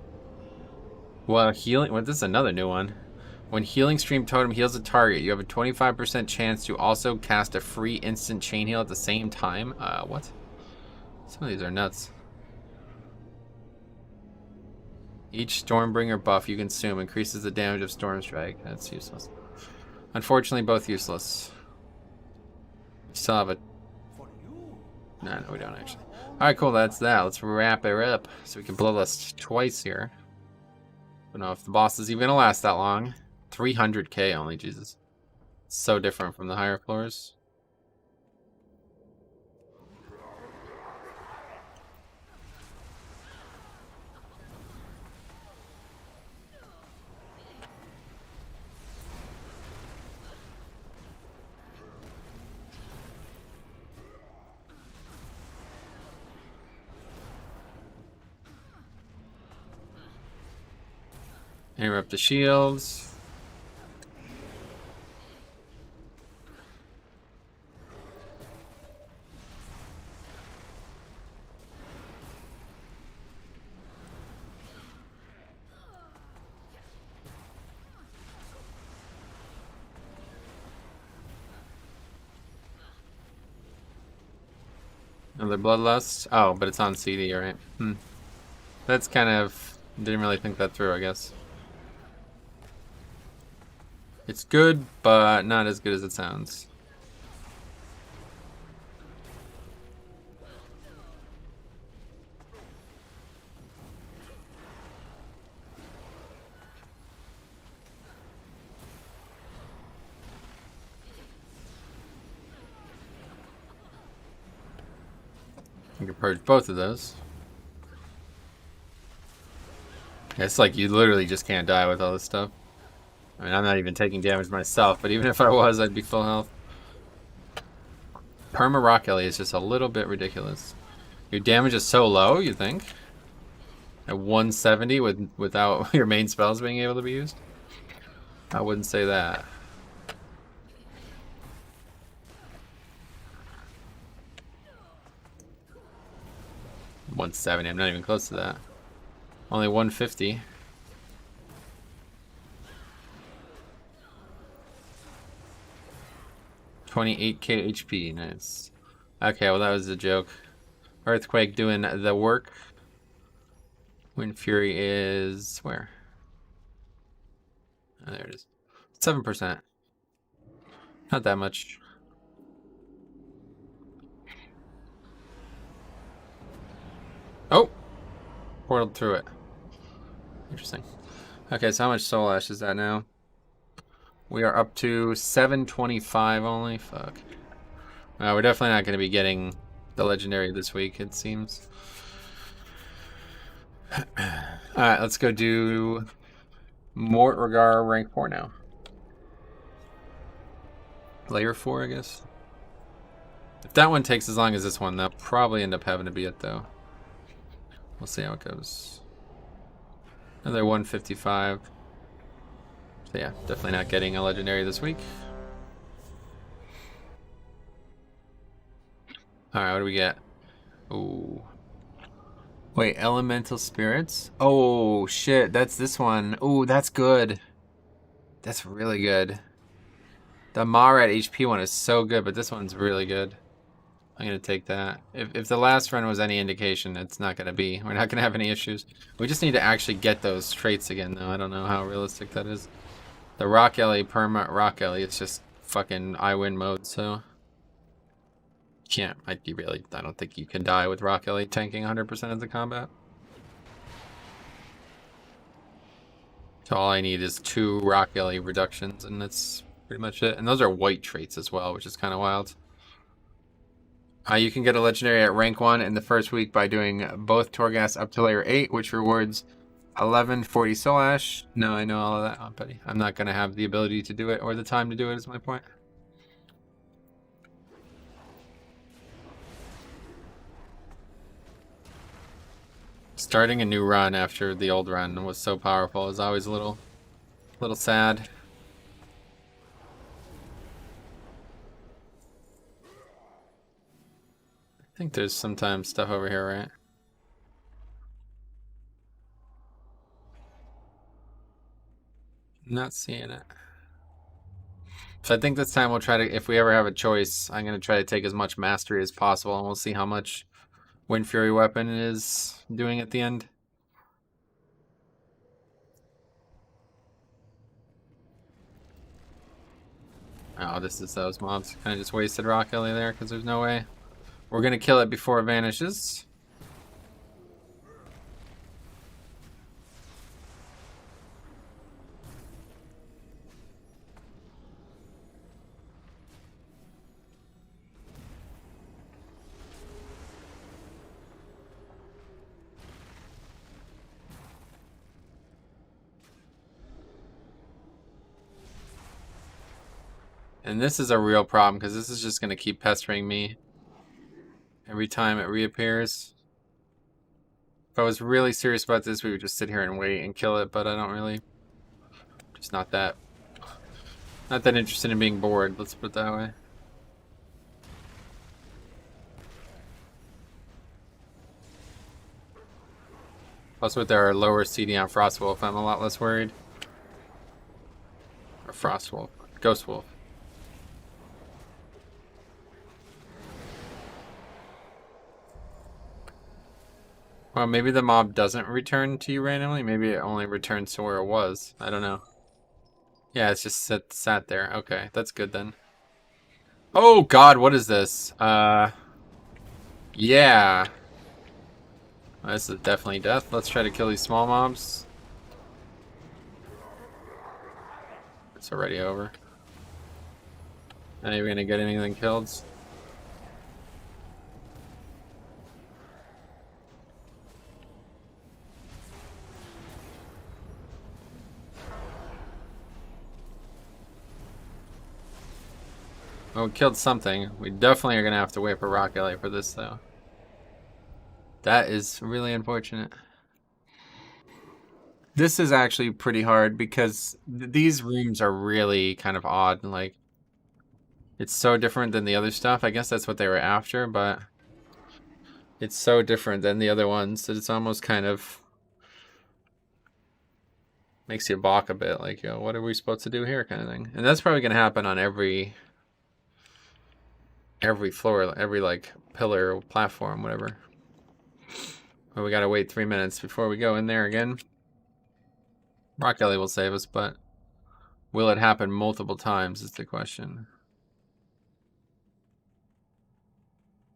Well, healing. Well, this is another new one. When Healing Stream Totem heals a target, you have a 25% chance to also cast a free instant chain heal at the same time. What? Some of these are nuts. Each Stormbringer buff you consume increases the damage of Storm Strike. That's useless. Unfortunately, both useless. Still have a... No, we don't actually. Alright, cool, that's that. Let's wrap it up so we can Bloodlust twice here. Don't know if the boss is even gonna last that long. 300k only, Jesus. So different from the higher floors. Interrupt the shields. Another Bloodlust. Oh, but it's on CD, right? That's kind of... Didn't really think that through, I guess. It's good, but not as good as it sounds. You can purge both of those. It's like you literally just can't die with all this stuff. I mean, I'm not even taking damage myself, but even if I was, I'd be full health. Perma-rock is just a little bit ridiculous. Your damage is so low, you think? At 170 without your main spells being able to be used? I wouldn't say that. $170, I'm not even close to that. Only 150. $28k HP, nice. Okay, well that was a joke. Earthquake doing the work. Windfury is where? Oh, there it is. 7%. Not that much. Oh! Portaled through it. Interesting. Okay, so how much Soul Ash is that now? We are up to 725 only. Fuck. We're definitely not going to be getting the legendary this week, it seems. Alright, let's go do Mortregar rank 4 now. Layer 4, I guess. If that one takes as long as this one, they'll probably end up having to be it, though. We'll see how it goes. Another 155. So yeah, definitely not getting a legendary this week. Alright, what do we get? Ooh. Wait, elemental spirits? Oh shit, that's this one. Ooh, that's good. That's really good. The Marat HP one is so good, but this one's really good. I'm gonna take that. If the last run was any indication, it's not gonna be. We're not gonna have any issues. We just need to actually get those traits again, though. I don't know how realistic that is. The Rock Ellie, Perma-rock Ellie, it's just fucking I win mode, so... Can't, I don't think you can die with Rock Ellie tanking 100% of the combat. So all I need is 2 Rock Ellie reductions, and that's pretty much it. And those are white traits as well, which is kind of wild. You can get a legendary at rank 1 in the first week by doing both Torghast up to layer 8, which rewards 1140 Soul Ash. No, I know all of that, oh, buddy. I'm not going to have the ability to do it or the time to do it is my point. Starting a new run after the old run was so powerful. It was always a little sad. I think there's sometimes stuff over here, right? Not seeing it. So I think this time we'll try to, if we ever have a choice, I'm going to try to take as much mastery as possible, and we'll see how much Windfury weapon is doing at the end. Oh, this is those mobs. Kind of just wasted Rock Ellie there because there's no way. We're going to kill it before it vanishes. And this is a real problem because this is just going to keep pestering me every time it reappears. If I was really serious about this, we would just sit here and wait and kill it, but I don't really Just not that interested in being bored, let's put it that way. Plus with our lower CD on Frostwolf, I'm a lot less worried. Or Frostwolf. Ghostwolf. Well, maybe the mob doesn't return to you randomly. Maybe it only returns to where it was. I don't know. Yeah, it's just sat there. Okay, that's good then. Oh god, what is this? Yeah. Well, this is definitely death. Let's try to kill these small mobs. It's already over. Not even gonna get anything killed. Oh, we killed something. We definitely are gonna have to wait for Rock LA for this though. That is really unfortunate. This is actually pretty hard because these rooms are really kind of odd. Like, it's so different than the other stuff. I guess that's what they were after, but it's so different than the other ones that it's almost kind of makes you balk a bit. Like, yo, what are we supposed to do here, kind of thing. And that's probably gonna happen on every floor, every like pillar or platform, whatever. But we gotta wait 3 minutes before we go in there again. Rock Ellie will save us, but will it happen multiple times is the question.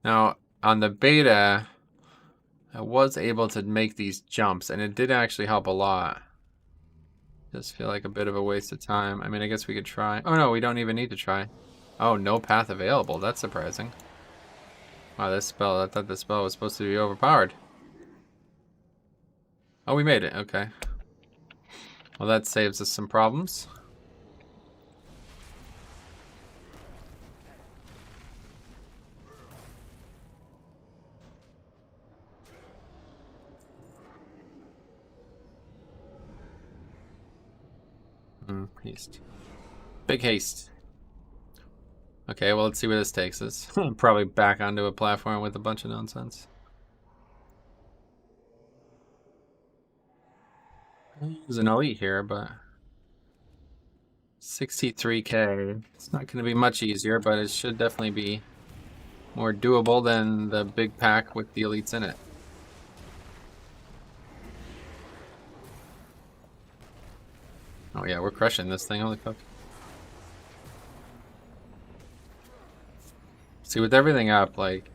Now, on the beta, I was able to make these jumps, and it did actually help a lot. Just feel like a bit of a waste of time. I mean, I guess we could try. Oh no, we don't even need to try. Oh, no path available. That's surprising. Wow, this spell, I thought this spell was supposed to be overpowered. Oh, we made it. Okay. Well, that saves us some problems. Haste. Big haste. Okay, well, let's see where this takes us. Probably back onto a platform with a bunch of nonsense. There's an elite here, but 63k. It's not going to be much easier, but it should definitely be more doable than the big pack with the elites in it. Oh yeah, we're crushing this thing. Holy fuck. See, with everything up, like,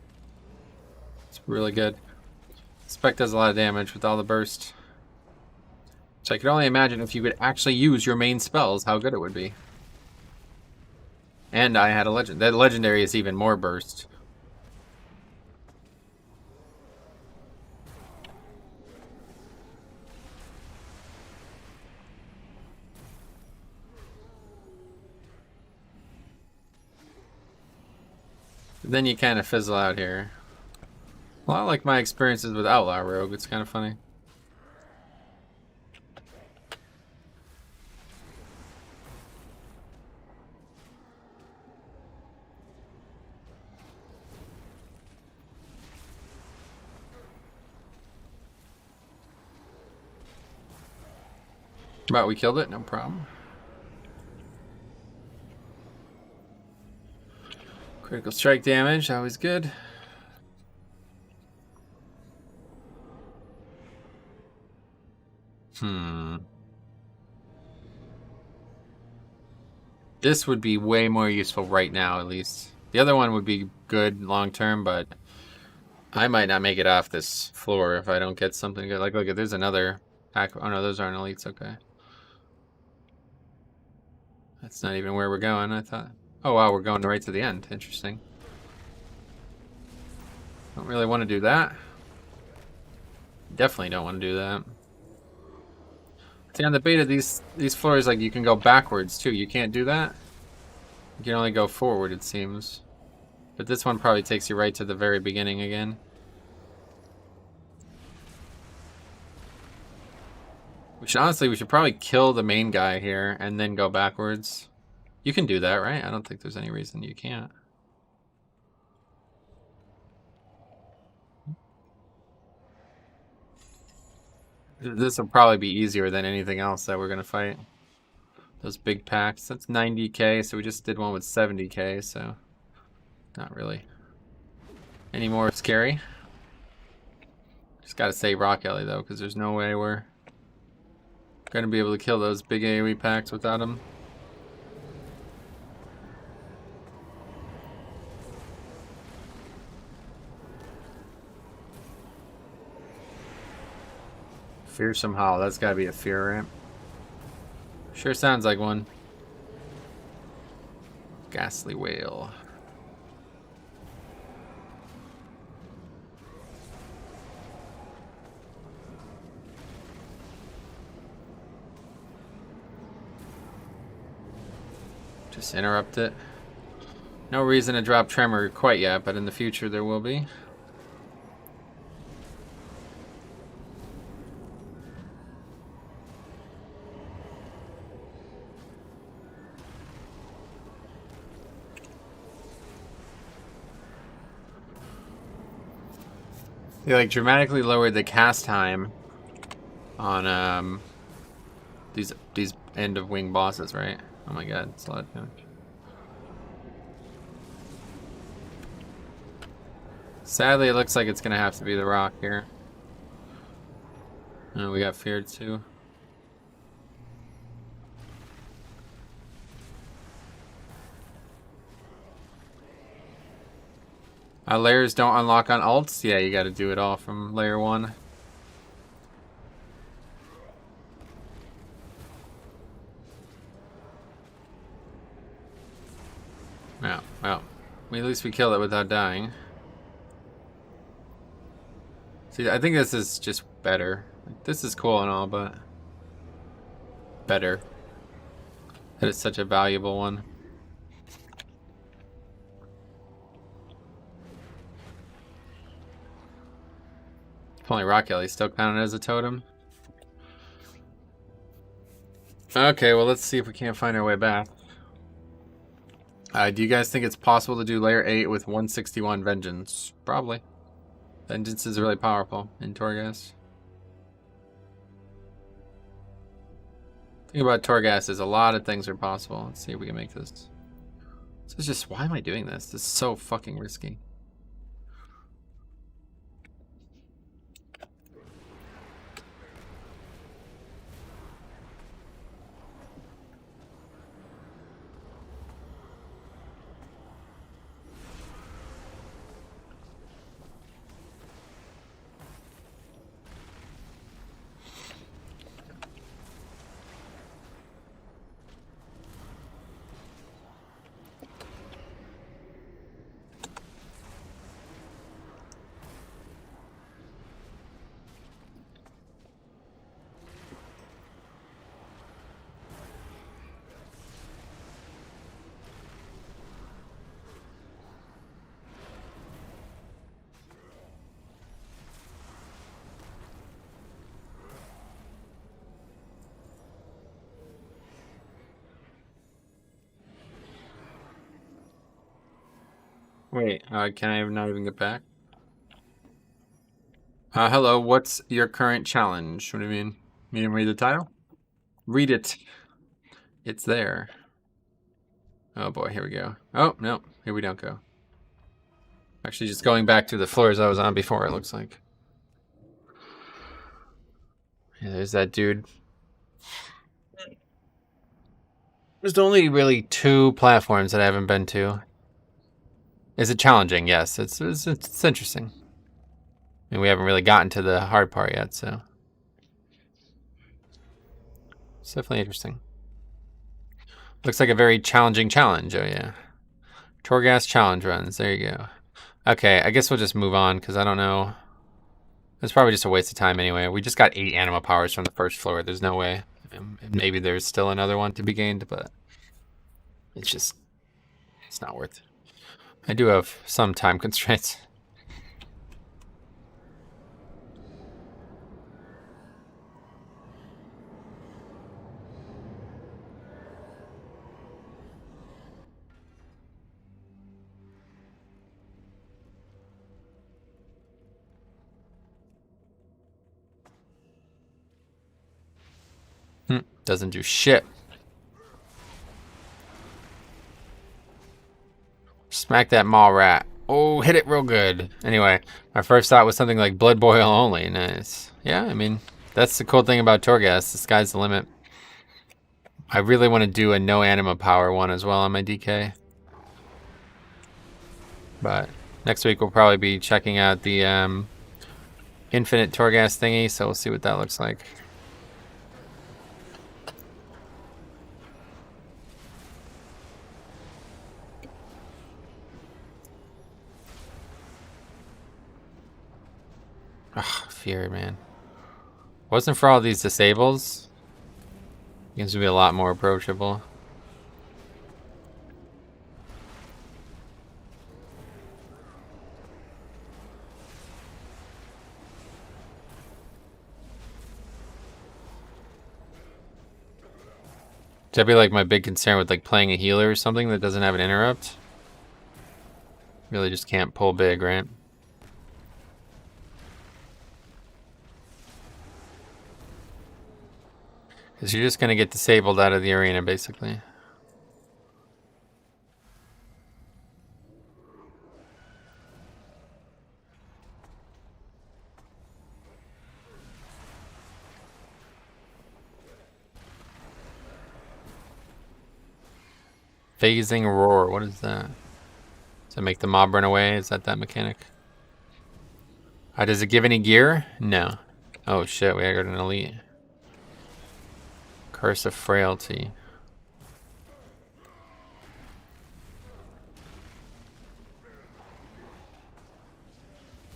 it's really good. Spec does a lot of damage with all the burst. So I could only imagine if you could actually use your main spells, how good it would be. And I had a legend. That legendary is even more burst. Then you kind of fizzle out here. A lot like my experiences with Outlaw Rogue. It's kind of funny. But we killed it, no problem. Critical strike damage, always good. This would be way more useful right now, at least. The other one would be good long term, but I might not make it off this floor if I don't get something good. Like, look, there's another pack. Oh no, those aren't elites. Okay. That's not even where we're going, I thought. Oh wow, we're going right to the end. Interesting. Don't really want to do that. Definitely don't want to do that. See, on the beta, these floors, like, you can go backwards too. You can't do that. You can only go forward, it seems. But this one probably takes you right to the very beginning again. We should probably kill the main guy here and then go backwards. You can do that, right? I don't think there's any reason you can't. This will probably be easier than anything else that we're gonna fight. Those big packs. That's 90k, so we just did one with 70k, so not really any more scary. Just gotta save Rock Alley though, because there's no way we're gonna be able to kill those big AoE packs without him. Fearsome Hollow, that's gotta be a fear ramp. Sure sounds like one. Ghastly Whale. Just interrupt it. No reason to drop Tremor quite yet, but in the future there will be. They like dramatically lowered the cast time on these end of wing bosses, right? Oh my god, it's a lot of damage. Sadly, it looks like it's gonna have to be the rock here. Oh, we got feared too. Layers don't unlock on ults? Yeah, you gotta do it all from layer 1. Yeah, well, at least we kill it without dying. See, I think this is just better. This is cool and all, but better. That it's such a valuable one. Only Rock Alley still counted as a totem. Okay, well let's see if we can't find our way back. Do you guys think it's possible to do layer 8 with 161 Vengeance? Probably. Vengeance is really powerful in Torghast. The thing about Torghast is a lot of things are possible. Let's see if we can make this. This is just, why am I doing this? This is so fucking risky. Wait, can I not even get back? Hello, what's your current challenge? What do you mean? You didn't read the title? Read it. It's there. Oh boy, here we go. Oh, no, here we don't go. Actually, just going back to the floors I was on before, it looks like. Yeah, there's that dude. There's only really 2 platforms that I haven't been to. Is it challenging? Yes, it's interesting. I mean, we haven't really gotten to the hard part yet, so it's definitely interesting. Looks like a very challenging challenge. Oh yeah, Torghast challenge runs. There you go. Okay, I guess we'll just move on because I don't know. It's probably just a waste of time anyway. We just got 8 anima powers from the first floor. There's no way. Maybe there's still another one to be gained, but it's not worth it. I do have some time constraints. Doesn't do shit. Smack that maw rat. Oh, hit it real good. Anyway, my first thought was something like Blood Boil only. Nice. Yeah, I mean, that's the cool thing about Torghast. The sky's the limit. I really want to do a no Anima power one as well on my DK. But next week we'll probably be checking out the infinite Torghast thingy, so we'll see what that looks like. Ugh, Fury, man. Wasn't for all these disables, things would be a lot more approachable. That'd be like my big concern with like playing a healer or something that doesn't have an interrupt. Really just can't pull big, right? Because you're just going to get disabled out of the arena, basically. Phasing roar, what is that? Does that make the mob run away? Is that mechanic? Does it give any gear? No. Oh shit, we got an elite. Curse of Frailty.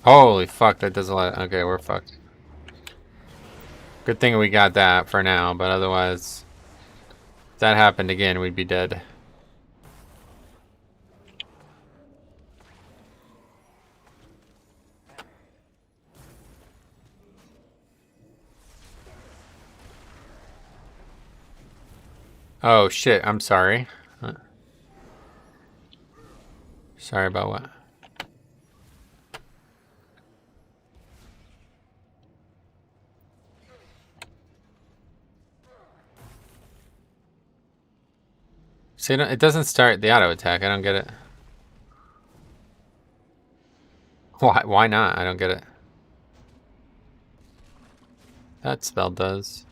Holy fuck, that does a lot. Okay, we're fucked. Good thing we got that for now, but otherwise, if that happened again, we'd be dead. Oh shit, I'm sorry. Sorry about what? See, it doesn't start the auto attack. I don't get it. Why not? I don't get it. That spell does.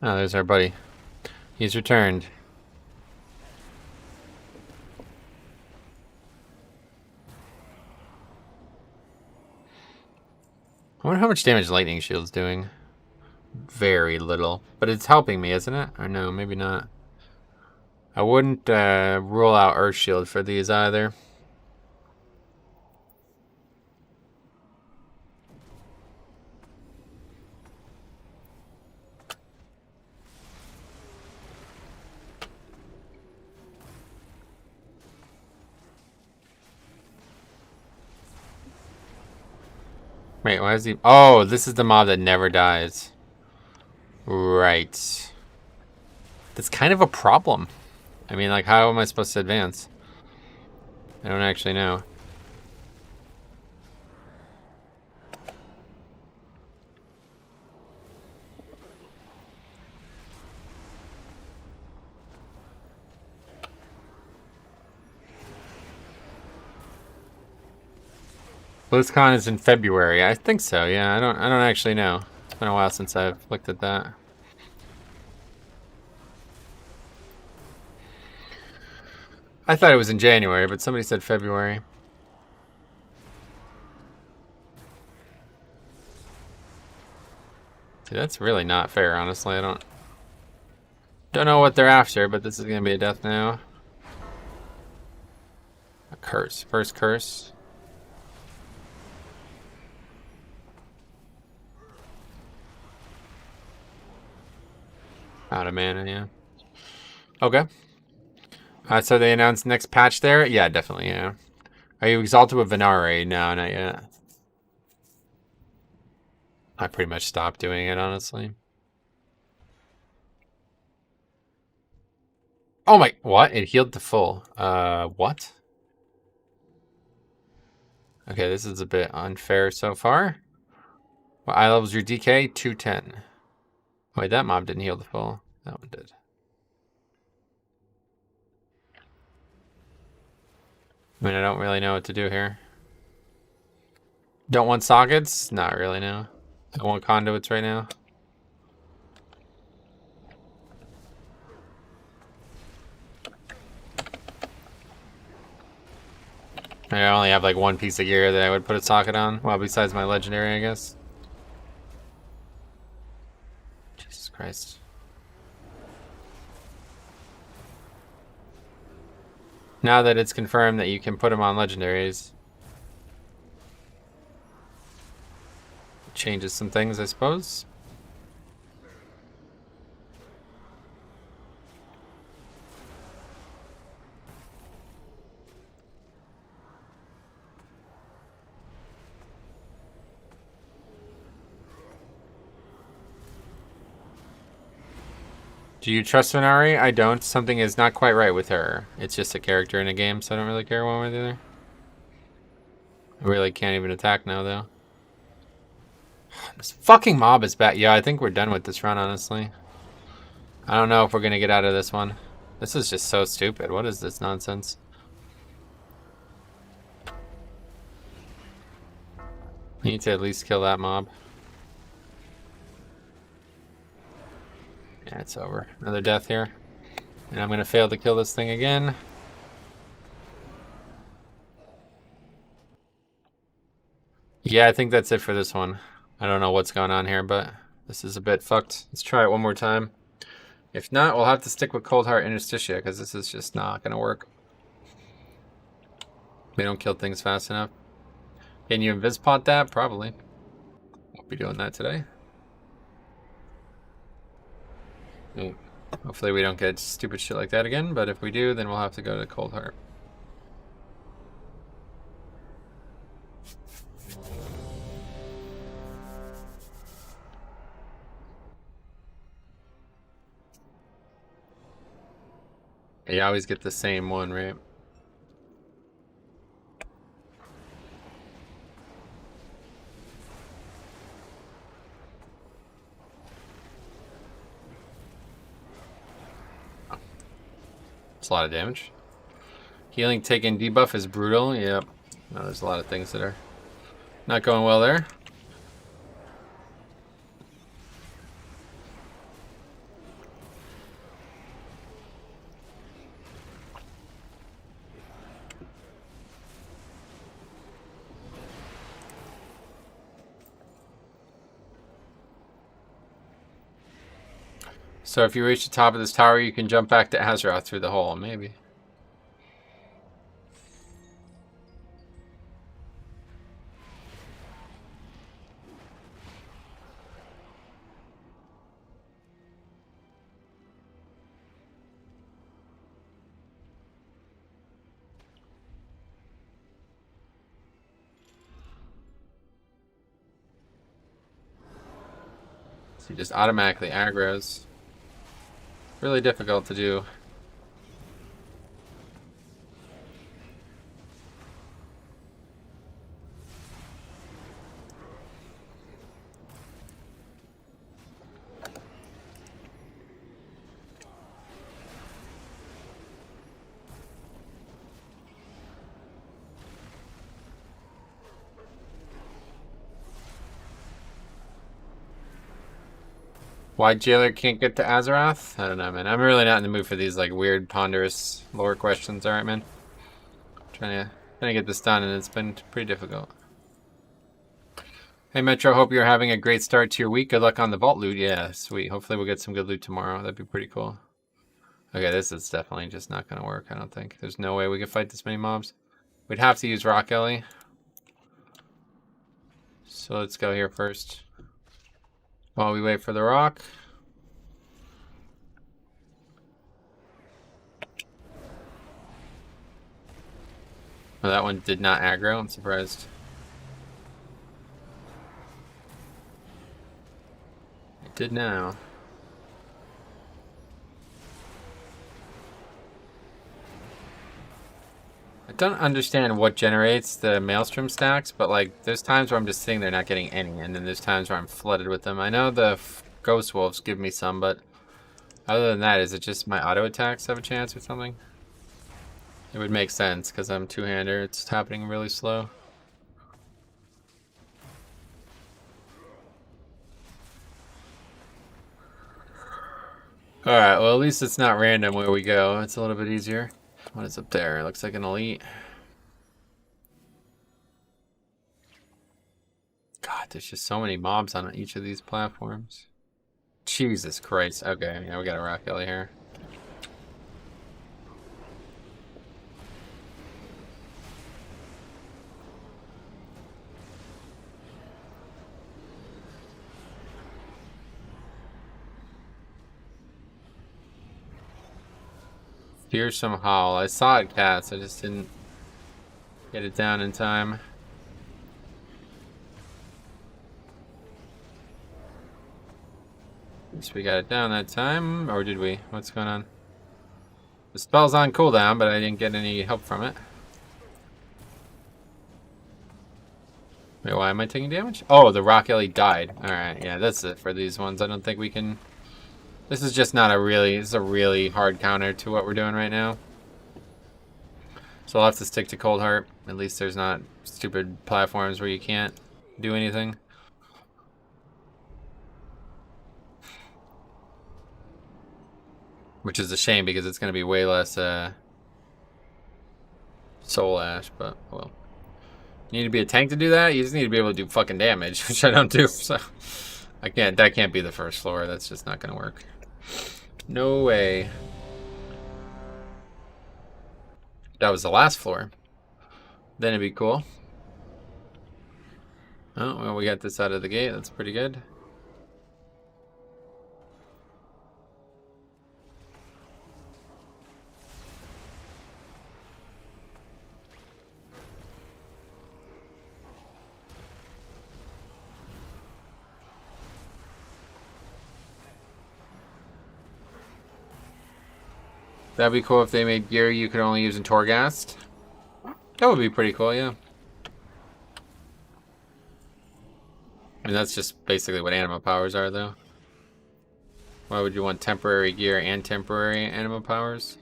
Oh, there's our buddy. He's returned. I wonder how much damage Lightning Shield's doing. Very little. But it's helping me, isn't it? Or no, maybe not. I wouldn't rule out Earth Shield for these either. Wait, why is he... Oh, this is the mob that never dies. Right. That's kind of a problem. I mean, like, how am I supposed to advance? I don't actually know. BlizzCon is in February. I think so. Yeah, I don't actually know. It's been a while since I've looked at that. I thought it was in January, but somebody said February. See, that's really not fair, honestly. I don't know what they're after, but this is gonna be a death now. A curse. First curse. Out of mana, yeah. Okay. So they announced next patch there? Yeah, definitely, yeah. Are you exalted with Venari? No, not yet. I pretty much stopped doing it, honestly. Oh my, what? It healed to full. What? Okay, this is a bit unfair so far. What eye level's your DK? 210. Wait, that mob didn't heal the full. That one did. I mean, I don't really know what to do here. Don't want sockets? Not really, no. I want conduits right now. I only have like one piece of gear that I would put a socket on. Well, besides my legendary, I guess. Jesus Christ. Now that it's confirmed that you can put them on legendaries, it changes some things, I suppose. Do you trust Minari? I don't. Something is not quite right with her. It's just a character in a game, so I don't really care one way or the other. I really can't even attack now, though. This fucking mob is back. Yeah, I think we're done with this run, honestly. I don't know if we're going to get out of this one. This is just so stupid. What is this nonsense? We need to at least kill that mob. Yeah, it's over. Another death here. And I'm going to fail to kill this thing again. Yeah, I think that's it for this one. I don't know what's going on here, but this is a bit fucked. Let's try it one more time. If not, we'll have to stick with Coldheart Interstitia, because this is just not going to work. We don't kill things fast enough. Can you invis-pot that? Probably. Won't be doing that today. Hopefully we don't get stupid shit like that again, but if we do, then we'll have to go to Coldheart. You always get the same one, right? It's a lot of damage. Healing taken debuff is brutal. Yep. No, there's a lot of things that are not going well there. So if you reach the top of this tower, you can jump back to Azeroth through the hole, maybe. So he just automatically aggroes. Really difficult to do. Why Jailer can't get to Azeroth? I don't know, man. I'm really not in the mood for these like weird, ponderous lore questions. All right, man. Trying to get this done, and it's been pretty difficult. Hey, Metro. Hope you're having a great start to your week. Good luck on the vault loot. Yeah, sweet. Hopefully we'll get some good loot tomorrow. That'd be pretty cool. Okay, this is definitely just not going to work, I don't think. There's no way we could fight this many mobs. We'd have to use Rock Ellie. So let's go here first. While we wait for the rock. Oh, that one did not aggro. I'm surprised. It did now. don't understand what generates the Maelstrom stacks, but like there's times where I'm just sitting there not getting any, and then there's times where I'm flooded with them. I know the Ghost Wolves give me some, but other than that, is it just my auto attacks have a chance or something? It would make sense because I'm two-hander. It's happening really slow. Alright, well at least it's not random where we go. It's a little bit easier. What is up there? Looks like an elite. God, there's just so many mobs on each of these platforms. Jesus Christ. Okay, yeah, we got a rock alley here. Fearsome Howl. I saw it cast, I just didn't get it down in time. Guess we got it down that time, or did we? What's going on? The spell's on cooldown, but I didn't get any help from it. Wait, why am I taking damage? Oh, the Rock Ellie died. Alright, yeah, that's it for these ones. I don't think we can... This is just not a really... This is a really hard counter to what we're doing right now. So I'll have to stick to Coldheart. At least there's not stupid platforms where you can't do anything. Which is a shame because it's going to be way less Soul Ash, but well. You need to be a tank to do that? You just need to be able to do fucking damage, which I don't do, so... That can't be the first floor. That's just not going to work. No way. That was the last floor. Then it'd be cool. Oh, well, we got this out of the gate. That's pretty good. That'd be cool if they made gear you could only use in Torghast. That would be pretty cool, yeah. I mean, that's just basically what Anima powers are, though. Why would you want temporary gear and temporary Anima powers?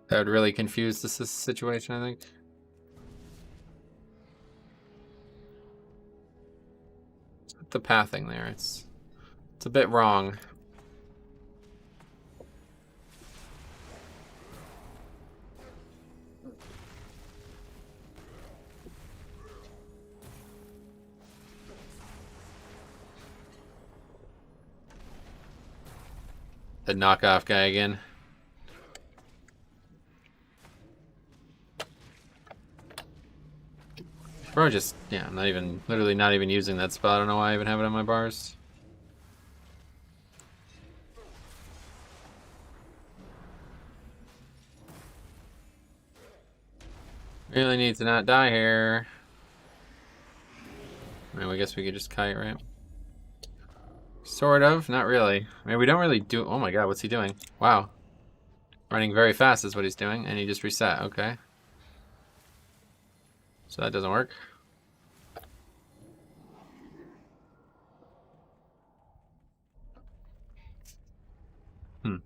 That would really confuse the situation, I think. The pathing there, it's a bit wrong. The knockoff guy again. Bro, just, yeah, I'm not even, literally not even using that spell. I don't know why I even have it on my bars. Really need to not die here. I mean, I guess we could just kite, right? Sort of, not really. I mean, we don't really do... Oh my god, what's he doing? Wow. Running very fast is what he's doing, and he just reset, okay. So that doesn't work.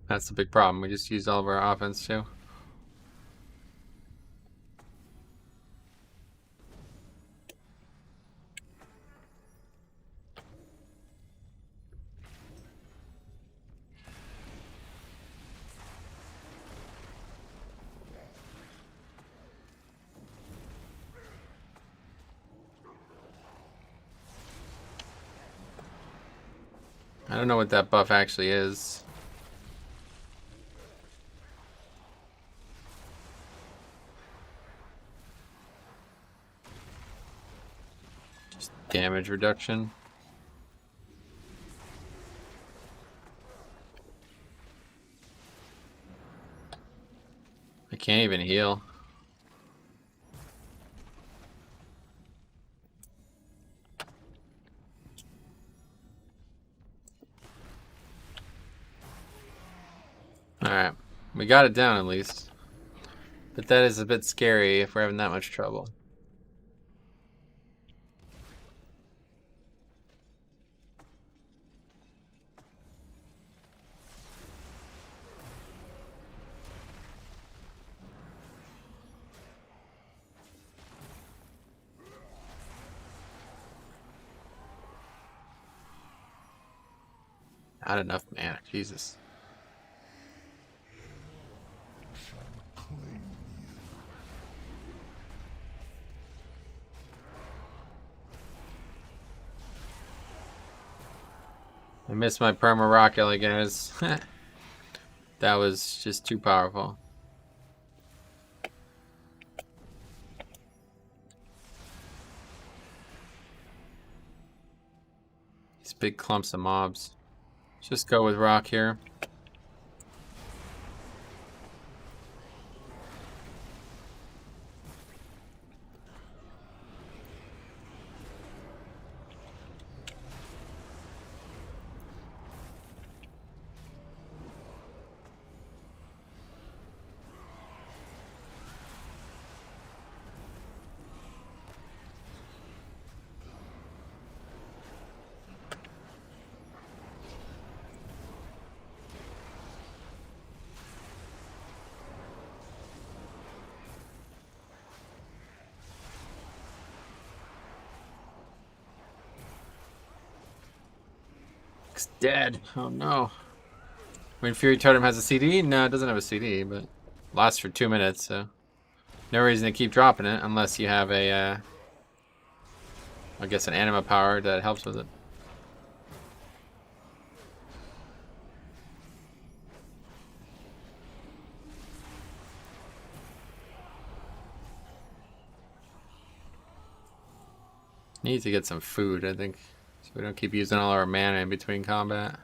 That's the big problem. We just used all of our offense, too. I don't know what that buff actually is. Just damage reduction. I can't even heal. Alright, we got it down at least. But that is a bit scary if we're having that much trouble. Not enough mana, Jesus. I missed my Perma-rock, guys. That was just too powerful. These big clumps of mobs. Let's just go with rock here. It's dead. Oh no. Windfury totem has a CD? No, it doesn't have a CD, but lasts for 2 minutes, so no reason to keep dropping it unless you have a, I guess an Anima power that helps with it. Need to get some food, I think, so we don't keep using all our mana in between combat.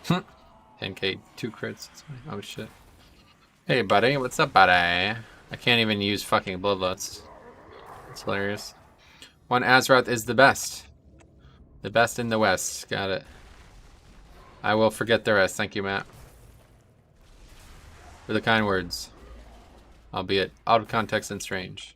Hmm. 10k, 2 crits. Oh shit. Hey buddy, what's up buddy? I can't even use fucking Bloodlust. It's hilarious. One Azeroth is the best. The best in the West. Got it. I will forget the rest. Thank you, Matt. For the kind words. Albeit out of context and strange.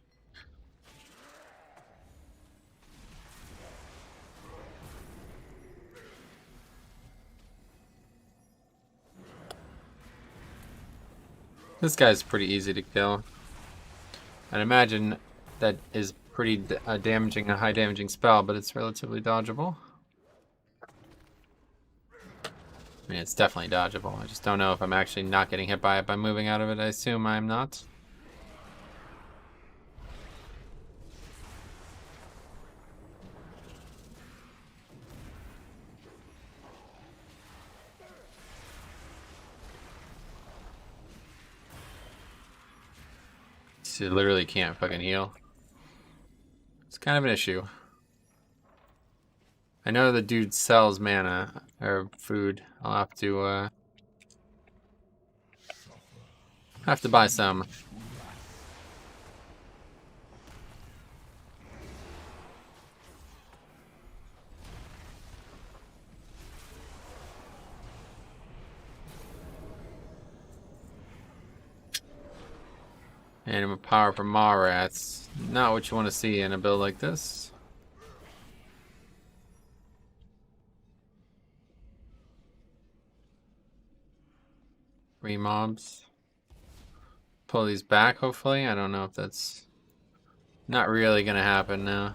This guy's pretty easy to kill. I'd imagine that is pretty damaging, a high damaging spell, but it's relatively dodgeable. I mean, it's definitely dodgeable. I just don't know if I'm actually not getting hit by it by moving out of it. I assume I'm not. You literally can't fucking heal. It's kind of an issue. I know the dude sells mana or food. I'll have to buy some. Anima power for Mawrats. Not what you want to see in a build like this. Three mobs. Pull these back, hopefully. I don't know if that's not really gonna happen now.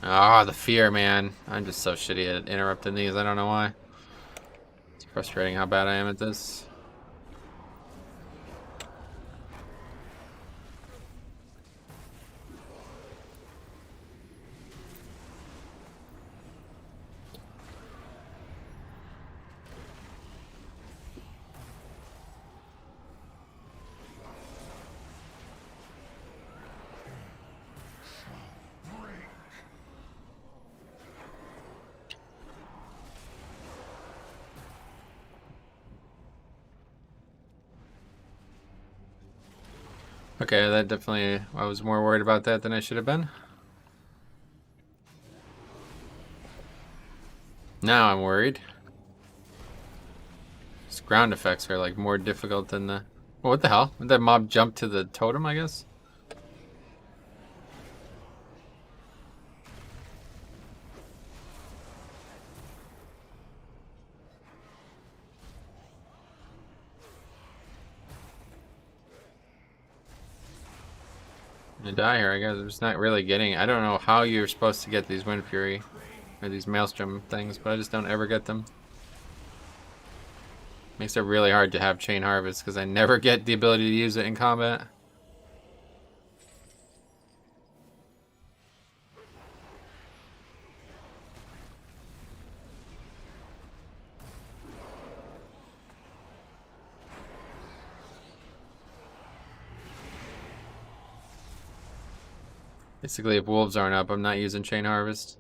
Ah, the fear, man. I'm just so shitty at interrupting these. I don't know why. It's frustrating how bad I am at this. Okay, that definitely... I was more worried about that than I should have been. Now I'm worried. These ground effects are like more difficult than the... Oh, what the hell? Did that mob jump to the totem, I guess? I'm gonna die here, I guess. I'm just not really getting... I don't know how you're supposed to get these Windfury or these Maelstrom things, but I just don't ever get them. Makes it really hard to have Chain Harvest because I never get the ability to use it in combat. Basically, if wolves aren't up, I'm not using Chain Harvest.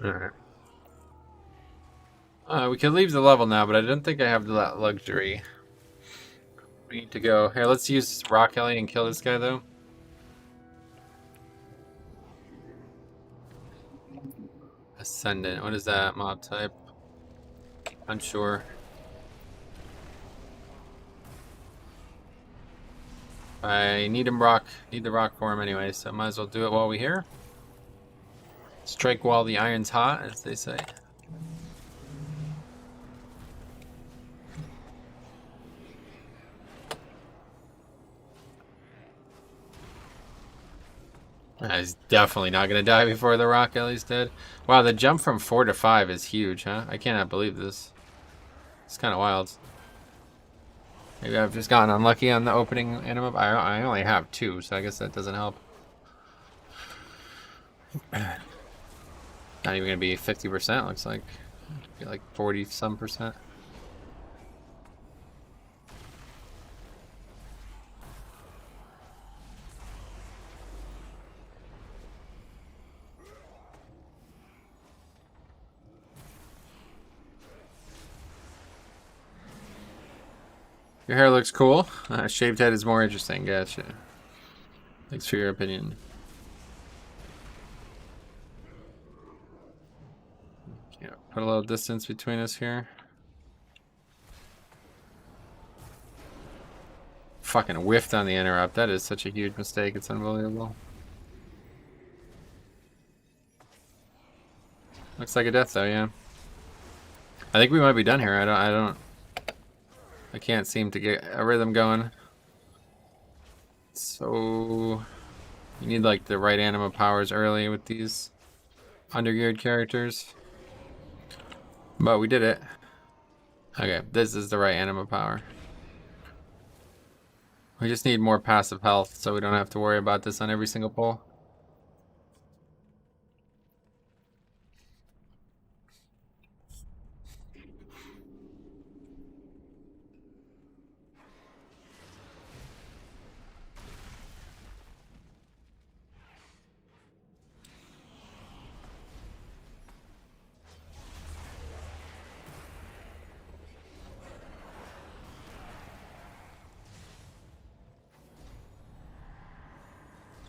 Alright. We can leave the level now, but I don't think I have that luxury. We need to go. Here, let's use Rock Ellie and kill this guy, though. Ascendant. What is that mob type? Unsure. I need him rock. Need the rock for him anyway, so might as well do it while we're here. Strike while the iron's hot, as they say. He's definitely not going to die before the Rock Ellie's dead. Wow, the jump from 4 to 5 is huge, huh? I cannot believe this. It's kind of wild. Maybe I've just gotten unlucky on the opening Anima. I only have 2, so I guess that doesn't help. Not even going to be 50%, looks like. Be like 40-some%. Your hair looks cool. Shaved head is more interesting. Gotcha. Thanks for your opinion. Yeah, put a little distance between us here. Fucking whiffed on the interrupt. That is such a huge mistake. It's unbelievable. Looks like a death though, yeah. I think we might be done here. I can't seem to get a rhythm going. So you need like the right Anima powers early with these undergeared characters. But we did it. Okay, this is the right Anima power. We just need more passive health so we don't have to worry about this on every single pull.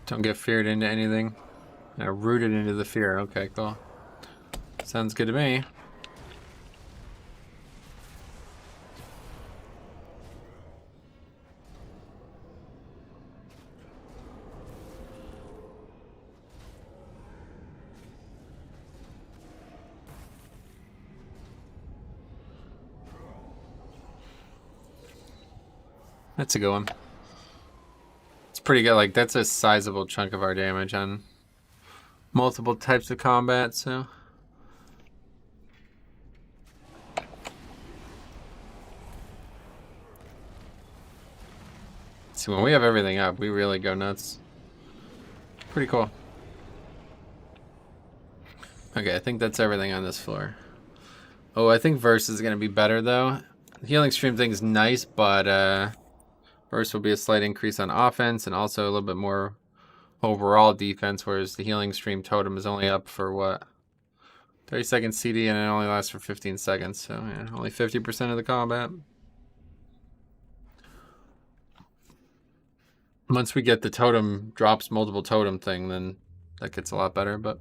Don't get feared into anything. Rooted into the fear. Okay, cool. Sounds good to me. That's a good one. It's pretty good. Like, that's a sizable chunk of our damage on multiple types of combat, so. See, when we have everything up, we really go nuts. Pretty cool. Okay, I think that's everything on this floor. Oh, I think Verse is going to be better, though. The healing stream thing is nice, but Verse will be a slight increase on offense and also a little bit more overall defense, whereas the healing stream totem is only up for, what, 30 seconds CD, and it only lasts for 15 seconds, so yeah, only 50% of the combat. Once we get the totem drops multiple totem thing, then that gets a lot better, but...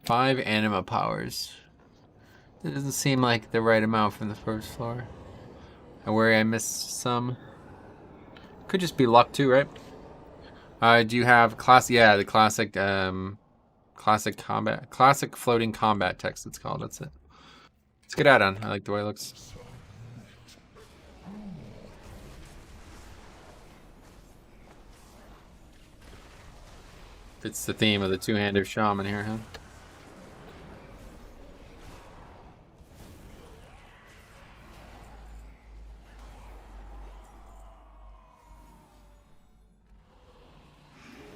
Five Anima powers. That doesn't seem like the right amount from the first floor. I worry I missed some. Could just be luck too, right? Do you have class? Yeah, the classic, classic floating combat text. It's called. That's it. It's a good add-on. I like the way it looks. It's the theme of the two-handed shaman here, huh?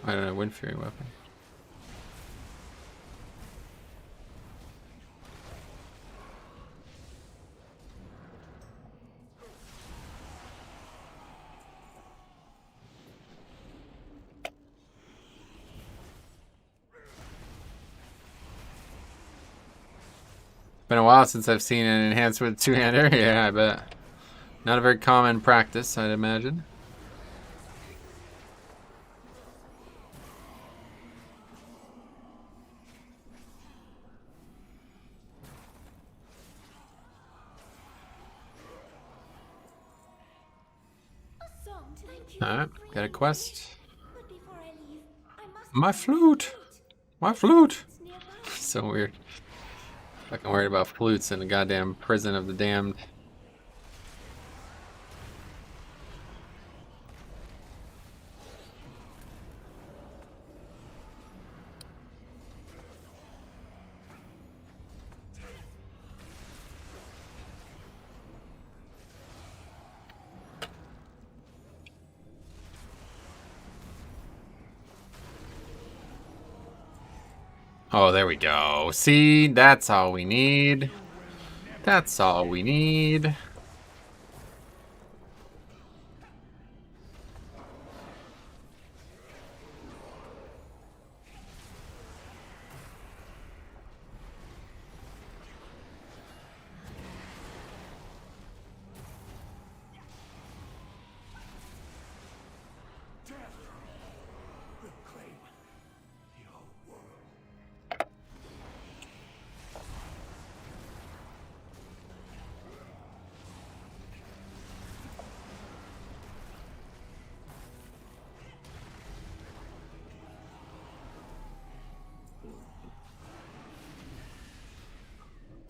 I don't know, Windfury weapon. Been a while since I've seen an enhancement two-hander. Yeah, I bet. Not a very common practice, I'd imagine. Alright, got a quest. My flute! My flute! So weird. Fucking worried about flutes in the goddamn prison of the damned. Oh, there we go. See, that's all we need. That's all we need.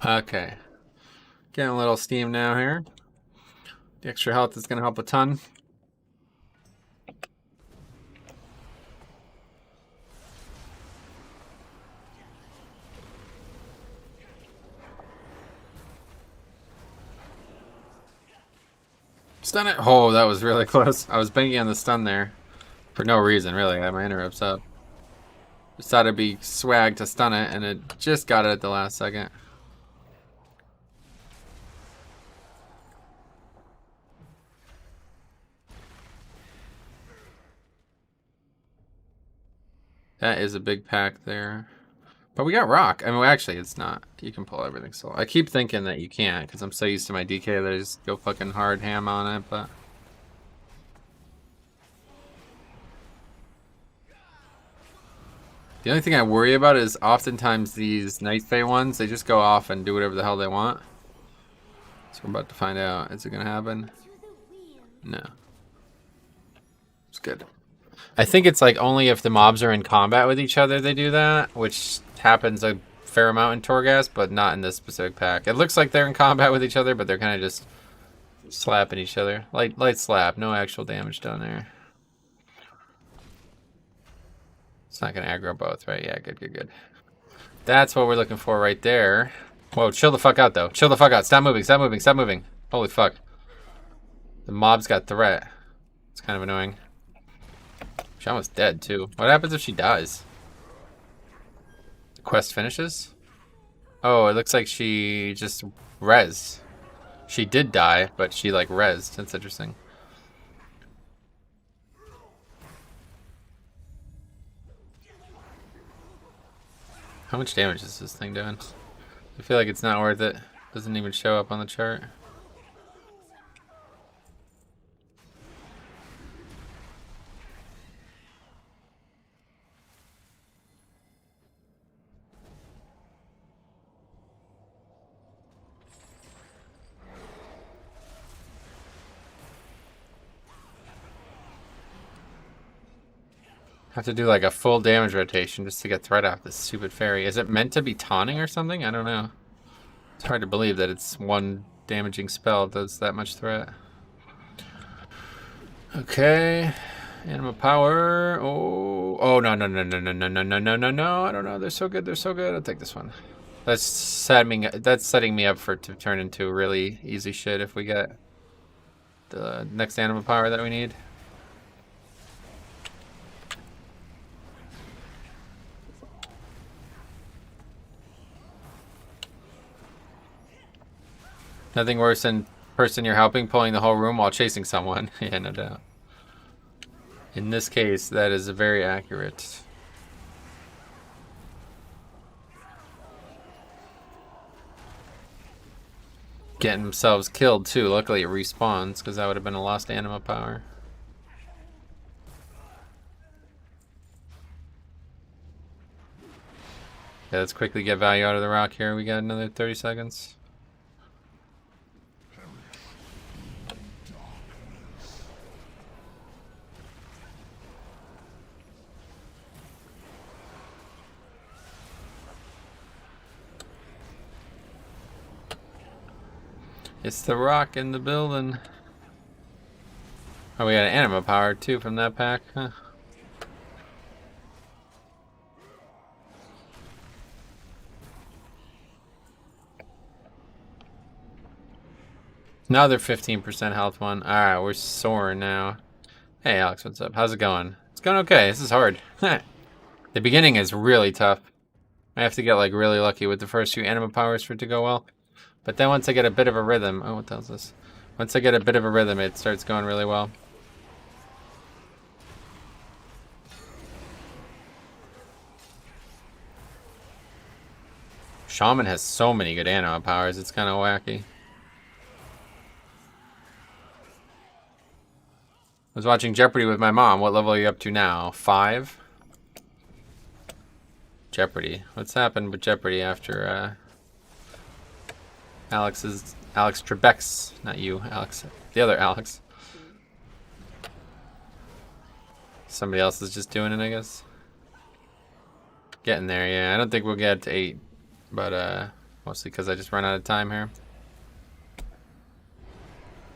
Okay. Getting a little steam now here. The extra health is going to help a ton. Stun it. Oh, that was really close. I was banking on the stun there. For no reason, really. I had my interrupts up. Just thought it'd be swag to stun it, and it just got it at the last second. That is a big pack there. But we got rock. I mean, actually, it's not. You can pull everything still. I keep thinking that you can't, because I'm so used to my DK that I just go fucking hard ham on it, but... The only thing I worry about is oftentimes these Night Fae ones, they just go off and do whatever the hell they want. So we're about to find out. Is it going to happen? No. It's good. I think it's like only if the mobs are in combat with each other they do that, which happens a fair amount in Torghast, but not in this specific pack. It looks like they're in combat with each other, but they're kind of just slapping each other. Light slap, no actual damage down there. It's not going to aggro both, right? Yeah, good. That's what we're looking for right there. Whoa, chill the fuck out, though. Chill the fuck out. Stop moving. Holy fuck. The mob's got threat. It's kind of annoying. She's almost dead, too. What happens if she dies? The quest finishes? Oh, it looks like she just rezzed. She did die, but she, like, rezzed. That's interesting. How much damage is this thing doing? I feel like it's not worth it. Doesn't even show up on the chart. Have to do like a full damage rotation just to get threat off this stupid fairy. Is it meant to be taunting or something? I don't know. It's hard to believe that it's one damaging spell does that much threat. Okay. Anima power. Oh no. I don't know. They're so good. I'll take this one. That's setting me up to turn into really easy shit if we get the next anima power that we need. Nothing worse than person you're helping pulling the whole room while chasing someone. Yeah, no doubt. In this case, that is very accurate. Getting themselves killed too. Luckily it respawns, because that would have been a lost anima power. Yeah, let's quickly get value out of the rock here. We got another 30 seconds. It's the rock in the building. Oh, we got an anima power too from that pack, huh? Another 15% health one. Alright, we're soaring now. Hey Alex, what's up? How's it going? It's going okay. This is hard. The beginning is really tough. I have to get like really lucky with the first few anima powers for it to go well. But then once I get a bit of a rhythm... Oh, what the hell is this? Once I get a bit of a rhythm, it starts going really well. Shaman has so many good anima powers, it's kind of wacky. I was watching Jeopardy with my mom. What level are you up to now? 5? Jeopardy. What's happened with Jeopardy after Alex Trebek's, not you, Alex, the other Alex. Somebody else is just doing it, I guess. Getting there, yeah. I don't think we'll get to 8, but mostly because I just run out of time here.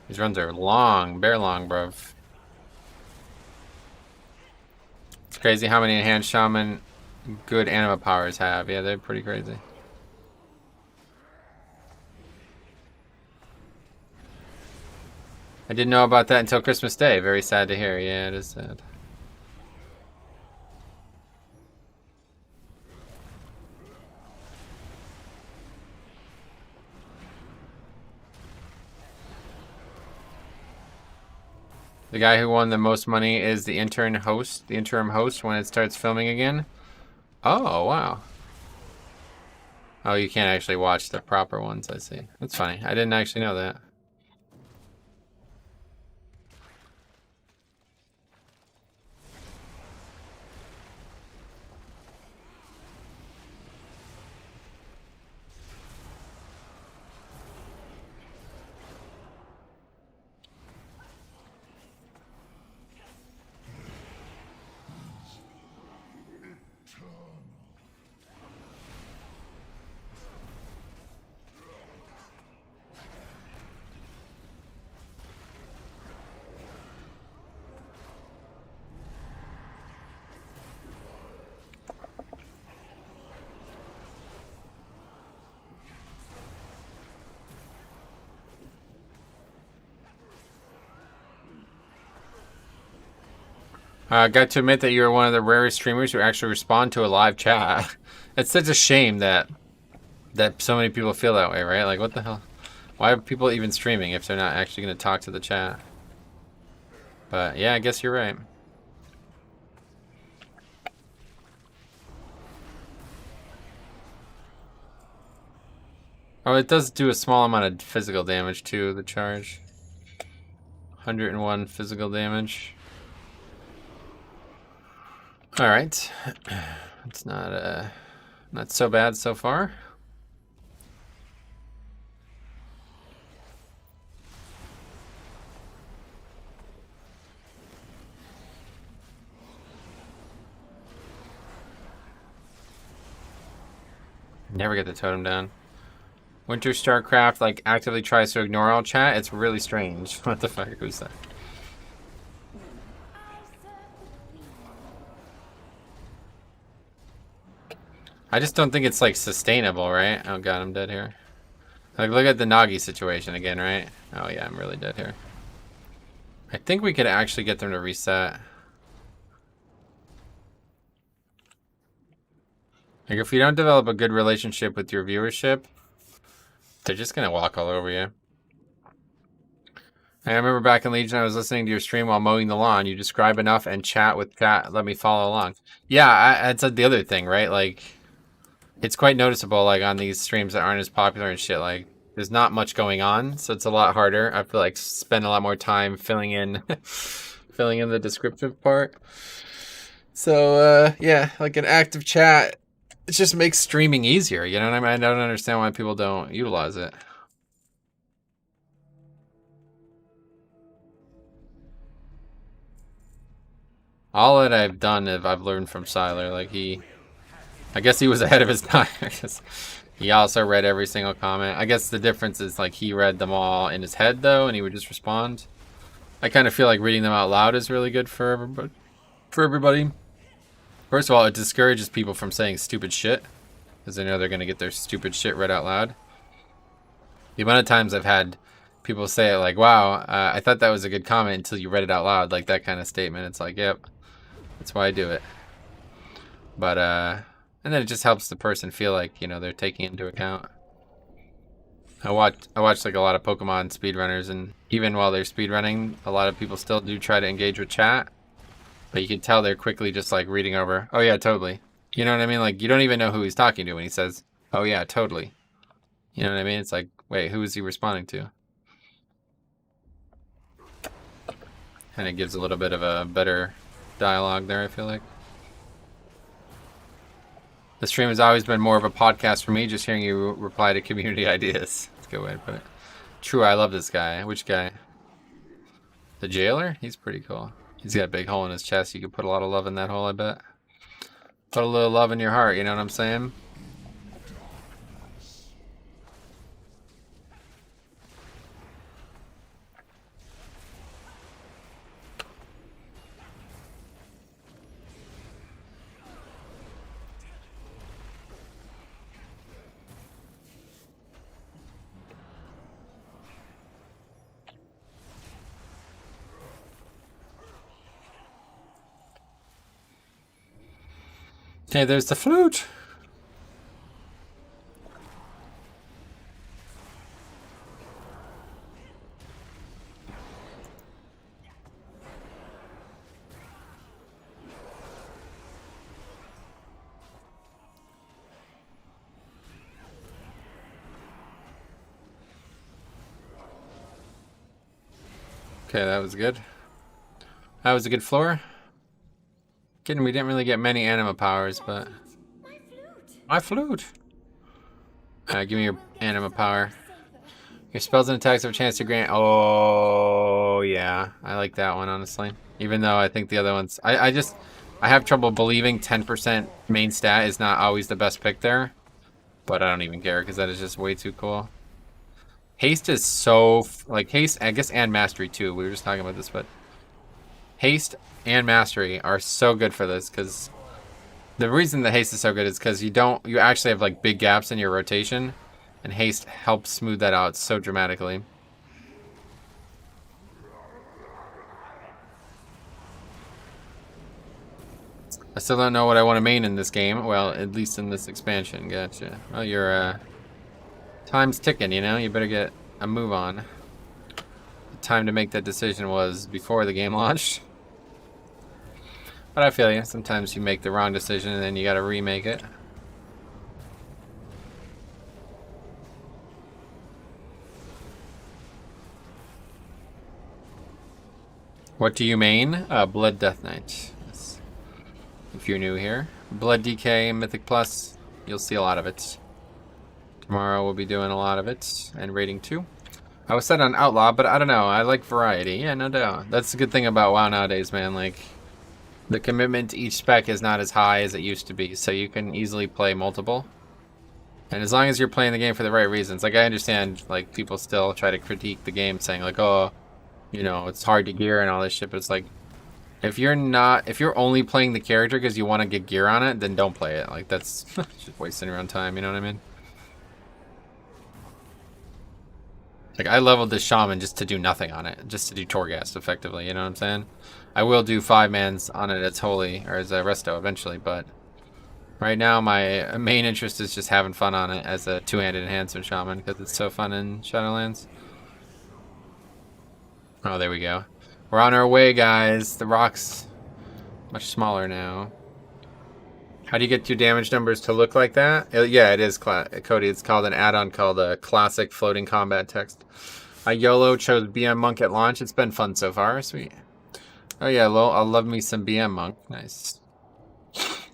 These runs are long, bare long, bruv. It's crazy how many enhanced shaman good anima powers have. Yeah, they're pretty crazy. I didn't know about that until Christmas Day. Very sad to hear. Yeah, it is sad. The guy who won the most money is the interim host when it starts filming again. Oh, wow. Oh, you can't actually watch the proper ones, I see. That's funny. I didn't actually know that. Got to admit that you're one of the rarest streamers who actually respond to a live chat. It's such a shame that so many people feel that way, right? Like, what the hell? Why are people even streaming if they're not actually going to talk to the chat? But yeah, I guess you're right. Oh, it does do a small amount of physical damage too, the charge. 101 physical damage. Alright. It's not so bad so far. Never get the totem down. Winter Starcraft like actively tries to ignore all chat. It's really strange. What the fuck was that? I just don't think it's like sustainable, right? Oh god, I'm dead here. Like, look at the Nagi situation again, right? Oh yeah, I'm really dead here. I think we could actually get them to reset. Like, if you don't develop a good relationship with your viewership, they're just gonna walk all over you. I remember back in Legion, I was listening to your stream while mowing the lawn. You describe enough and chat with chat. Let me follow along. Yeah, that's the other thing, right? Like, it's quite noticeable, like, on these streams that aren't as popular and shit. Like, there's not much going on, so it's a lot harder. I feel like spend a lot more time filling in, filling in the descriptive part. So, yeah, like an active chat, it just makes streaming easier. You know what I mean? I don't understand why people don't utilize it. All that I've done, I've learned from Siler. Like, I guess he was ahead of his time. He also read every single comment. I guess the difference is, like, he read them all in his head, though, and he would just respond. I kind of feel like reading them out loud is really good for everybody. First of all, it discourages people from saying stupid shit, because they know they're going to get their stupid shit read out loud. The amount of times I've had people say it, like, wow, I thought that was a good comment until you read it out loud, like that kind of statement. It's like, yep, that's why I do it. But, and then it just helps the person feel like, you know, they're taking into account. I watch like a lot of Pokemon speedrunners, and even while they're speedrunning, a lot of people still do try to engage with chat. But you can tell they're quickly just like reading over, oh yeah, totally. You know what I mean? Like, you don't even know who he's talking to when he says, oh yeah, totally. You know what I mean? It's like, wait, who is he responding to? And it gives a little bit of a better dialogue there, I feel like. The stream has always been more of a podcast for me, just hearing you reply to community ideas. That's a good way to put it. True, I love this guy. Which guy? The jailer? He's pretty cool. He's got a big hole in his chest. You could put a lot of love in that hole, I bet. Put a little love in your heart, you know what I'm saying? Hey, there's the flute. Okay, that was good. That was a good floor. Kidding, we didn't really get many anima powers, but... My flute! Give me your anima power. Your spells and attacks have a chance to grant... Oh, yeah. I like that one, honestly. Even though I think the other ones... I have trouble believing 10% main stat is not always the best pick there. But I don't even care, because that is just way too cool. Haste is so... Like, Haste, I guess, and Mastery, too. We were just talking about this, but... Haste and Mastery are so good for this, because the reason that Haste is so good is because you actually have like big gaps in your rotation, and Haste helps smooth that out so dramatically. I still don't know what I want to main in this game. Well, at least in this expansion. Gotcha. Well, your time's ticking, you know? You better get a move on. The time to make that decision was before the game launched. But I feel you. Sometimes you make the wrong decision and then you gotta remake it. What do you main? Blood Death Knight. Yes. If you're new here. Blood DK, Mythic Plus, you'll see a lot of it. Tomorrow we'll be doing a lot of it, and rating 2. I was set on Outlaw, but I don't know, I like variety, yeah, no doubt. That's the good thing about WoW nowadays, man, like, the commitment to each spec is not as high as it used to be, so you can easily play multiple. And as long as you're playing the game for the right reasons, like, I understand, like, people still try to critique the game, saying, like, oh, you know, it's hard to gear and all this shit, but it's like, if you're only playing the character because you want to get gear on it, then don't play it. Like, that's just wasting your own time, you know what I mean? Like, I leveled this Shaman just to do nothing on it, just to do Torghast effectively, you know what I'm saying? I will do 5-mans on it as Holy, or as a Resto eventually, but right now my main interest is just having fun on it as a 2-handed Enhancement Shaman, because it's so fun in Shadowlands. Oh, there we go. We're on our way, guys. The rock's much smaller now. How do you get your damage numbers to look like that? Yeah, it is, Cody. It's called an add-on called a Classic Floating Combat Text. I YOLO chose BM Monk at launch. It's been fun so far. Sweet. Oh yeah, I'll love me some BM Monk. Nice.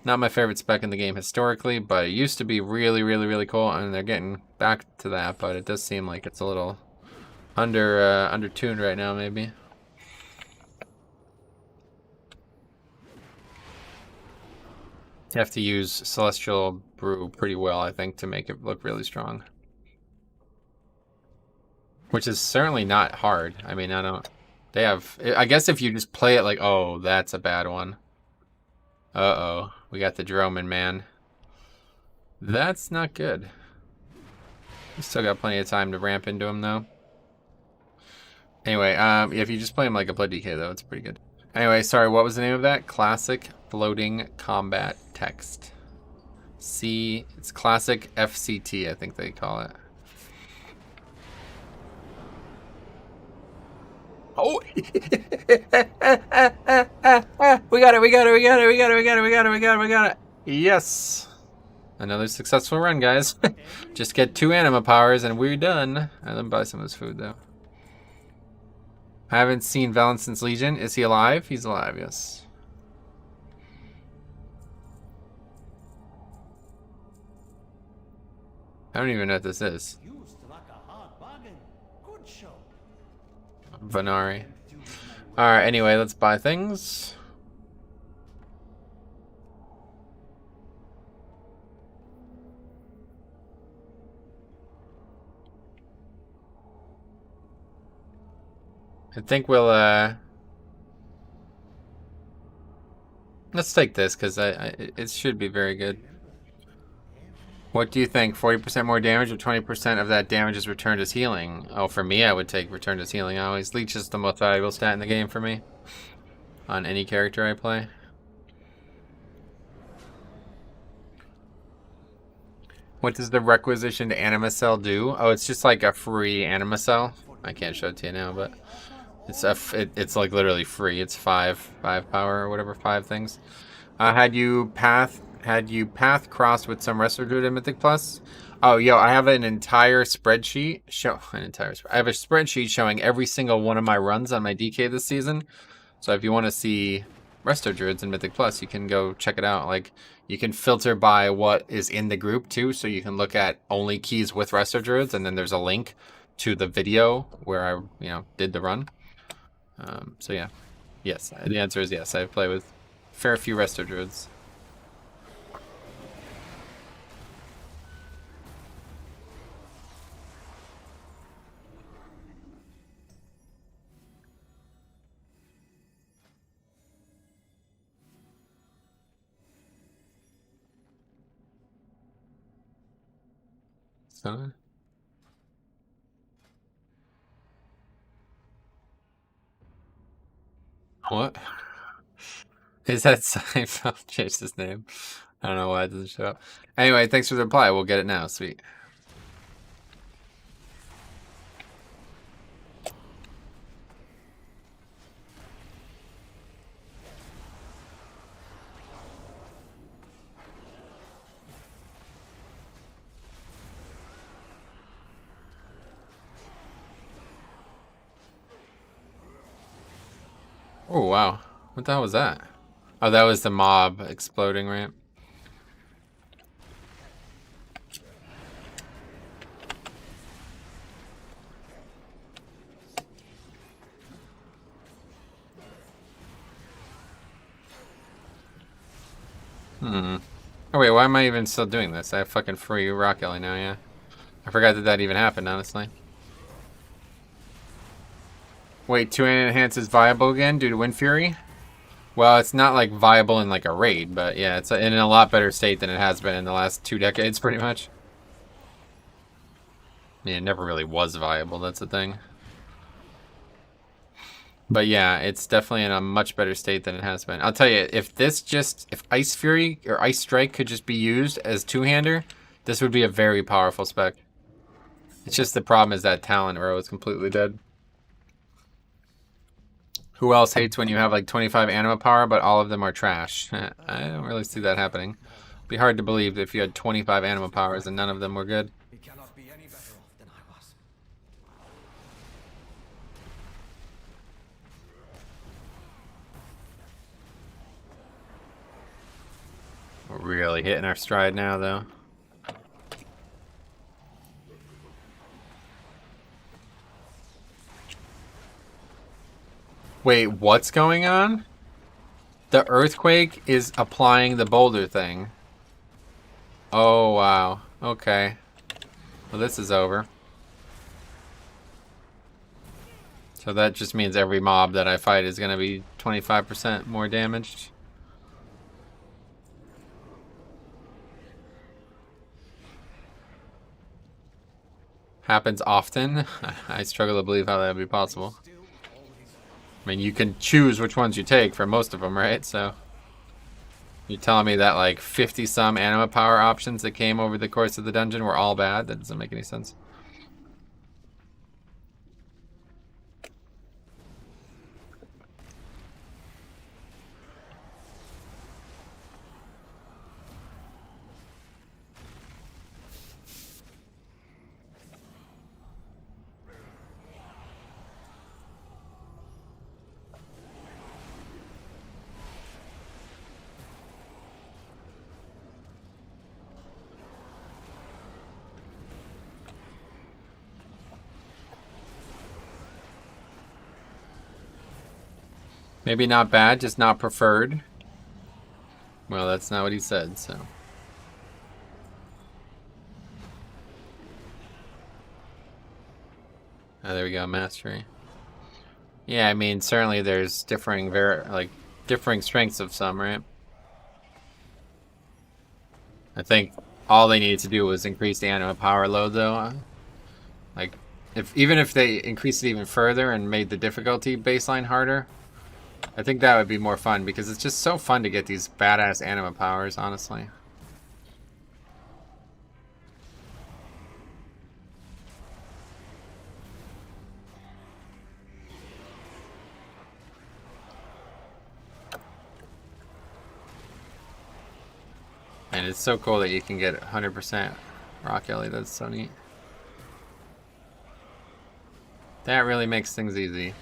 Not my favorite spec in the game historically, but it used to be really, really, really cool, and they're getting back to that, but it does seem like it's a little under-tuned right now, maybe. You have to use Celestial Brew pretty well, I think, to make it look really strong. Which is certainly not hard. I mean, I guess if you just play it like, oh, that's a bad one. Uh-oh. We got the Droman, man. That's not good. We still got plenty of time to ramp into him, though. Anyway, if you just play him like a Blood DK, though, it's pretty good. Anyway, sorry, what was the name of that? Classic Floating Combat Text. It's Classic FCT, I think they call it. Oh! We got it! Yes! Another successful run, guys. Just get 2 Anima powers and we're done. Let me buy some of this food, though. I haven't seen Valencin's Legion. Is he alive? He's alive, yes. I don't even know what this is. Vanari. Alright, anyway, let's buy things. I think we'll, let's take this, because it should be very good. What do you think? 40% more damage or 20% of that damage is returned as healing? Oh, for me, I would take returned as healing always. Leech is the most valuable stat in the game for me. On any character I play. What does the requisitioned Anima cell do? Oh, it's just like a free Anima cell. I can't show it to you now, but it's like literally free. It's 5 power or whatever, 5 things. Had you path crossed with some Resto Druid in Mythic Plus? Oh, yo, I have an entire spreadsheet. I have a spreadsheet showing every single one of my runs on my DK this season. So if you want to see Resto Druids in Mythic Plus, you can go check it out. Like, you can filter by what is in the group too, so you can look at only keys with Resto Druids, and then there's a link to the video where I, did the run. So yeah, yes, the answer is yes. I play with a fair few Resto Druids. So, what? Is that Seinfeld? Changed his name. I don't know why it doesn't show up. Anyway, thanks for the reply. We'll get it now. Sweet. Oh, wow. What the hell was that? Oh, that was the mob exploding ramp. Oh, wait, why am I even still doing this? I have fucking free Rock Ellie now, yeah. I forgot that even happened, honestly. Wait, 2 enhance is viable again due to Windfury? Well, it's not like viable in like a raid, but yeah, it's in a lot better state than it has been in the last 2 decades, pretty much. Yeah, it never really was viable, that's the thing. But yeah, it's definitely in a much better state than it has been. I'll tell you, if Ice Fury or Ice Strike could just be used as two-hander, this would be a very powerful spec. It's just the problem is that talent row is completely dead. Who else hates when you have like 25 anima power, but all of them are trash? I don't really see that happening. It'd be hard to believe if you had 25 anima powers and none of them were good. He cannot be any better off than I was. We're really hitting our stride now, though. Wait, what's going on? The earthquake is applying the boulder thing. Oh, wow. Okay. Well, this is over. So that just means every mob that I fight is going to be 25% more damaged. Happens often. I struggle to believe how that would be possible. I mean, you can choose which ones you take for most of them, right? So you're telling me that like 50-some anima power options that came over the course of the dungeon were all bad? That doesn't make any sense. Maybe not bad, just not preferred. Well, that's not what he said, so. Oh, there we go, mastery. Yeah, I mean, certainly there's differing strengths of some, right? I think all they needed to do was increase the anima power load, though. Like, even if they increased it even further and made the difficulty baseline harder, I think that would be more fun, because it's just so fun to get these badass anima powers, honestly. And it's so cool that you can get 100% Rock Ellie. That's so neat. That really makes things easy.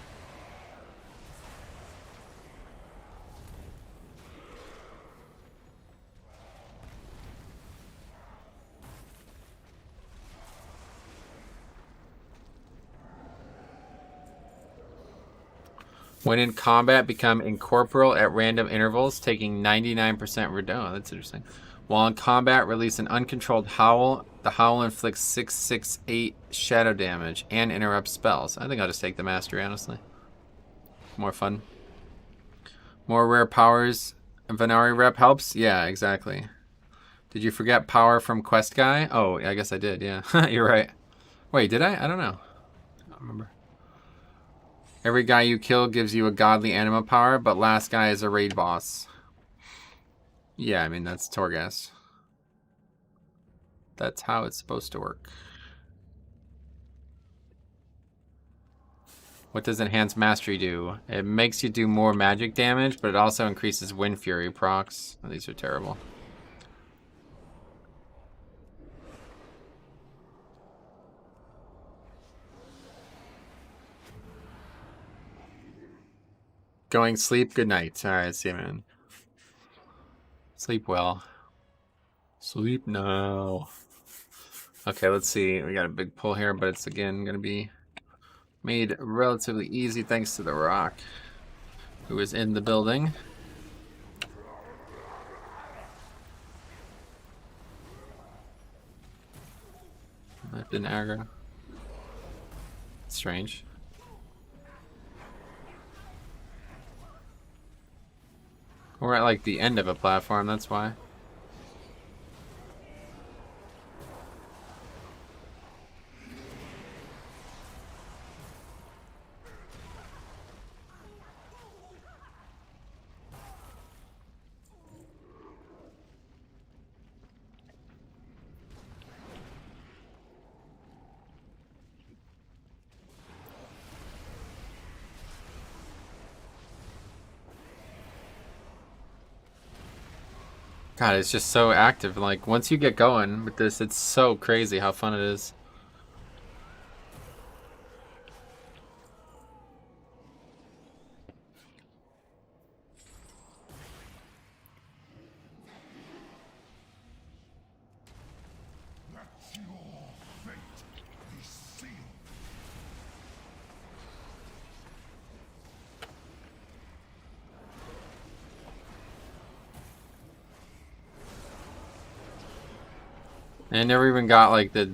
When in combat, become incorporeal at random intervals, taking 99% reduction. Oh, that's interesting. While in combat, release an uncontrolled howl. The howl inflicts 668 shadow damage and interrupts spells. I think I'll just take the mastery, honestly. More fun. More rare powers. Venari rep helps? Yeah, exactly. Did you forget power from Quest Guy? Oh, I guess I did, yeah. You're right. Wait, did I? I don't know. I don't remember. Every guy you kill gives you a godly anima power, but last guy is a raid boss. Yeah, I mean, that's Torghast. That's how it's supposed to work. What does Enhanced Mastery do? It makes you do more magic damage, but it also increases Windfury procs. Oh, these are terrible. Going sleep, good night. Alright, see you, man. Sleep well. Sleep now. Okay, let's see. We got a big pull here, but it's again going to be made relatively easy thanks to the rock, who is in the building. That didn't aggro. Strange. We're at like the end of a platform, that's why. God, it's just so active. Like, once you get going with this, it's so crazy how fun it is. And I never even got like the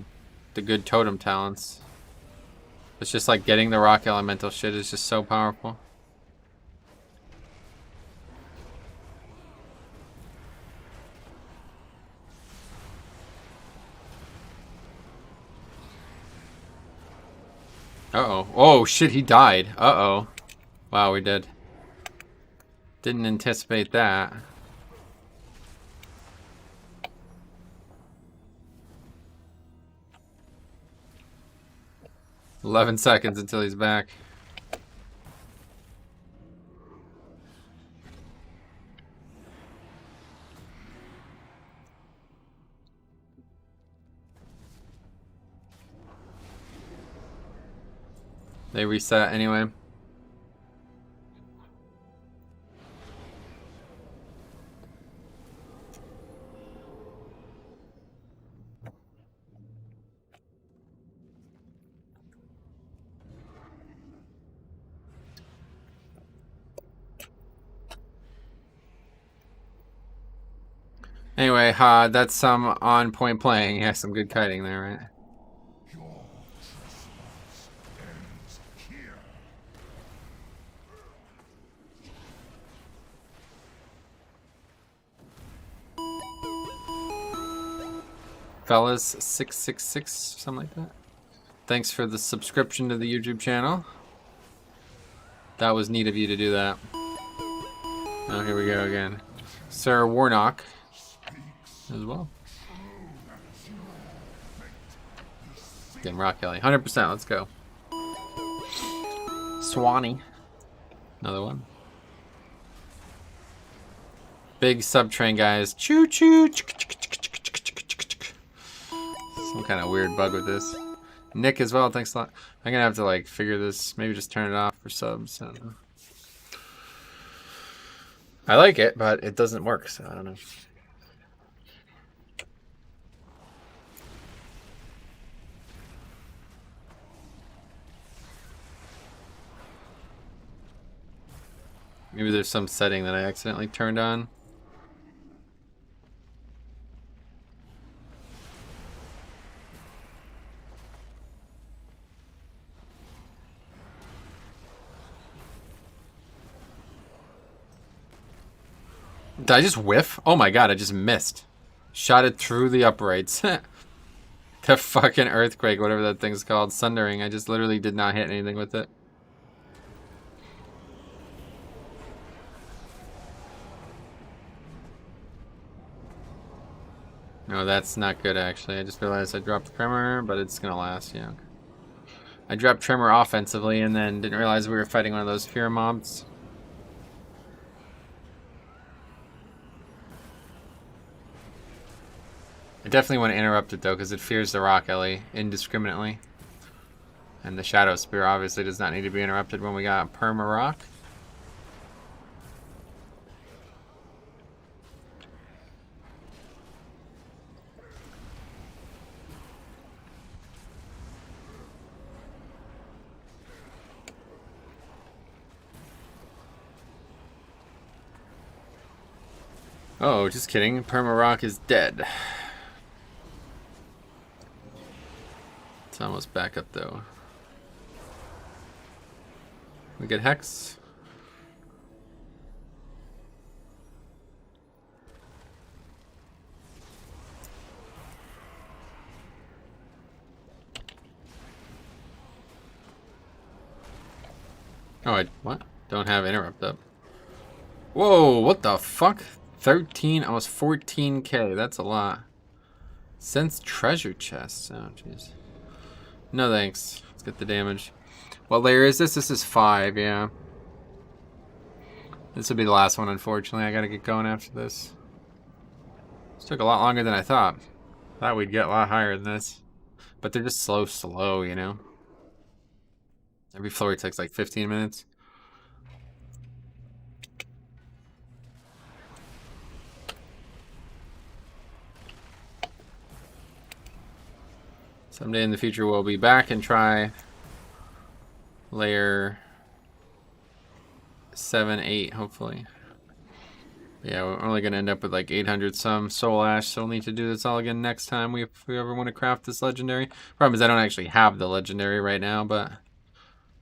good totem talents. It's just like getting the rock elemental shit is just so powerful. Uh-oh. Oh shit, he died. Uh-oh. Wow, we did. Didn't anticipate that. "11 seconds until he's back." They reset anyway. Anyway, that's some on-point playing. Yeah, some good kiting there, right? Your trespass ends here. Fellas 666, something like that. Thanks for the subscription to the YouTube channel. That was neat of you to do that. Oh, here we go again. Sir Warnock as well. Getting rock Kelly. 100%, let's go. Swanee. Another one. Big sub-train, guys. Choo-choo. Some kind of weird bug with this. Nick as well, thanks a lot. I'm gonna have to like figure this, maybe just turn it off for subs. I don't know. I like it, but it doesn't work, so I don't know. Maybe there's some setting that I accidentally turned on. Did I just whiff? Oh my god, I just missed. Shot it through the uprights. The fucking earthquake, whatever that thing's called. Sundering. I just literally did not hit anything with it. No, that's not good actually. I just realized I dropped the Tremor, but it's gonna last, yeah. I dropped Tremor offensively and then didn't realize we were fighting one of those fear mobs. I definitely want to interrupt it though, because it fears the Rock Ellie indiscriminately. And the Shadow Spear obviously does not need to be interrupted when we got Perma-rock. Oh, just kidding. Perma-rock is dead. It's almost back up though. We get Hex. Oh, what? Don't have interrupt up. Whoa, what the fuck? 13, almost 14k. That's a lot. Sense treasure chest. Oh, jeez. No thanks. Let's get the damage. What layer is this? This is 5, yeah. This will be the last one, unfortunately. I gotta get going after this. This took a lot longer than I thought. Thought we'd get a lot higher than this. But they're just slow, you know? Every floor takes like 15 minutes. Someday in the future we'll be back and try layer 7, 8, hopefully. But yeah, we're only gonna end up with like 800 some soul ash, so we'll need to do this all again next time if we ever want to craft this legendary. Problem is I don't actually have the legendary right now, but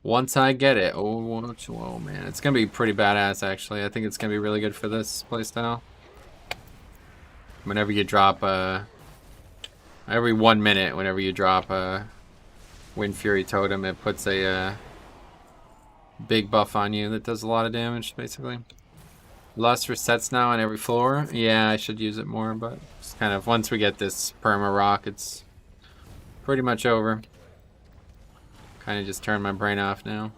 once I get it, oh man, it's gonna be pretty badass actually. I think it's gonna be really good for this playstyle. Whenever you drop every 1 minute, whenever you drop a Windfury totem, it puts a big buff on you that does a lot of damage, basically. Lust resets now on every floor. Yeah, I should use it more, but it's kind of, once we get this Perma-rock, it's pretty much over. Kind of just turned my brain off now.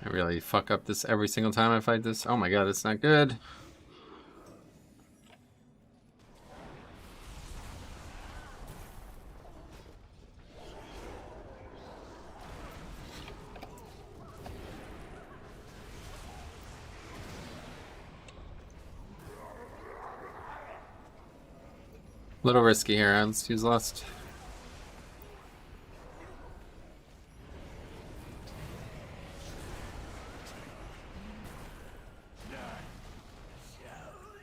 I really fuck up this every single time I fight this. Oh my god, it's not good. Little risky here. Let's use Lust.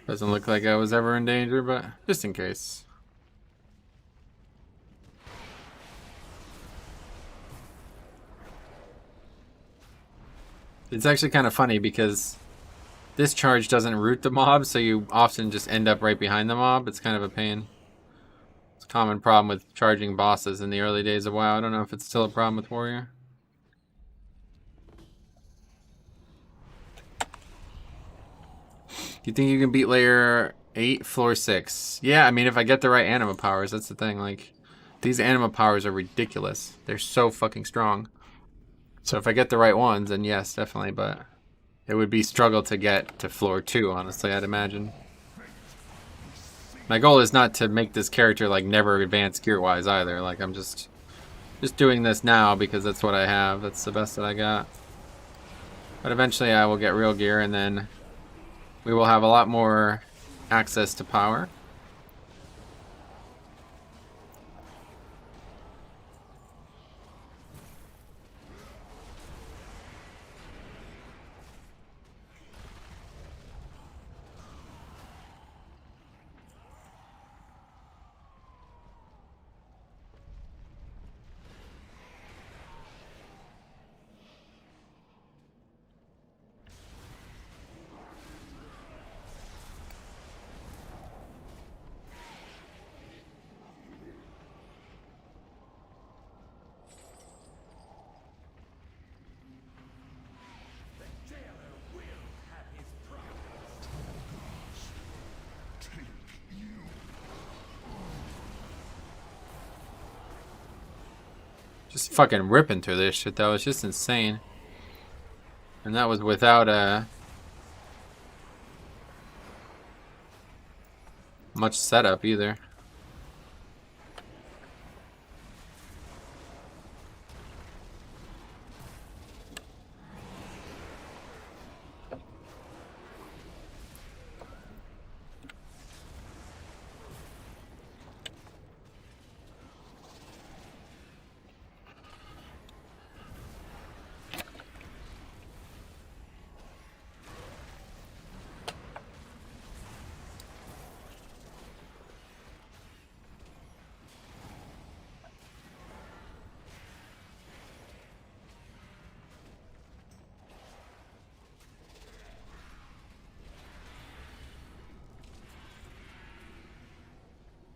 Doesn't look like I was ever in danger, but just in case. It's actually kind of funny because this charge doesn't root the mob, so you often just end up right behind the mob. It's kind of a pain. It's a common problem with charging bosses in the early days of WoW. I don't know if it's still a problem with Warrior. Do you think you can beat layer 8, floor 6? Yeah, I mean, if I get the right anima powers, that's the thing. Like, these anima powers are ridiculous. They're so fucking strong. So if I get the right ones, then yes, definitely, but it would be struggle to get to floor 2, honestly, I'd imagine. My goal is not to make this character like never advance gear-wise either. Like I'm just doing this now because that's what I have. That's the best that I got. But eventually I will get real gear and then we will have a lot more access to power. Just fucking ripping through this shit, though. It's just insane. And that was without much setup either.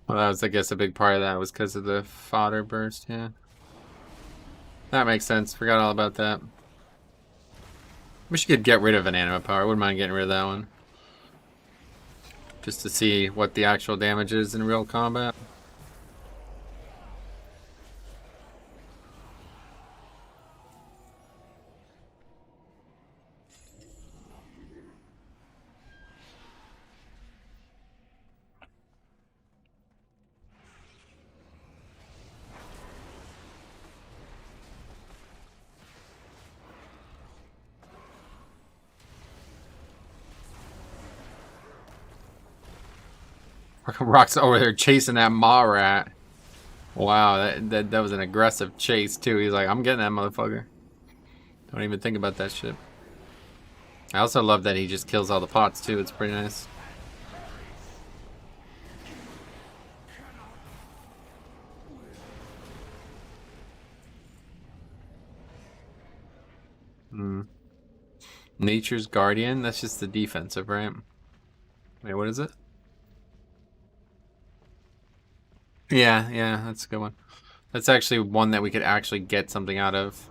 Well, that was, I guess, a big part of that was because of the fodder burst, yeah. That makes sense. Forgot all about that. Wish you could get rid of an Anima power. I wouldn't mind getting rid of that one. Just to see what the actual damage is in real combat. Rock's over there chasing that maw rat. Wow, that was an aggressive chase too. He's like, I'm getting that motherfucker. Don't even think about that shit. I also love that he just kills all the pots too. It's pretty nice. Nature's Guardian? That's just the defensive, right? Wait, what is it? Yeah, that's a good one. That's actually one that we could actually get something out of.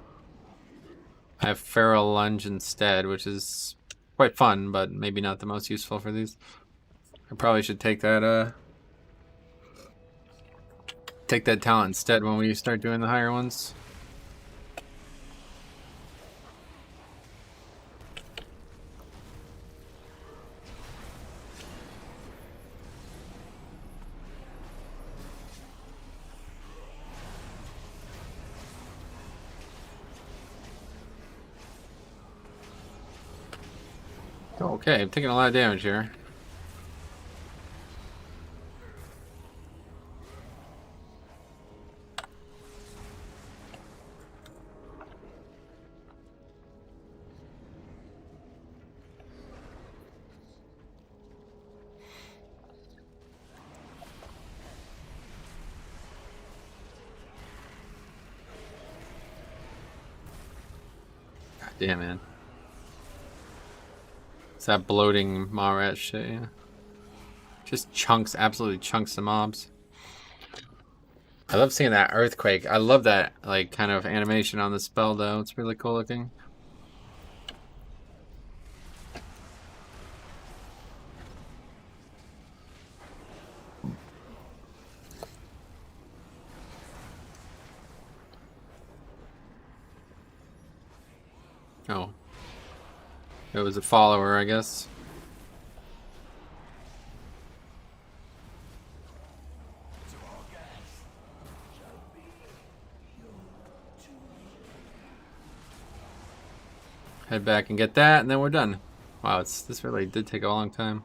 I have Feral Lunge instead, which is quite fun, but maybe not the most useful for these. I probably should take that talent instead when we start doing the higher ones. Okay, I'm taking a lot of damage here. God damn, man. It's that bloating Marat shit, yeah. Just chunks, absolutely chunks of mobs. I love seeing that earthquake. I love that, like, kind of animation on the spell, though. It's really cool looking. Oh. It was a follower, I guess. Head back and get that, and then we're done. Wow, this really did take a long time.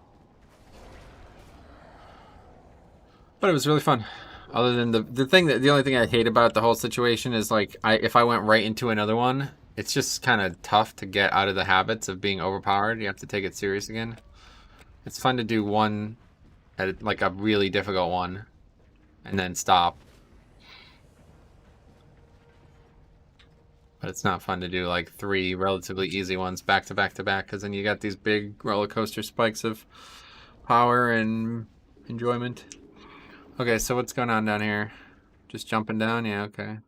But it was really fun. Other than the only thing I hate about the whole situation is like if I went right into another one, it's just kind of tough to get out of the habits of being overpowered. You have to take it serious again. It's fun to do one at like a really difficult one and then stop. But it's not fun to do like 3 relatively easy ones back to back to back, because then you got these big roller coaster spikes of power and enjoyment. Okay, so what's going on down here? Just jumping down? Yeah, okay.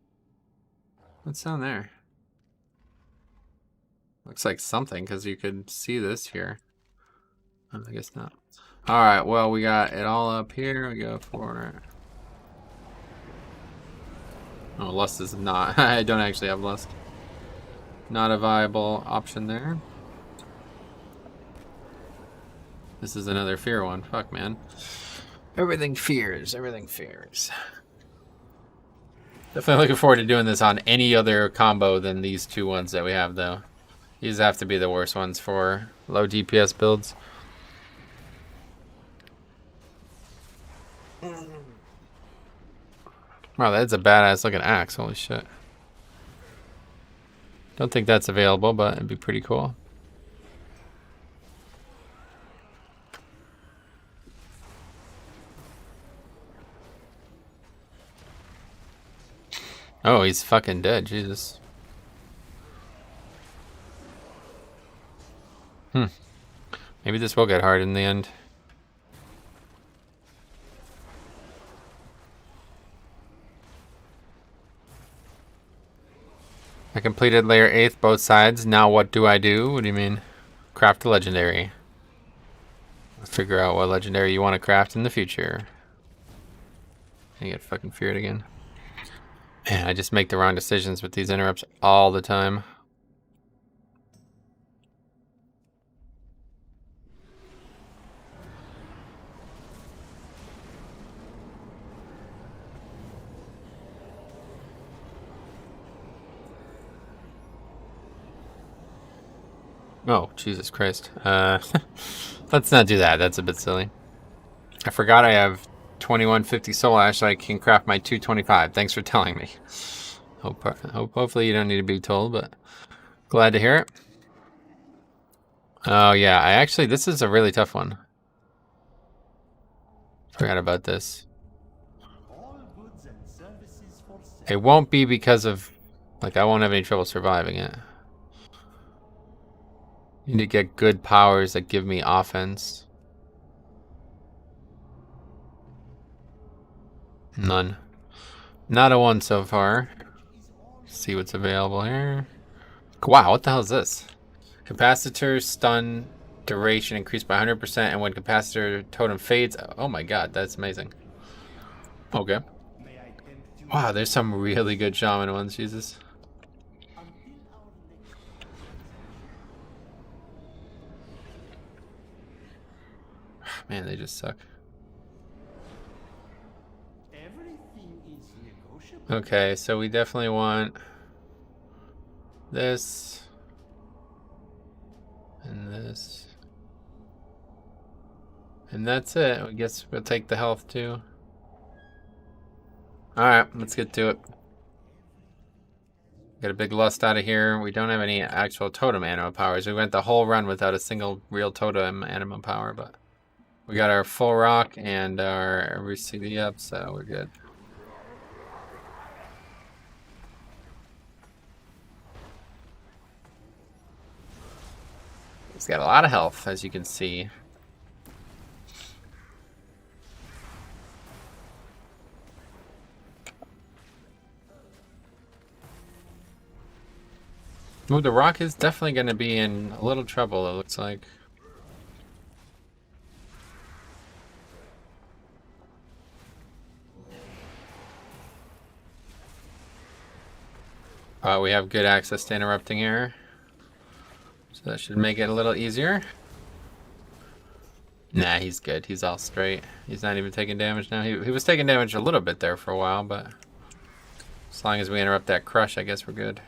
What's down there? Looks like something, because you could see this here. Oh, I guess not. Alright, well, we got it all up here. We go for it. Oh, Lust is not. I don't actually have Lust. Not a viable option there. This is another fear one. Fuck, man. Everything fears. Everything fears. Definitely looking forward to doing this on any other combo than these 2 ones that we have, though. These have to be the worst ones for low DPS builds. Wow, that's a badass looking axe. Holy shit. Don't think that's available, but it'd be pretty cool. Oh, he's fucking dead. Jesus. Maybe this will get hard in the end. I completed layer 8th both sides. Now what do I do? What do you mean? Craft a legendary. Figure out what legendary you want to craft in the future. I get fucking feared again. Man, I just make the wrong decisions with these interrupts all the time. Oh, Jesus Christ. Let's not do that. That's a bit silly. I forgot I have 2150 soul ash so I can craft my 225. Thanks for telling me. Hopefully you don't need to be told, but glad to hear it. Oh, yeah. This is a really tough one. Forgot about this. It won't be because of, like, I won't have any trouble surviving it. Need to get good powers that give me offense. None. Not a 1 so far. See what's available here. Wow, what the hell is this? Capacitor stun duration increased by 100%, and when capacitor totem fades... Oh my god, that's amazing. Okay. Wow, there's some really good shaman ones, Jesus. Man, they just suck. Okay, so we definitely want this and this. And that's it. I guess we'll take the health too. Alright, let's get to it. Get a big lust out of here. We don't have any actual totem anima powers. We went the whole run without a single real totem anima power, but we got our full rock and our every CD up, so we're good. He's got a lot of health, as you can see. Ooh, the rock is definitely going to be in a little trouble, it looks like. We have good access to interrupting here. So that should make it a little easier. Nah, he's good. He's all straight. He's not even taking damage now. He was taking damage a little bit there for a while, but as long as we interrupt that crush, I guess we're good.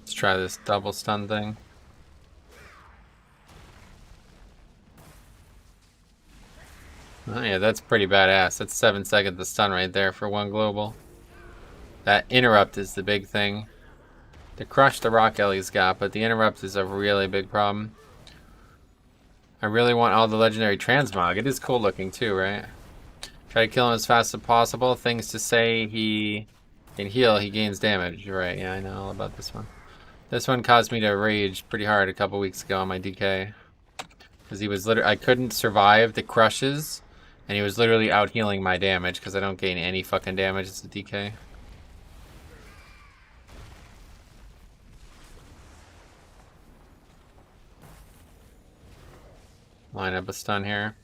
Let's try this double stun thing. Oh yeah, that's pretty badass. That's 7 seconds of stun right there for one global. That interrupt is the big thing. To crush the rock Ellie's got, but the interrupt is a really big problem. I really want all the legendary transmog. It is cool looking too, right? Try to kill him as fast as possible. Things to say: he can heal, he gains damage. You're right, yeah, I know all about this one. This one caused me to rage pretty hard a couple weeks ago on my DK. Because he was literally, I couldn't survive the crushes. And he was literally out healing my damage because I don't gain any fucking damage as a DK. Line up a stun here.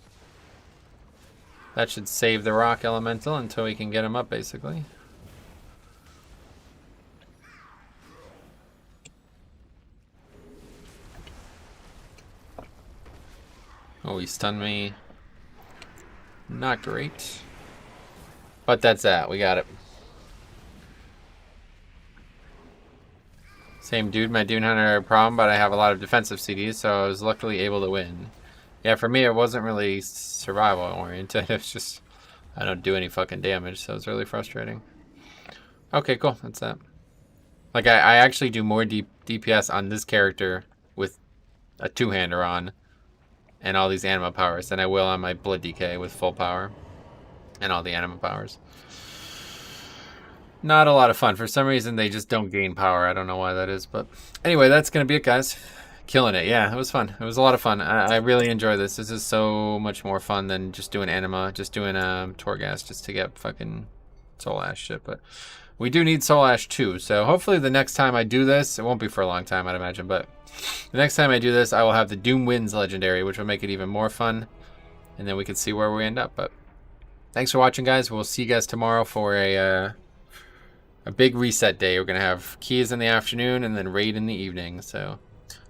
That should save the rock elemental until we can get him up, basically. Oh, he stunned me. Not great. But that's that. We got it. Same dude, my Dune Hunter problem, but I have a lot of defensive CDs, so I was luckily able to win. Yeah, for me, it wasn't really survival oriented. It's just, I don't do any fucking damage, so it's really frustrating. Okay, cool. That's that. Like, I actually do more DPS on this character with a two-hander on and all these anima powers than I will on my blood DK with full power and all the anima powers. Not a lot of fun. For some reason, they just don't gain power. I don't know why that is, but anyway, that's gonna be it, guys. Killing it. Yeah, it was fun. It was a lot of fun. I really enjoy this. This is so much more fun than just doing anima, just doing Torghast just to get fucking soul ash shit. But we do need soul ash too, so hopefully the next time I do this, it won't be for a long time, I'd imagine, but the next time I do this, I will have the Doom Winds legendary, which will make it even more fun, and then we can see where we end up. But thanks for watching, guys. We'll see you guys tomorrow for a big reset day. We're gonna have keys in the afternoon and then raid in the evening. So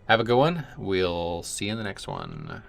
have a good one. We'll see you in the next one.